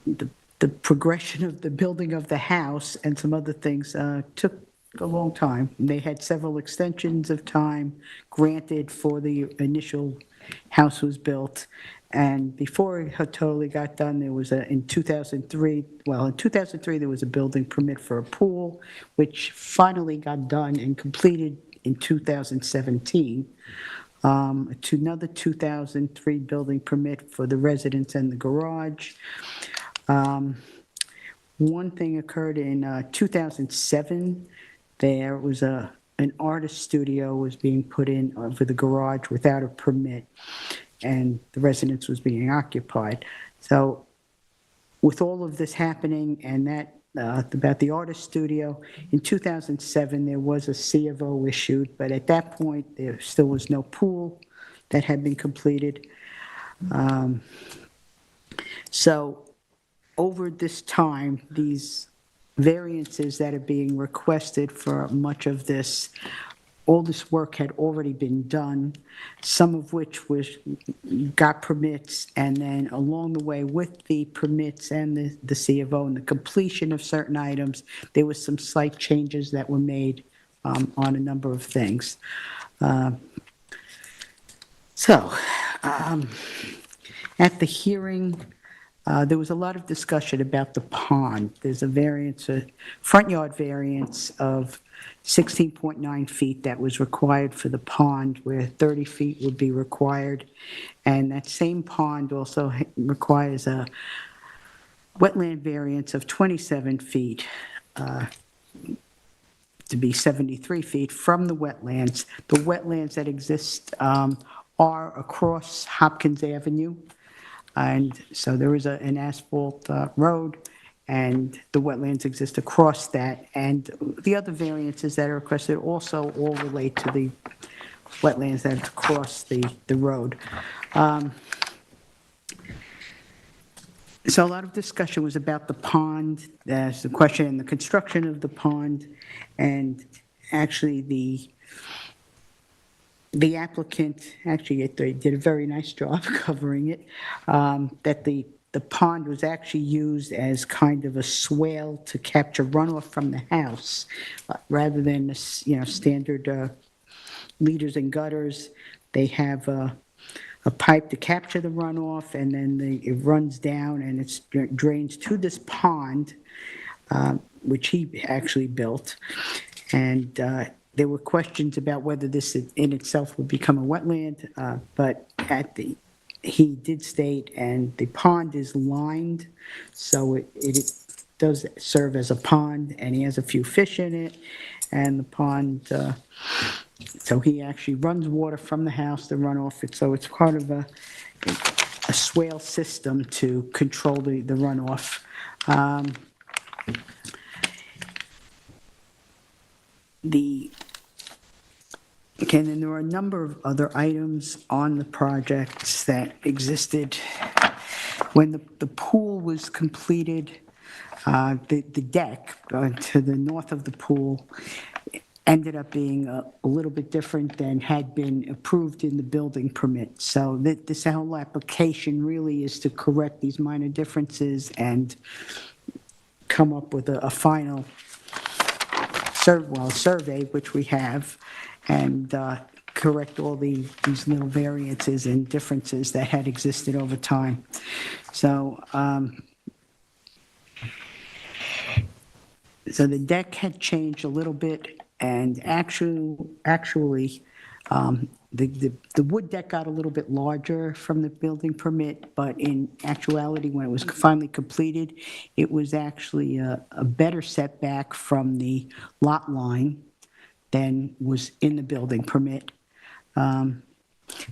The progression of the building of the house and some other things took a long time. They had several extensions of time granted for the initial house was built. And before it totally got done, there was in 2003, there was a building permit for a pool, which finally got done and completed in 2017. To another 2003 building permit for the residence and the garage. One thing occurred in 2007. There was an artist studio was being put in for the garage without a permit, and the residence was being occupied. So with all of this happening and that about the artist studio, in 2007, there was a C of O issued, but at that point, there still was no pool that had been completed. So over this time, these variances that are being requested for much of this, all this work had already been done, some of which got permits, and then along the way with the permits and the C of O and the completion of certain items, there was some slight changes that were made on a number of things. At the hearing, there was a lot of discussion about the pond. There's a variance, a front yard variance of 16.9 feet that was required for the pond, where 30 feet would be required. And that same pond also requires a wetland variance of 27 feet to be 73 feet from the wetlands. The wetlands that exist are across Hopkins Avenue. And so there is an asphalt road, and the wetlands exist across that. And the other variances that are requested also all relate to the wetlands that cross the road. So a lot of discussion was about the pond, the question and the construction of the pond, and actually the applicant, actually, they did a very nice job covering it, that the pond was actually used as kind of a swale to capture runoff from the house, rather than, standard leaders and gutters. They have a pipe to capture the runoff, and then it runs down and it drains to this pond, which he actually built. And there were questions about whether this in itself would become a wetland, but he did state, and the pond is lined, so it does serve as a pond, and he has a few fish in it, and the pond, so he actually runs water from the house to run off it, so it's part of a swale system to control the runoff. Okay, then there were a number of other items on the projects that existed. When the pool was completed, the deck to the north of the pool ended up being a little bit different than had been approved in the building permit. So this whole application really is to correct these minor differences come up with a final survey, which we have, and correct all these little variances and differences that had existed over time. So, so the deck had changed a little bit, and actually, the wood deck got a little bit larger from the building permit, but in actuality, when it was finally completed, it was actually a better setback from the lot line than was in the building permit.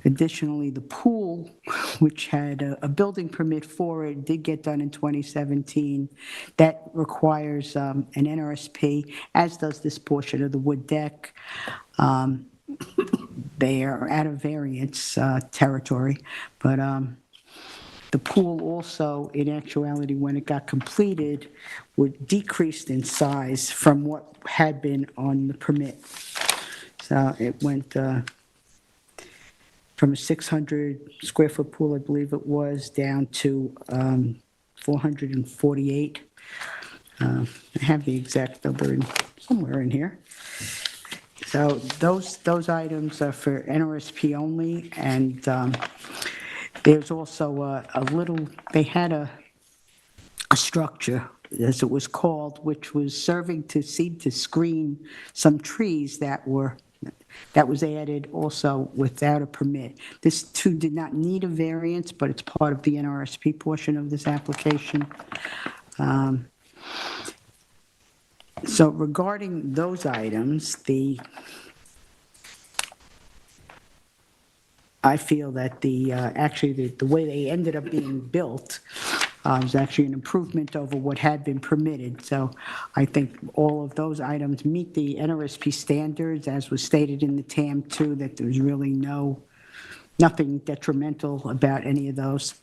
Additionally, the pool, which had a building permit for it, did get done in 2017. That requires an NRSP, as does this portion of the wood deck. They are out of variance territory, but the pool also, in actuality, when it got completed, decreased in size from what had been on the permit. So it went from a 600 square foot pool, I believe it was, down to 448. I have the exact number somewhere in here. So those items are for NRSP only, and there's also they had a structure, as it was called, which was serving to screen some trees that was added also without a permit. This too did not need a variance, but it's part of the NRSP portion of this application. So regarding those items, I feel that actually the way they ended up being built was actually an improvement over what had been permitted. So I think all of those items meet the NRSP standards, as was stated in the TAM too, that there's really nothing detrimental about any of those.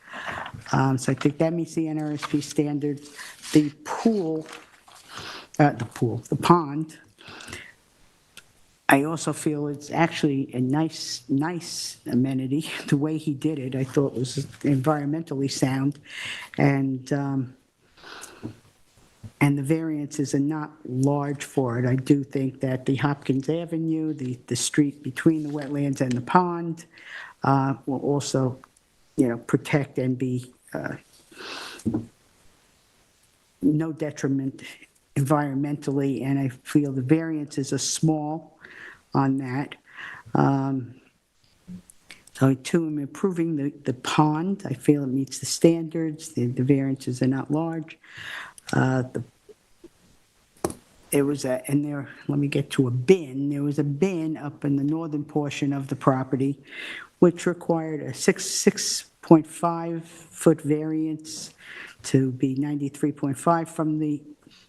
So I think that meets the NRSP standards. The pool the pond. I also feel it's actually a nice amenity. The way he did it, I thought was environmentally sound. And the variances are not large for it. I do think that the Hopkins Avenue, the street between the wetlands and the pond, will also, protect and be no detriment environmentally, and I feel the variances are small on that. So too, I'm improving the pond. I feel it meets the standards. The variances are not large. There was let me get to a bin. There was a bin up in the northern portion of the property, which required a 6.5-foot variance to be 93.5 from the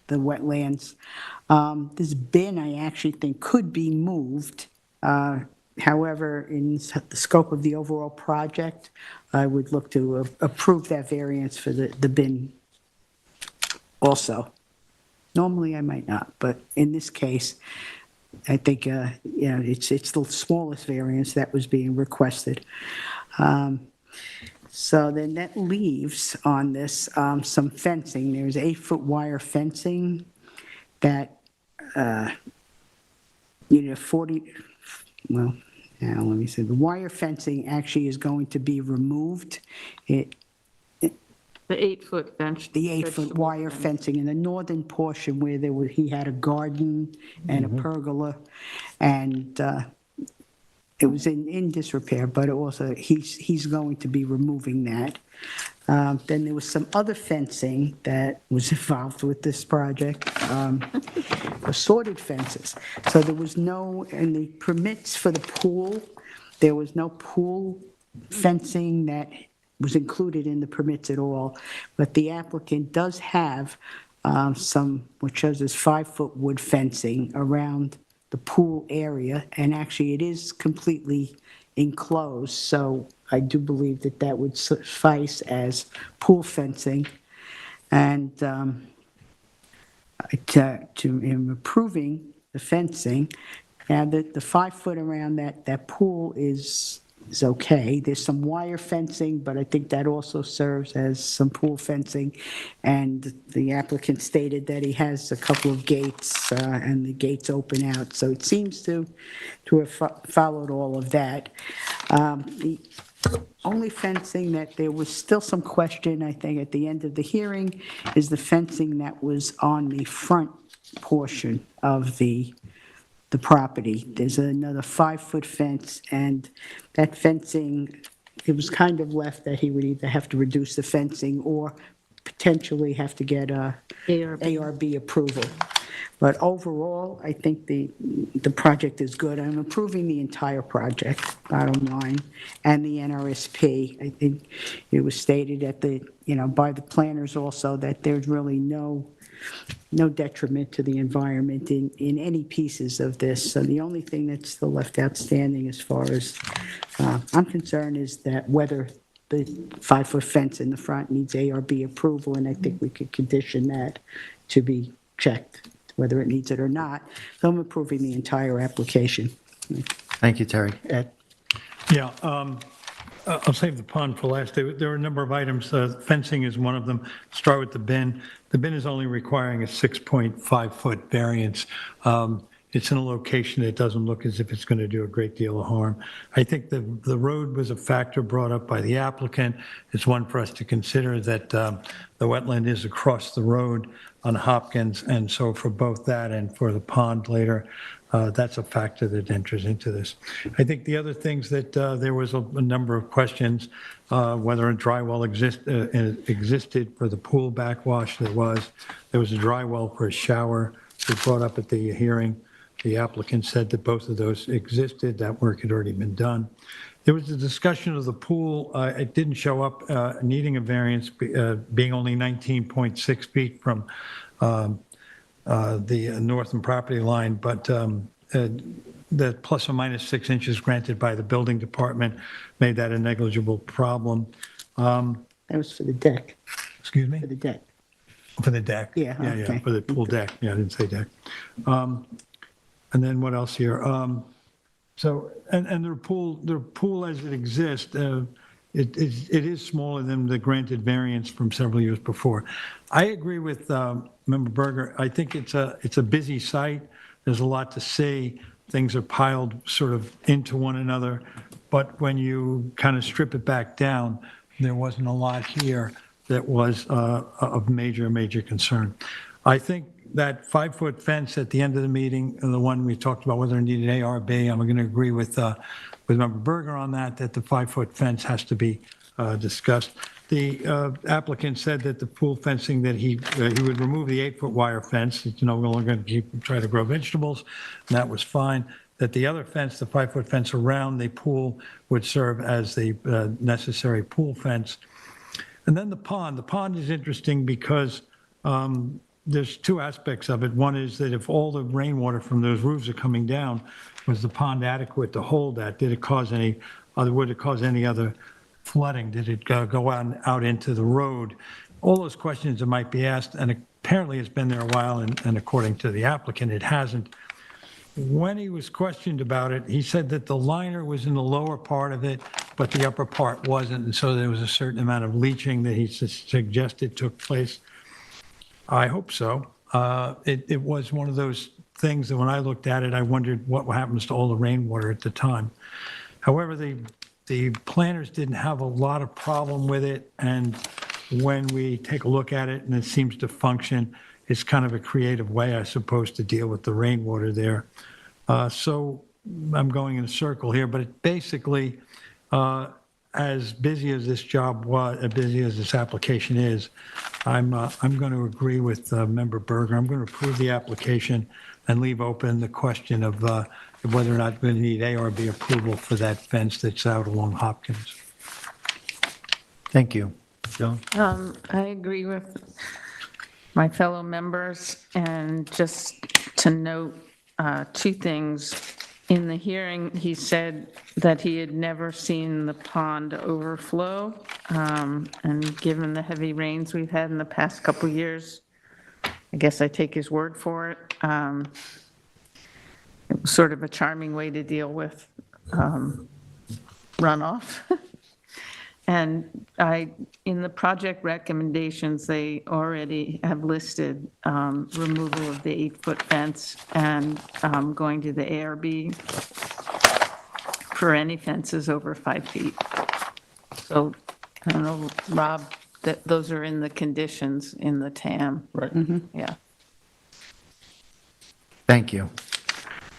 wetlands. This bin, I actually think, could be moved. However, in the scope of the overall project, I would look to approve that variance for the bin also. Normally, I might not, but in this case, I think, it's the smallest variance that was being requested. So then that leaves on this some fencing. There's 8-foot wire fencing that, 40, well, now let me see. The wire fencing actually is going to be removed. The 8-foot fence. The 8-foot wire fencing in the northern portion where he had a garden and a pergola, and it was in disrepair, but also he's going to be removing that. Then there was some other fencing that was involved with this project, assorted fences. So there was in the permits for the pool, there was no pool fencing that was included in the permits at all, but the applicant does have what shows as 5-foot wood fencing around the pool area, and actually it is completely enclosed, so I do believe that would suffice as pool fencing. And in approving the fencing, now the 5-foot around that pool is okay. There's some wire fencing, but I think that also serves as some pool fencing. And the applicant stated that he has a couple of gates, and the gates open out. So it seems to have followed all of that. The only fencing that there was still some question, I think, at the end of the hearing is the fencing that was on the front portion of the property. There's another 5-foot fence, and that fencing, it was kind of left that he would either have to reduce the fencing or potentially have to get ARB approval. But overall, I think the project is good. I'm approving the entire project, bottom line, and the NRSP. I think it was stated by the planners also that there's really no detriment to the environment in any pieces of this. So the only thing that's still left outstanding as far as I'm concerned is that whether the 5-foot fence in the front needs ARB approval, and I think we could condition that to be checked, whether it needs it or not. So I'm approving the entire application. Thank you, Terry. Ed? Yeah, I'll save the pond for last. There are a number of items. Fencing is one of them. Start with the bin. The bin is only requiring a 6.5-foot variance. It's in a location that doesn't look as if it's going to do a great deal of harm. I think the road was a factor brought up by the applicant. It's one for us to consider that the wetland is across the road on Hopkins, and so for both that and for the pond later, that's a factor that enters into this. I think the other things that there was a number of questions, whether a dry well existed for the pool backwash. There was a dry well for a shower. It was brought up at the hearing. The applicant said that both of those existed. That work had already been done. There was a discussion of the pool. It didn't show up needing a variance, being only 19.6 feet from the northern property line, but the plus or minus 6 inches granted by the building department made that a negligible problem. That was for the deck. Excuse me? For the deck. For the deck. Yeah, okay. For the pool deck. Yeah, I didn't say deck. And then what else here? So, and their pool as it exists, it is smaller than the granted variance from several years before. I agree with Member Berger. I think it's a busy site. There's a lot to see. Things are piled sort of into one another. But when you kind of strip it back down, there wasn't a lot here that was of major concern. I think that 5-foot fence at the end of the meeting, the one we talked about whether it needed A or B, I'm going to agree with Member Berger on that the 5-foot fence has to be discussed. The applicant said that the pool fencing, that he would remove the 8-foot wire fence. It's no longer going to try to grow vegetables, and that was fine. That the other fence, the 5-foot fence around the pool, would serve as the necessary pool fence. And then the pond. The pond is interesting because there's two aspects of it. One is that if all the rainwater from those roofs are coming down, was the pond adequate to hold that? Would it cause any other flooding? Did it go out into the road? All those questions that might be asked, and apparently it's been there a while, and according to the applicant, it hasn't. When he was questioned about it, he said that the liner was in the lower part of it, but the upper part wasn't, and so there was a certain amount of leaching that he suggested took place. I hope so. It was one of those things that when I looked at it, I wondered what happens to all the rainwater at the time. However, the planners didn't have a lot of problem with it, and when we take a look at it and it seems to function, it's kind of a creative way, I suppose, to deal with the rainwater there. So I'm going in a circle here, but it basically, as busy as this job was, as busy as this application is, I'm going to agree with Member Berger. I'm going to approve the application and leave open the question of whether or not we need A or B approval for that fence that's out along Hopkins. Thank you. Joan? I agree with my fellow members, and just to note two things. In the hearing, he said that he had never seen the pond overflow, and given the heavy rains we've had in the past couple years, I guess I take his word for it. It was sort of a charming way to deal with runoff. And in the project recommendations, they already have listed removal of the 8-foot fence and going to the ARB for any fences over 5 feet. So I don't know, Rob, that those are in the conditions in the TAM. Right. Yeah. Thank you.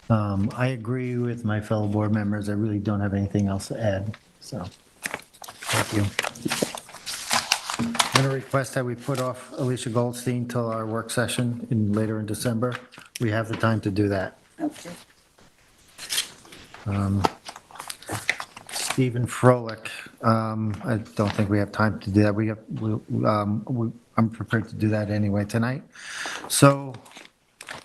I agree with my fellow board members. I really don't have anything else to add, so. Thank you. I'm going to request that we put off Alicia Goldstein till our work session later in December. We have the time to do that. Okay. Stephen Froelich, I don't think we have time to do that. I'm prepared to do that anyway tonight. So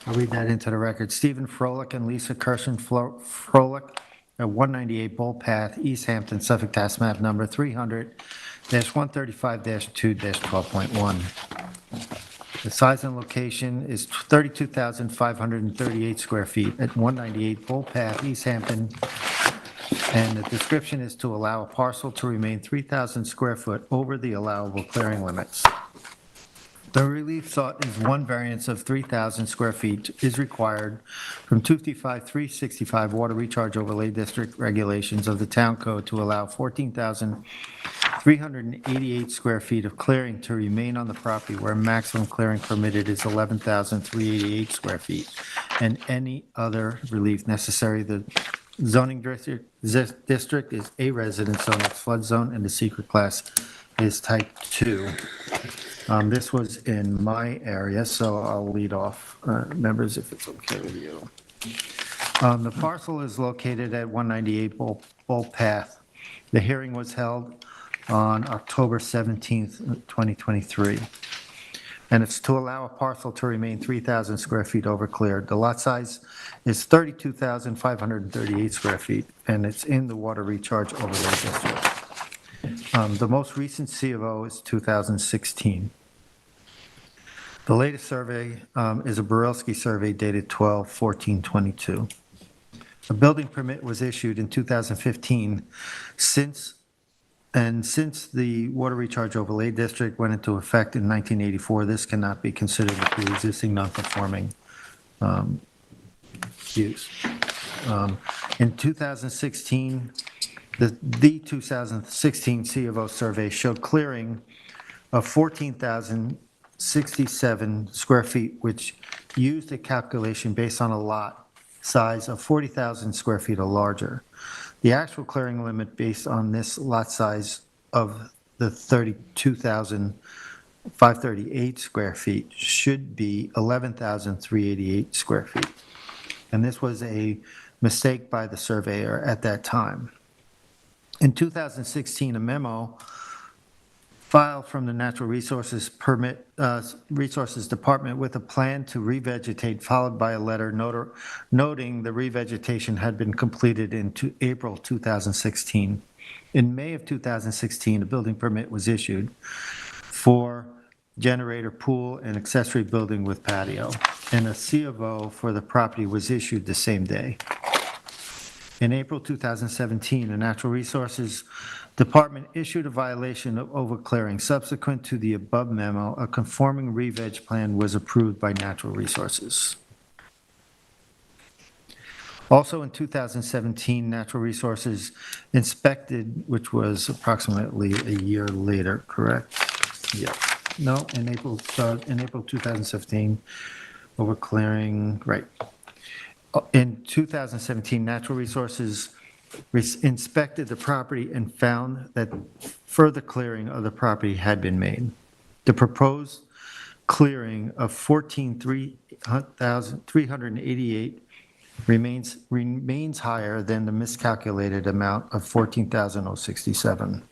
I'll read that into the record. Stephen Froelich and Lisa Kirsten Froelich at 198 Bull Path, East Hampton, Suffolk, tax map number 300-135-2-12.1. The size and location is 32,538 square feet at 198 Bull Path, East Hampton. And the description is to allow a parcel to remain 3,000 square foot over the allowable clearing limits. The relief sought is one variance of 3,000 square feet is required from 255-365 Water Recharge Overlay District regulations of the Town Code to allow 14,388 square feet of clearing to remain on the property where maximum clearing permitted is 11,388 square feet, and any other relief necessary. The zoning district is a residence zone, it's flood zone, and the secret class is type 2. This was in my area, so I'll lead off, members, if it's okay with you. The parcel is located at 198 Bull Path. The hearing was held on October 17th, 2023. And it's to allow a parcel to remain 3,000 square feet over cleared. The lot size is 32,538 square feet, and it's in the Water Recharge Overlay District. The most recent C of O is 2016. The latest survey is a Borelski survey dated 12/14/22. A building permit was issued in 2015 since the Water Recharge Overlay District went into effect in 1984. This cannot be considered a pre-existing non-conforming use. In 2016, the 2016 C of O survey showed clearing of 14,067 square feet, which used a calculation based on a lot size of 40,000 square feet or larger. The actual clearing limit based on this lot size of the 32,538 square feet should be 11,388 square feet. And this was a mistake by the surveyor at that time. In 2016, a memo filed from the Natural Resources Department with a plan to revegetate, followed by a letter noting the revegetation had been completed in April 2016. In May of 2016, a building permit was issued for generator, pool, and accessory building with patio, and a C of O for the property was issued the same day. In April 2017, the Natural Resources Department issued a violation of overclearing. Subsequent to the above memo, a conforming re-veg plan was approved by Natural Resources. Also in 2017, Natural Resources inspected, which was approximately a year later, correct? Yeah. No, in April 2017, overclearing, right. In 2017, Natural Resources inspected the property and found that further clearing of the property had been made. The proposed clearing of 14,388 remains higher than the miscalculated amount of 14,067.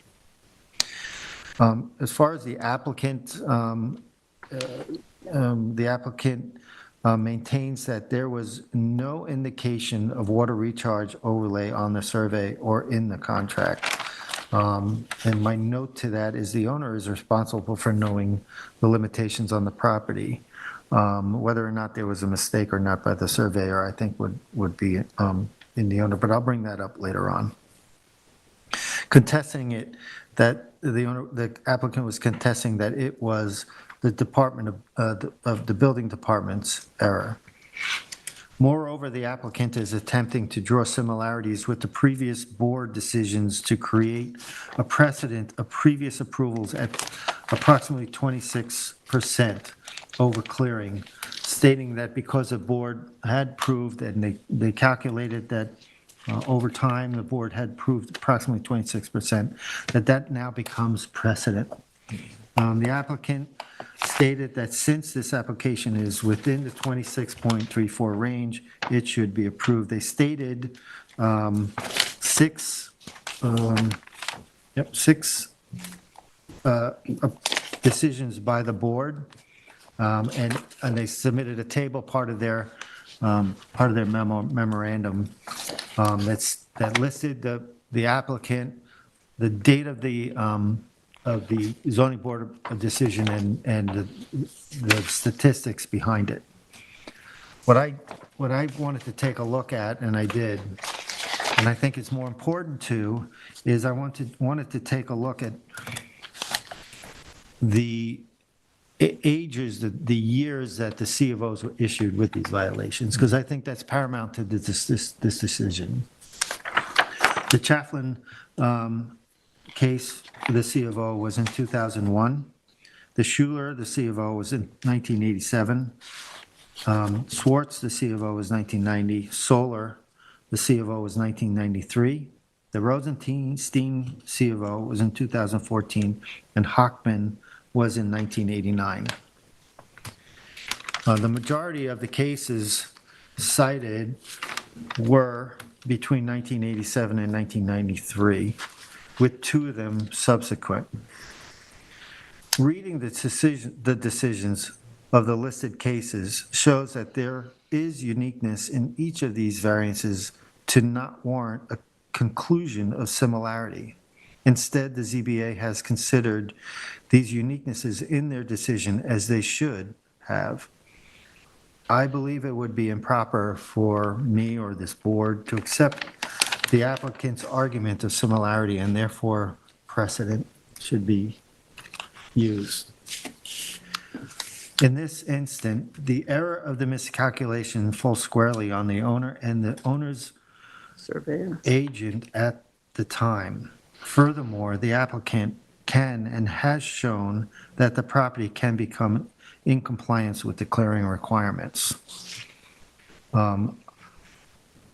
As far as the applicant, maintains that there was no indication of water recharge overlay on the survey or in the contract. And my note to that is the owner is responsible for knowing the limitations on the property. Whether or not there was a mistake or not by the surveyor, I think would be in the owner, but I'll bring that up later on. Contesting it, that the applicant was contesting that it was the department of the building department's error. Moreover, the applicant is attempting to draw similarities with the previous board decisions to create a precedent of previous approvals at approximately 26% over clearing, stating that because the board had proved and they calculated that over time the board had proved approximately 26%, that now becomes precedent. The applicant stated that since this application is within the 26.34 range, it should be approved. They stated six decisions by the board, and they submitted a table, part of their memorandum that listed the applicant, the date of the zoning board decision and the statistics behind it. What I wanted to take a look at, and I did, and I think it's more important to, is I wanted to take a look at the ages, the years that the C of Os were issued with these violations, because I think that's paramount to this decision. The Chafflin case for the C of O was in 2001. The Schuler, the C of O, was in 1987. Swartz, the C of O, was 1990. Solar, the C of O, was 1993. The Rosenstein C of O was in 2014, and Hockman was in 1989. The majority of the cases cited were between 1987 and 1993, with two of them subsequent. Reading the decisions of the listed cases shows that there is uniqueness in each of these variances to not warrant a conclusion of similarity. Instead, the ZBA has considered these uniquenesses in their decision, as they should have. I believe it would be improper for me or this board to accept the applicant's argument of similarity, and therefore precedent should be used. In this instant, the error of the miscalculation falls squarely on the owner and the owner's Surveyor. agent at the time. Furthermore, the applicant can and has shown that the property can become in compliance with the clearing requirements.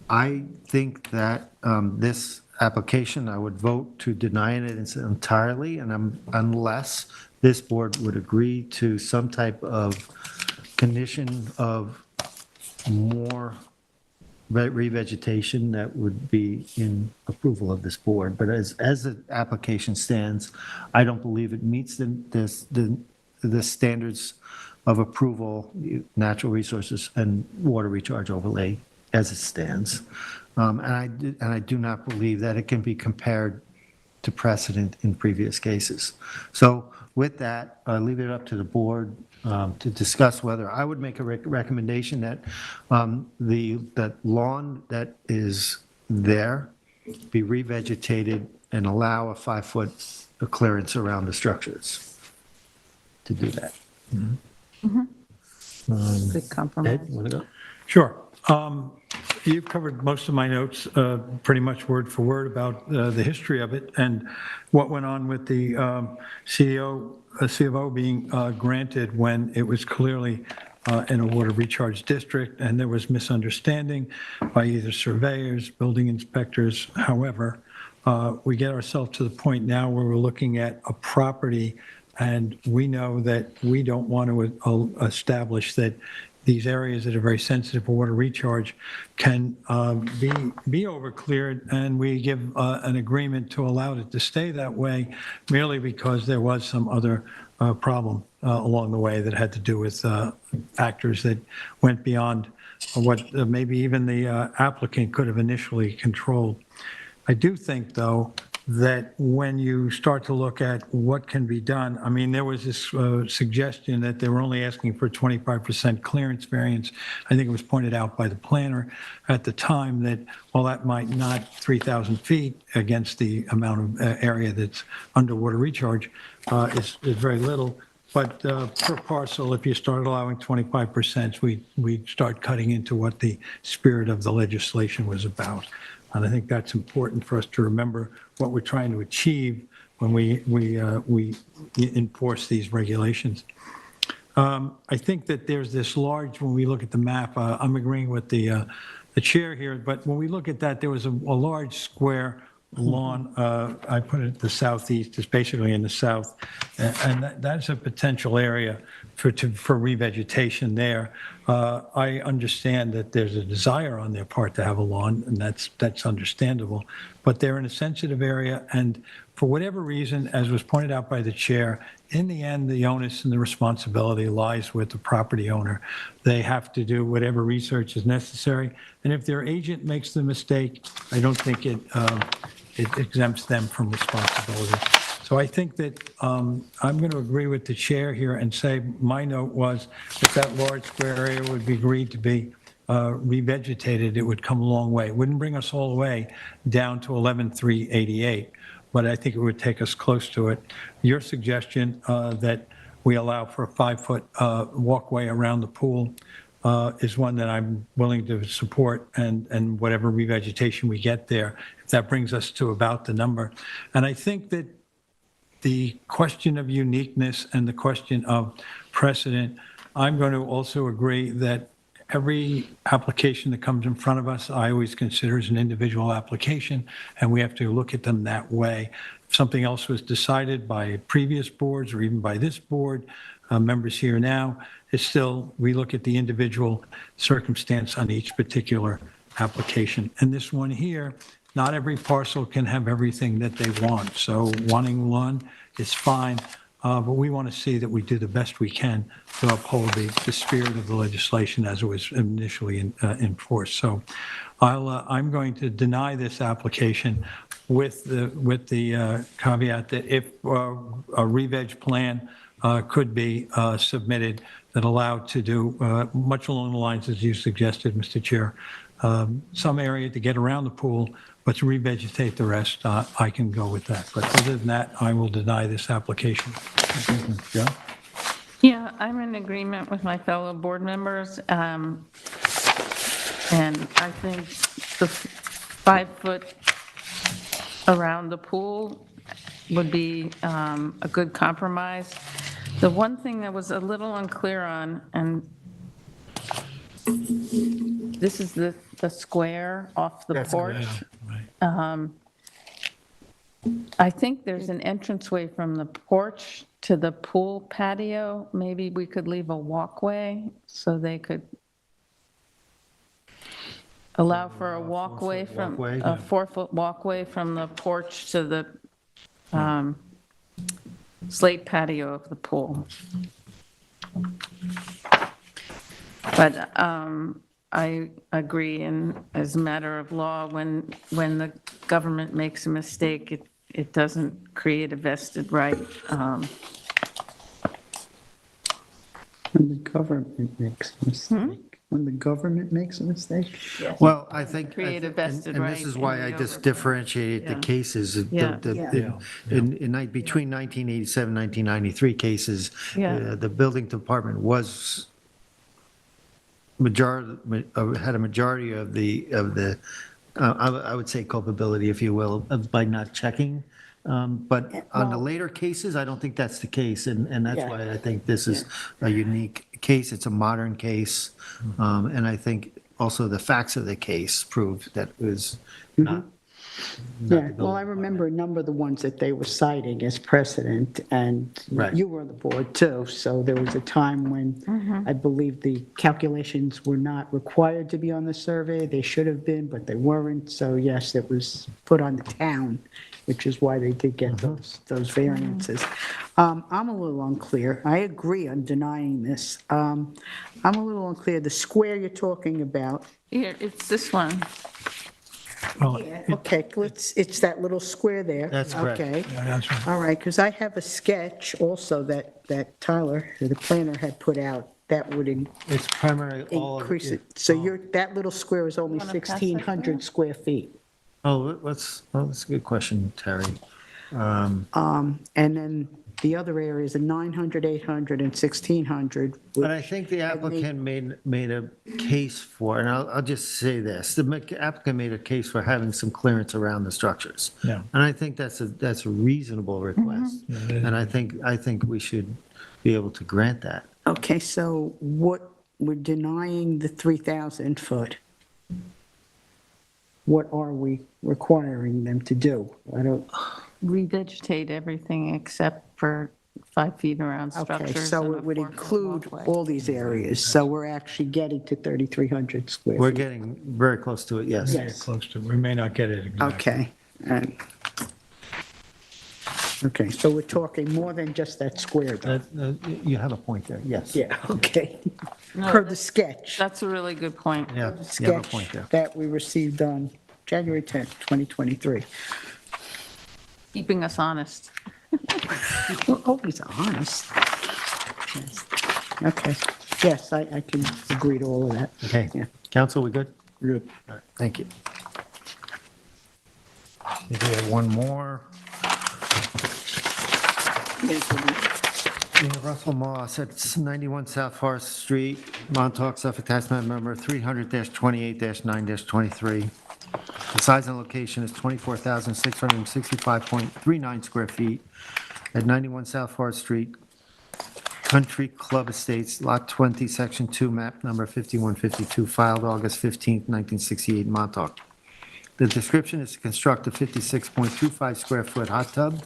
I think that this application, I would vote to deny it entirely, and unless this board would agree to some type of condition of more revegetation that would be in approval of this board. But as the application stands, I don't believe it meets the standards of approval, natural resources and water recharge overlay as it stands. And I do not believe that it can be compared to precedent in previous cases. So with that, I leave it up to the board to discuss whether I would make a recommendation that that lawn that is there be revegetated and allow a 5-foot clearance around the structures to do that. Good compromise. Ed, want to go? Sure. You've covered most of my notes, pretty much word for word about the history of it and what went on with the C of O being granted when it was clearly in a water recharge district, and there was misunderstanding by either surveyors, building inspectors. However, we get ourselves to the point now where we're looking at a property, and we know that we don't want to establish that these areas that are very sensitive for water recharge can be overcleared, and we give an agreement to allow it to stay that way merely because there was some other problem along the way that had to do with factors that went beyond what maybe even the applicant could have initially controlled. I do think, though, that when you start to look at what can be done, I mean, there was this suggestion that they were only asking for 25% clearance variance. I think it was pointed out by the planner at the time that, well, that might not 3,000 feet against the amount of area that's underwater recharge is very little. But per parcel, if you start allowing 25%, we'd start cutting into what the spirit of the legislation was about. And I think that's important for us to remember what we're trying to achieve when we enforce these regulations. I think that there's this large, when we look at the map, I'm agreeing with the chair here, but when we look at that, there was a large square lawn. I put it the southeast, it's basically in the south, and that's a potential area for revegetation there. I understand that there's a desire on their part to have a lawn, and that's understandable, but they're in a sensitive area, and for whatever reason, as was pointed out by the chair, in the end, the onus and the responsibility lies with the property owner. They have to do whatever research is necessary, and if their agent makes the mistake, I don't think it exempts them from responsibility. So I think that I'm going to agree with the chair here and say my note was if that large square area would be agreed to be revegetated, it would come a long way. It wouldn't bring us all the way down to 11,388, but I think it would take us close to it. Your suggestion that we allow for a 5-foot walkway around the pool is one that I'm willing to support, and whatever revegetation we get there, if that brings us to about the number. And I think that the question of uniqueness and the question of precedent, I'm going to also agree that every application that comes in front of us, I always consider as an individual application, and we have to look at them that way. If something else was decided by previous boards or even by this board, members here now, it's still, we look at the individual circumstance on each particular application. And this one here, not every parcel can have everything that they want. So wanting one is fine, but we want to see that we do the best we can to uphold the spirit of the legislation as it was initially enforced. So I'm going to deny this application with the caveat that if a re-veg plan could be submitted, that allow to do much along the lines as you suggested, Mr. Chair. Some area to get around the pool, but to revegetate the rest, I can go with that. But other than that, I will deny this application. Joe? Yeah, I'm in agreement with my fellow board members. And I think the 5 foot around the pool would be a good compromise. The one thing that was a little unclear on, and this is the square off the porch. I think there's an entranceway from the porch to the pool patio. Maybe we could leave a walkway so they could allow for a walkway from, a 4-foot walkway from the porch to the slate patio of the pool. But I agree, and as a matter of law, when the government makes a mistake, it doesn't create a vested right. When the government makes a mistake. When the government makes a mistake? Well, I think, Create a vested and right this is in why the I just overtime. differentiated the Yeah. cases. Yeah. Between 1987, 1993 cases, Yeah. the building department was had a majority of the I would say culpability, if you will, by not checking. But on the later cases, I don't think that's the case, and that's Yeah. why I think this is a unique case. It's a modern case, and I think also the facts of the case prove that it was not. Yeah, well, I remember a number of the ones that they were citing as precedent, and Right. you were on the board too, so there was a time when I believe the calculations were not required to be on the survey. They should have been, but they weren't, so yes, it was put on the town, which is why they did get those variances. I'm a little unclear. I agree on denying this. I'm a little unclear. The square you're talking about, Here, it's this one. Well, okay, it's that little square there. That's correct. Okay. yeah, that's right. All right, because I have a sketch also that Tyler, the planner, had put out that would It's primarily all of increase it. So that little square is only Wanna pass that 1,600 square feet. that's a good question, Terry. And then the other areas are 900, 800, and 1,600. But I think the applicant made a case for, and I'll just say this, the applicant made a case for having some clearance around the structures. Yeah. And I think that's a reasonable request. And I think we should be able to grant that. Okay, so we're denying the 3,000 foot. What are we requiring them to do? I don't, Revegetate everything except for 5 feet around structures. okay, so and a it would 4-foot include walkway. all these areas. So we're actually getting to 3,300 square We're feet. getting very close to it, yes. Yes. Close to, we may not get it exactly. Okay. Okay, so we're talking more than just that square, though. You have a point there, yes. Yeah, okay. No, Per the sketch. That's a really good point. Yeah, you have a Sketch point there. that we received on January 10th, 2023. Keeping us honest. We're always honest. Yes. Okay, yes, I can agree to all of that. Okay, Yeah. council, we good? Good. All right, thank you. Maybe we have one more. Yeah, Russell Moss at 91 South Forest Street, Montauk, Suffolk, tax map number 300-28-9-23. The size and location is 24,665.39 square feet at 91 South Forest Street, Country Club Estates, Lot 20, Section 2, map number 5152, filed August 15, 1968, Montauk. The description is to construct a 56.25 square foot hot tub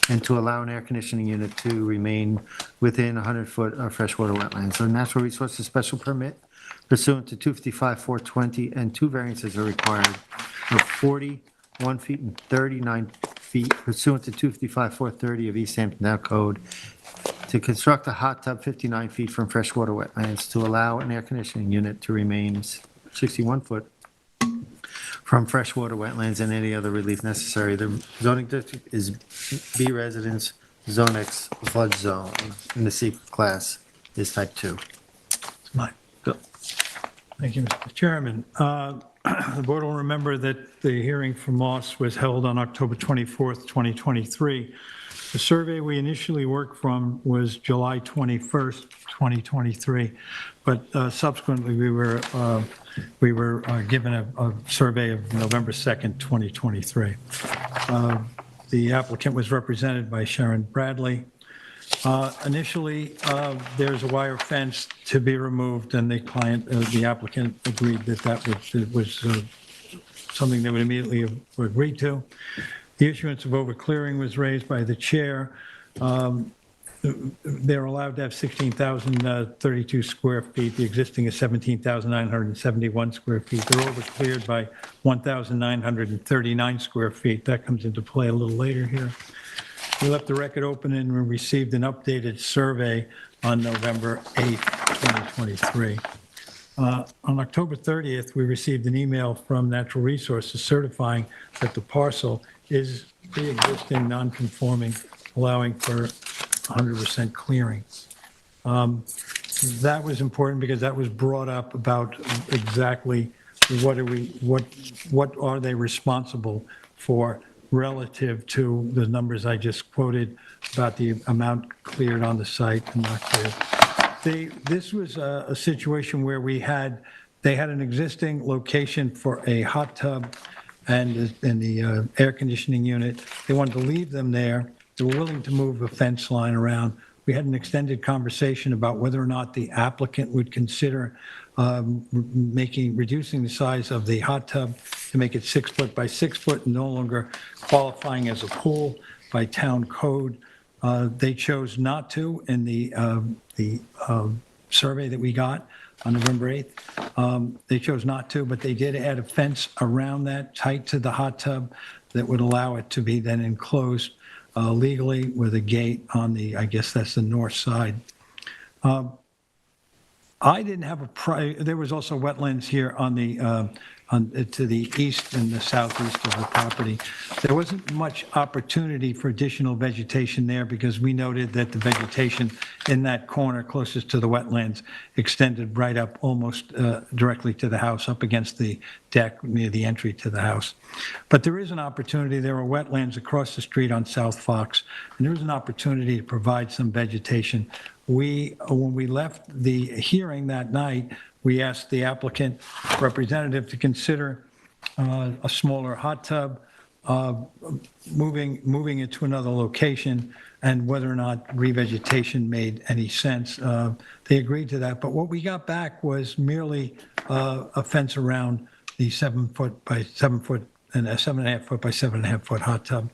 and to allow an air conditioning unit to remain within 100 foot of freshwater wetlands. A natural resources special permit pursuant to 255-420, and 2 variances are required of 41 feet and 39 feet pursuant to 255-430 of East Hampton Now Code to construct a hot tub 59 feet from freshwater wetlands to allow an air conditioning unit to remain 61 foot from freshwater wetlands and any other relief necessary. The zoning district is B residence, Zone X flood zone in the secret class. is type 2. Mine. Bill. Thank you, Mr. Chairman. The board will remember that the hearing for Moss was held on October 24th, 2023. The survey we initially worked from was July 21st, 2023, but subsequently we were given a survey of November 2nd, 2023. The applicant was represented by Sharon Bradley. Initially, there's a wire fence to be removed, and the applicant agreed that that was something they would immediately agree to. The issuance of overclearing was raised by the chair. They're allowed to have 16,032 square feet. The existing is 17,971 square feet. They're overcleared by 1,939 square feet. That comes into play a little later here. We left the record open and we received an updated survey on November 8th, 2023. On October 30th, we received an email from Natural Resources certifying that the parcel is pre-existing non-conforming, allowing for 100% clearing. That was important because that was brought up about exactly what are they responsible for relative to the numbers I just quoted about the amount cleared on the site and not cleared. This was a situation where they had an existing location for a hot tub and the air conditioning unit. They wanted to leave them there. They were willing to move a fence line around. We had an extended conversation about whether or not the applicant would consider reducing the size of the hot tub to make it 6 foot by 6 foot, no longer qualifying as a pool by town code. They chose not to in the survey that we got on November 8th. They chose not to, but they did add a fence around that tight to the hot tub that would allow it to be then enclosed legally with a gate on I guess that's the north side. I didn't have there was also wetlands here to the east and the southeast of the property. There wasn't much opportunity for additional vegetation there because we noted that the vegetation in that corner closest to the wetlands extended right up almost directly to the house, up against the deck near the entry to the house. But there is an opportunity. There are wetlands across the street on South Fox, and there is an opportunity to provide some vegetation. When we left the hearing that night, we asked the applicant representative to consider a smaller hot tub, moving it to another location, and whether or not revegetation made any sense. They agreed to that, but what we got back was merely a fence around the 7 foot by 7 foot and a 7.5 foot by 7.5 foot hot tub.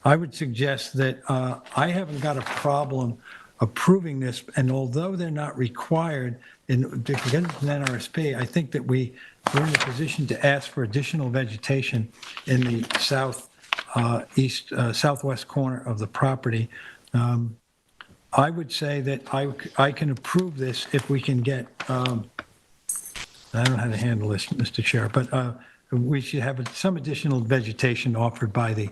I would suggest that I haven't got a problem approving this, and although they're not required to get an NRSP, I think that we're in a position to ask for additional vegetation in the southwest corner of the property. I would say that I can approve this if we can get, I don't know how to handle this, Mr. Chair, but we should have some additional vegetation offered by the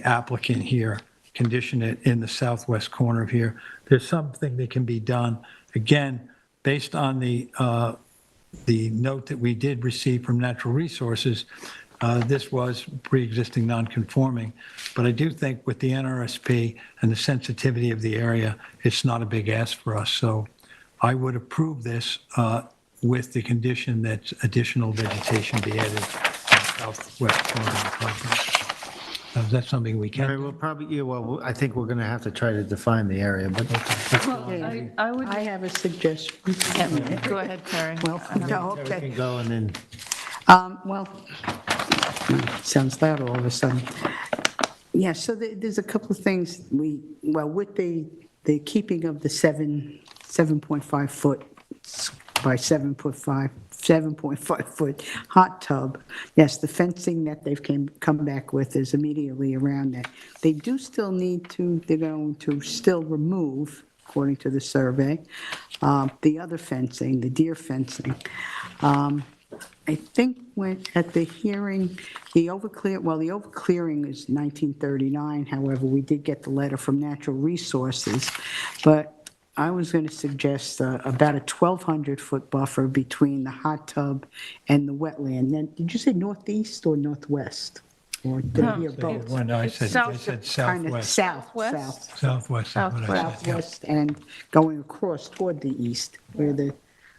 applicant here, condition it in the southwest corner of here. There's something that can be done. Again, based on the note that we did receive from Natural Resources, this was pre-existing non-conforming. But I do think with the NRSP and the sensitivity of the area, it's not a big ask for us. So I would approve this with the condition that additional vegetation be added to the southwest corner of the property. Is that something we can? All right, we'll probably, well, I think we're going to have to try to define the area, but I have a suggestion. Go ahead, Karen. Well, no, we okay. can go and then, Well, sounds loud all of a sudden. Yeah, so there's a couple of things with the keeping of the 7.5 foot by 7.5 foot hot tub, yes, the fencing that they've come back with is immediately around that. They do still they're going to still remove, according to the survey, the other fencing, the deer fencing. I think at the hearing, the overclearing is 1939. However, we did get the letter from Natural Resources, but I was going to suggest about a 1,200-foot buffer between the hot tub and the wetland. Then, did you say northeast or northwest? Or did I hear both? When I It's said Kind of southwest. south. Southwest is what I said. yeah. Southwest and going across toward the east, where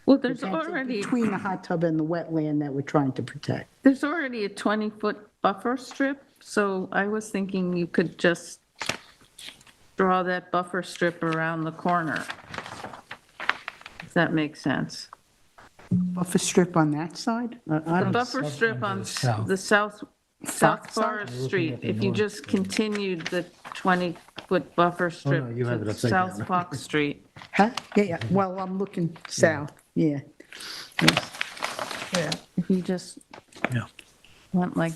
Well, there's that's already, between the hot tub and the wetland that we're trying to protect. there's already a 20-foot buffer strip, so I was thinking you could just draw that buffer strip around the corner. If that makes sense. Buffer strip on that side? I The don't, buffer strip on the South side? Forest Street, if you just continued the 20-foot buffer strip you have it to upside down. South Fox Street. huh? Yeah, well, I'm looking south, yeah. Yes. Yeah. If you just Yeah. went like,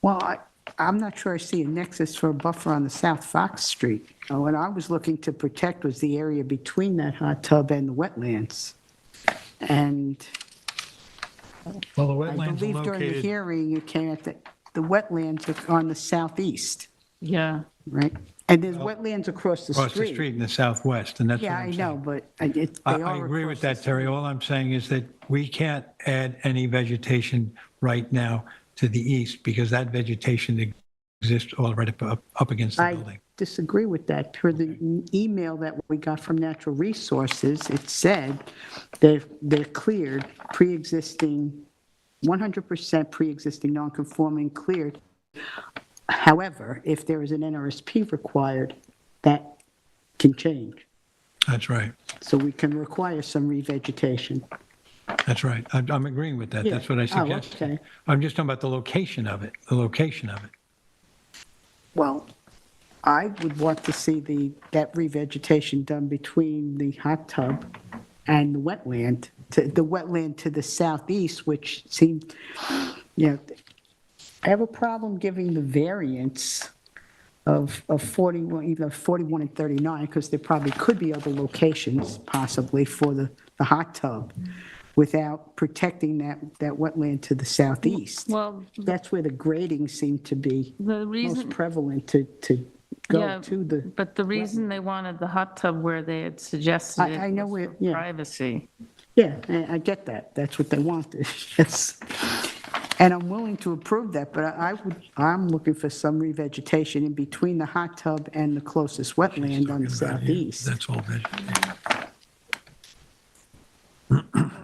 Well, I'm not sure I see a nexus for a buffer on the South Fox Street. What I was looking to protect was the area between that hot tub and the wetlands. And Well, the I wetlands are believe during the located, hearing, you came at the wetlands are on the southeast, yeah. right? And there's wetlands across the street. across the street in the southwest, and that's what Yeah, I'm I saying. know, but they I are agree with across that, Terry. All I'm saying is that we can't add any vegetation right now to the east because that vegetation exists all right up against the I building. disagree with that. Per the email that we got from Natural Resources, it said they're cleared, pre-existing, 100% pre-existing non-conforming cleared. However, if there is an NRSP required, that can change. That's right. So we can require some revegetation. That's right. I'm agreeing with that. Yeah. That's what I Oh, suggested. okay. I'm just talking about the location of it, the location of it. Well, I would want to see that revegetation done between the hot tub and the wetland, to the southeast, which seemed, I have a problem giving the variance of 41, either 41 and 39, because there probably could be other locations possibly for the hot tub without protecting that wetland to the southeast. Well, That's where the grading seemed to be the most reason, prevalent to go yeah, to the, but the reason they wanted the hot tub where they had suggested I it know was where, for yeah. privacy. Yeah, I get that. That's what they wanted, yes. And I'm willing to approve that, but I'm looking for some revegetation in between the hot tub and the closest wetland on the southeast. That's all vegetated.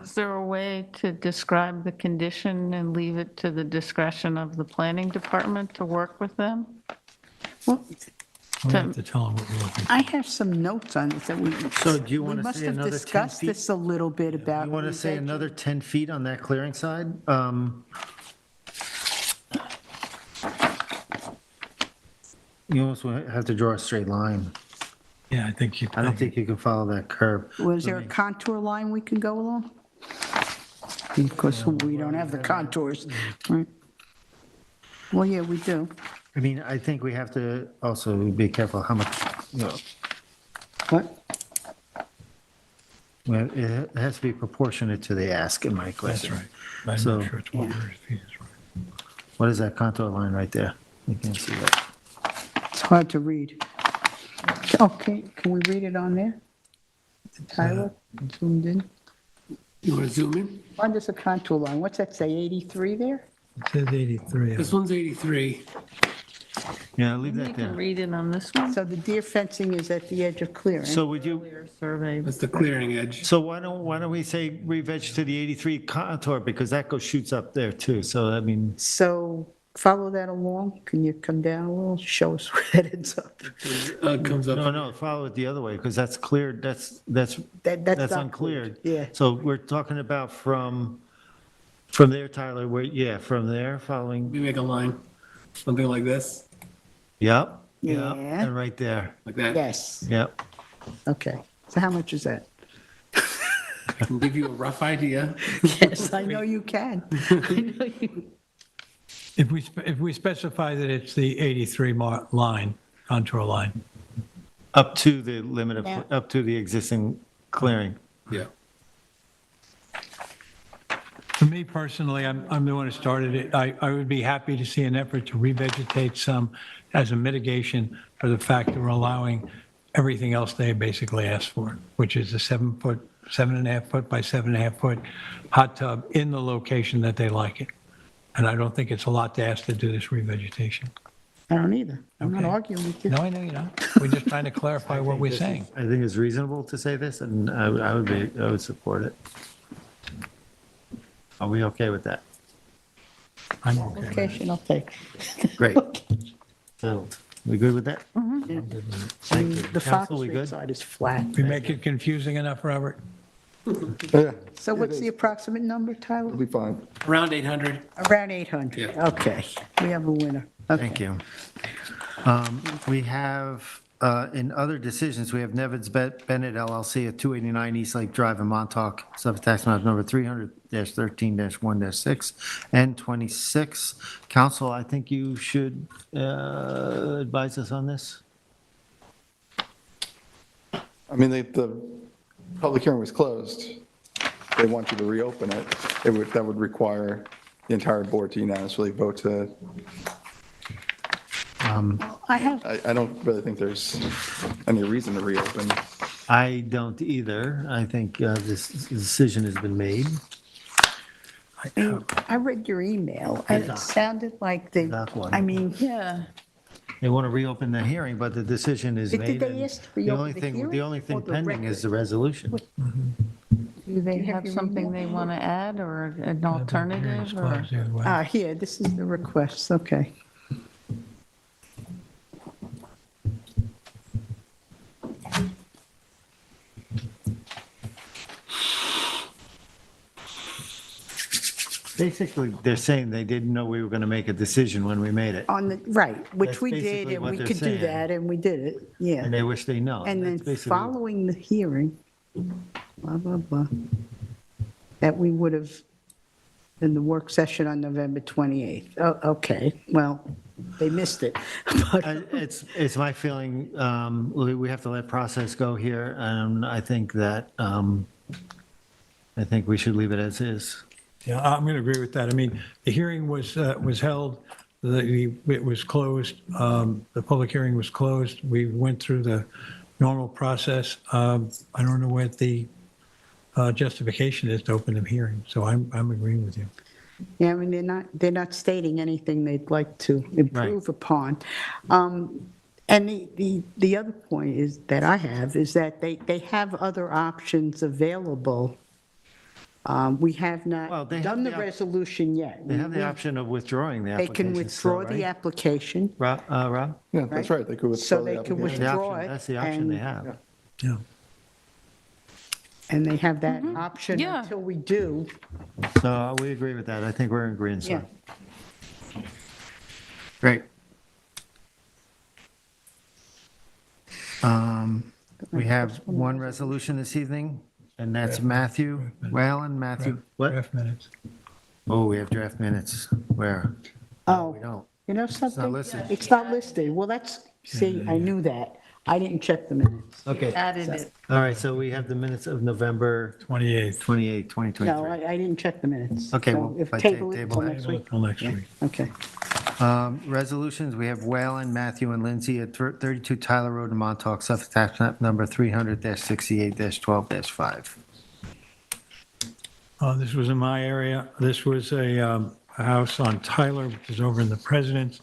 Is there a way to describe the condition and leave it to the discretion of the planning department to work with them? Well, We have to tell them what we're looking for. I have some notes on it that we. So do you We want to must say have another 10 discussed feet? this a little bit about. You want to say another 10 feet on that clearing side? You almost have to draw a straight line. Yeah, I think you. I don't think you can follow that curve. Was there a contour line we can go along? Of course, we don't have the contours, right? Well, yeah, we do. I mean, I think we have to also be careful how much, What? well, it has to be proportionate to the ask in my That's question. right. I'm So- not sure it's 130 feet is right. What is that contour line right there? You can't see that. It's hard to read. Okay, can we read it on there? Tyler, zoomed in. You want to zoom in? Find us a contour line. What's that say, 83 there? It says 83. This one's 83. Yeah, leave You that can there. read it on this one. So the deer fencing is at the edge of clearing. So would you, Earlier survey. That's the clearing edge. so why don't we say re-veg to the 83 contour, because that goes, shoots up there too, so I mean, So follow that along. Can you come down a little, show us where that ends up? Comes up. no, follow it the other way, because that's cleared, that's That's That's not uncleared. Yeah. So we're talking about from there, Tyler, where, yeah, from there, following, We make a line, something like this, yep, Yeah. and right there, like that. Yes, yep. okay. So how much is that? I can give you a rough idea. Yes, I know you can. If we specify that it's the 83 line, contour line, Up to the limit Yeah. of, up to the existing clearing. Yeah. for me personally, I'm the one who started it. I would be happy to see an effort to revegetate some as a mitigation for the fact that we're allowing everything else they basically asked for, which is a 7-foot, 7.5-foot by 7.5-foot hot tub in the location that they like it. And I don't think it's a lot to ask to do this revegetation. I don't either. I'm not Okay. arguing with you. No, I know you don't. We're just trying to clarify what we're saying. I think it's reasonable to say this, and I would support it. Are we okay with that? I'm okay with it. Location, I'll take. Great. Settled. We good with that? Thank you. The Fox Council, we Street good? side is flat. We make it confusing enough, Robert? Yeah, So what's the approximate number, Tyler? it'll be fine. Around 800. Around 800. Okay, we have a winner. Okay. Thank you. We have, in other decisions, we have Nevins Bennett LLC at 289 East Lake Drive in Montauk, Suffolk Tax Map number 300-13-1-6 and 26. Council, I think you should advise us on this. I mean, the public hearing was closed. They want you to reopen it. That would require the entire board to unanimously vote to, I don't really think there's any reason to reopen. I don't either. I think this decision has been made. I read your email, and it sounded like they, That one. I mean, Yeah. They want to reopen the hearing, but the decision is Did made. they and ask to the reopen only the thing, hearing the only or thing the pending is the record? resolution. Do they you have have your something email? they want to add or an Hearing's alternative or? closed either way. here, this is the request, okay. Basically, they're saying they didn't know we were going to make a decision when we made it, On the, right, which That's we did, basically and what we they're could do saying. that, and we did it, yeah. and they wish they know. And then That's basically- following the hearing, blah, blah, blah, that we would have, in the work session on November 28th. Oh, okay, well, they missed it. But It's my feeling, we have to let process go here, and I think that, I think we should leave it as is. Yeah, I'm going to agree with that. I mean, the hearing was held, it was closed, the public hearing was closed. We went through the normal process. I don't know what the justification is to open the hearing, so I'm agreeing with you. Yeah, I mean, they're not stating anything they'd like to improve upon. And the other point is, that I have, is that they have other options available. We have Well, not they have done the the op- resolution yet. They have the option of withdrawing the They application. can withdraw still, the right? application, Rob? Yeah, that's right. They could so withdraw the they can application. The withdraw option, it. that's the option they and- have. Yeah. And they have that option Yeah. until we do. So we agree with that. I think we're in agreement. Yeah. Great. We have one resolution this evening, and that's Matthew, Whalen, Matthew, what? Draft minutes. Oh, we have draft minutes. Where? Oh, We don't. you know something? listed. It's not listed. Well, see, I knew that. I didn't check the minutes. Okay. Added it. All right, so we have the minutes of November 28th. 28, 2023. No, I didn't check the minutes. Okay, So well, if I table it table till that. next week. Till next week. Okay. Resolutions, we have Whalen, Matthew, and Lindsay at 32 Tyler Road in Montauk, Suffolk Tax Map number 300-68-12-5. This was in my area. This was a house on Tyler, which is over in the President's.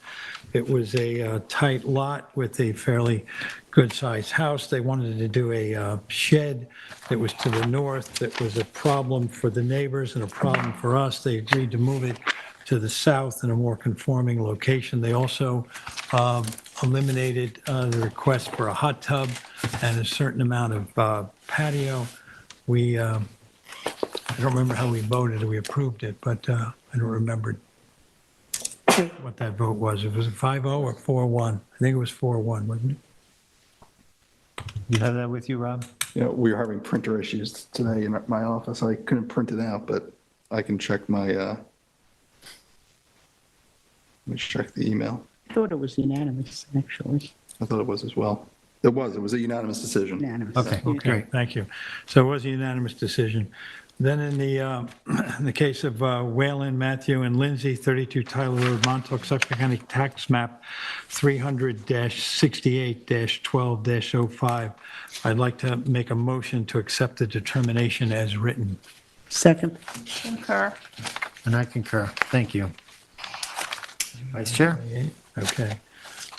It was a tight lot with a fairly good-sized house. They wanted to do a shed that was to the north. That was a problem for the neighbors and a problem for us. They agreed to move it to the south in a more conforming location. They also eliminated the request for a hot tub and a certain amount of patio. We, I don't remember how we voted, we approved it, but I don't remember what that vote was. Was it 5-0 or 4-1? I think it was 4-1, wasn't it? You have that with you, Rob? You know, we were having printer issues today in my office. I couldn't print it out, but I can check my, let me check the email. I thought it was unanimous, actually. I thought it was as well. It was a unanimous decision. Unanimous. Okay, Okay, great. thank you. So it was a unanimous decision. Then in the case of Whalen, Matthew, and Lindsay, 32 Tyler Road, Montauk, Suffolk County Tax Map 300-68-12-05, I'd like to make a motion to accept the determination as written. Second. Concur. And I concur. Thank you. Vice Chair? Okay.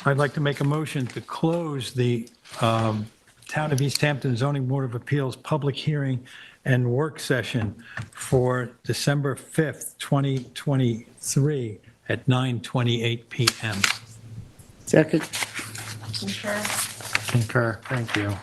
I'd like to make a motion to close the Town of East Hampton Zoning Board of Appeals public hearing and work session for December 5th, 2023 at 9:28 PM. Second. Concur. Concur. Thank you.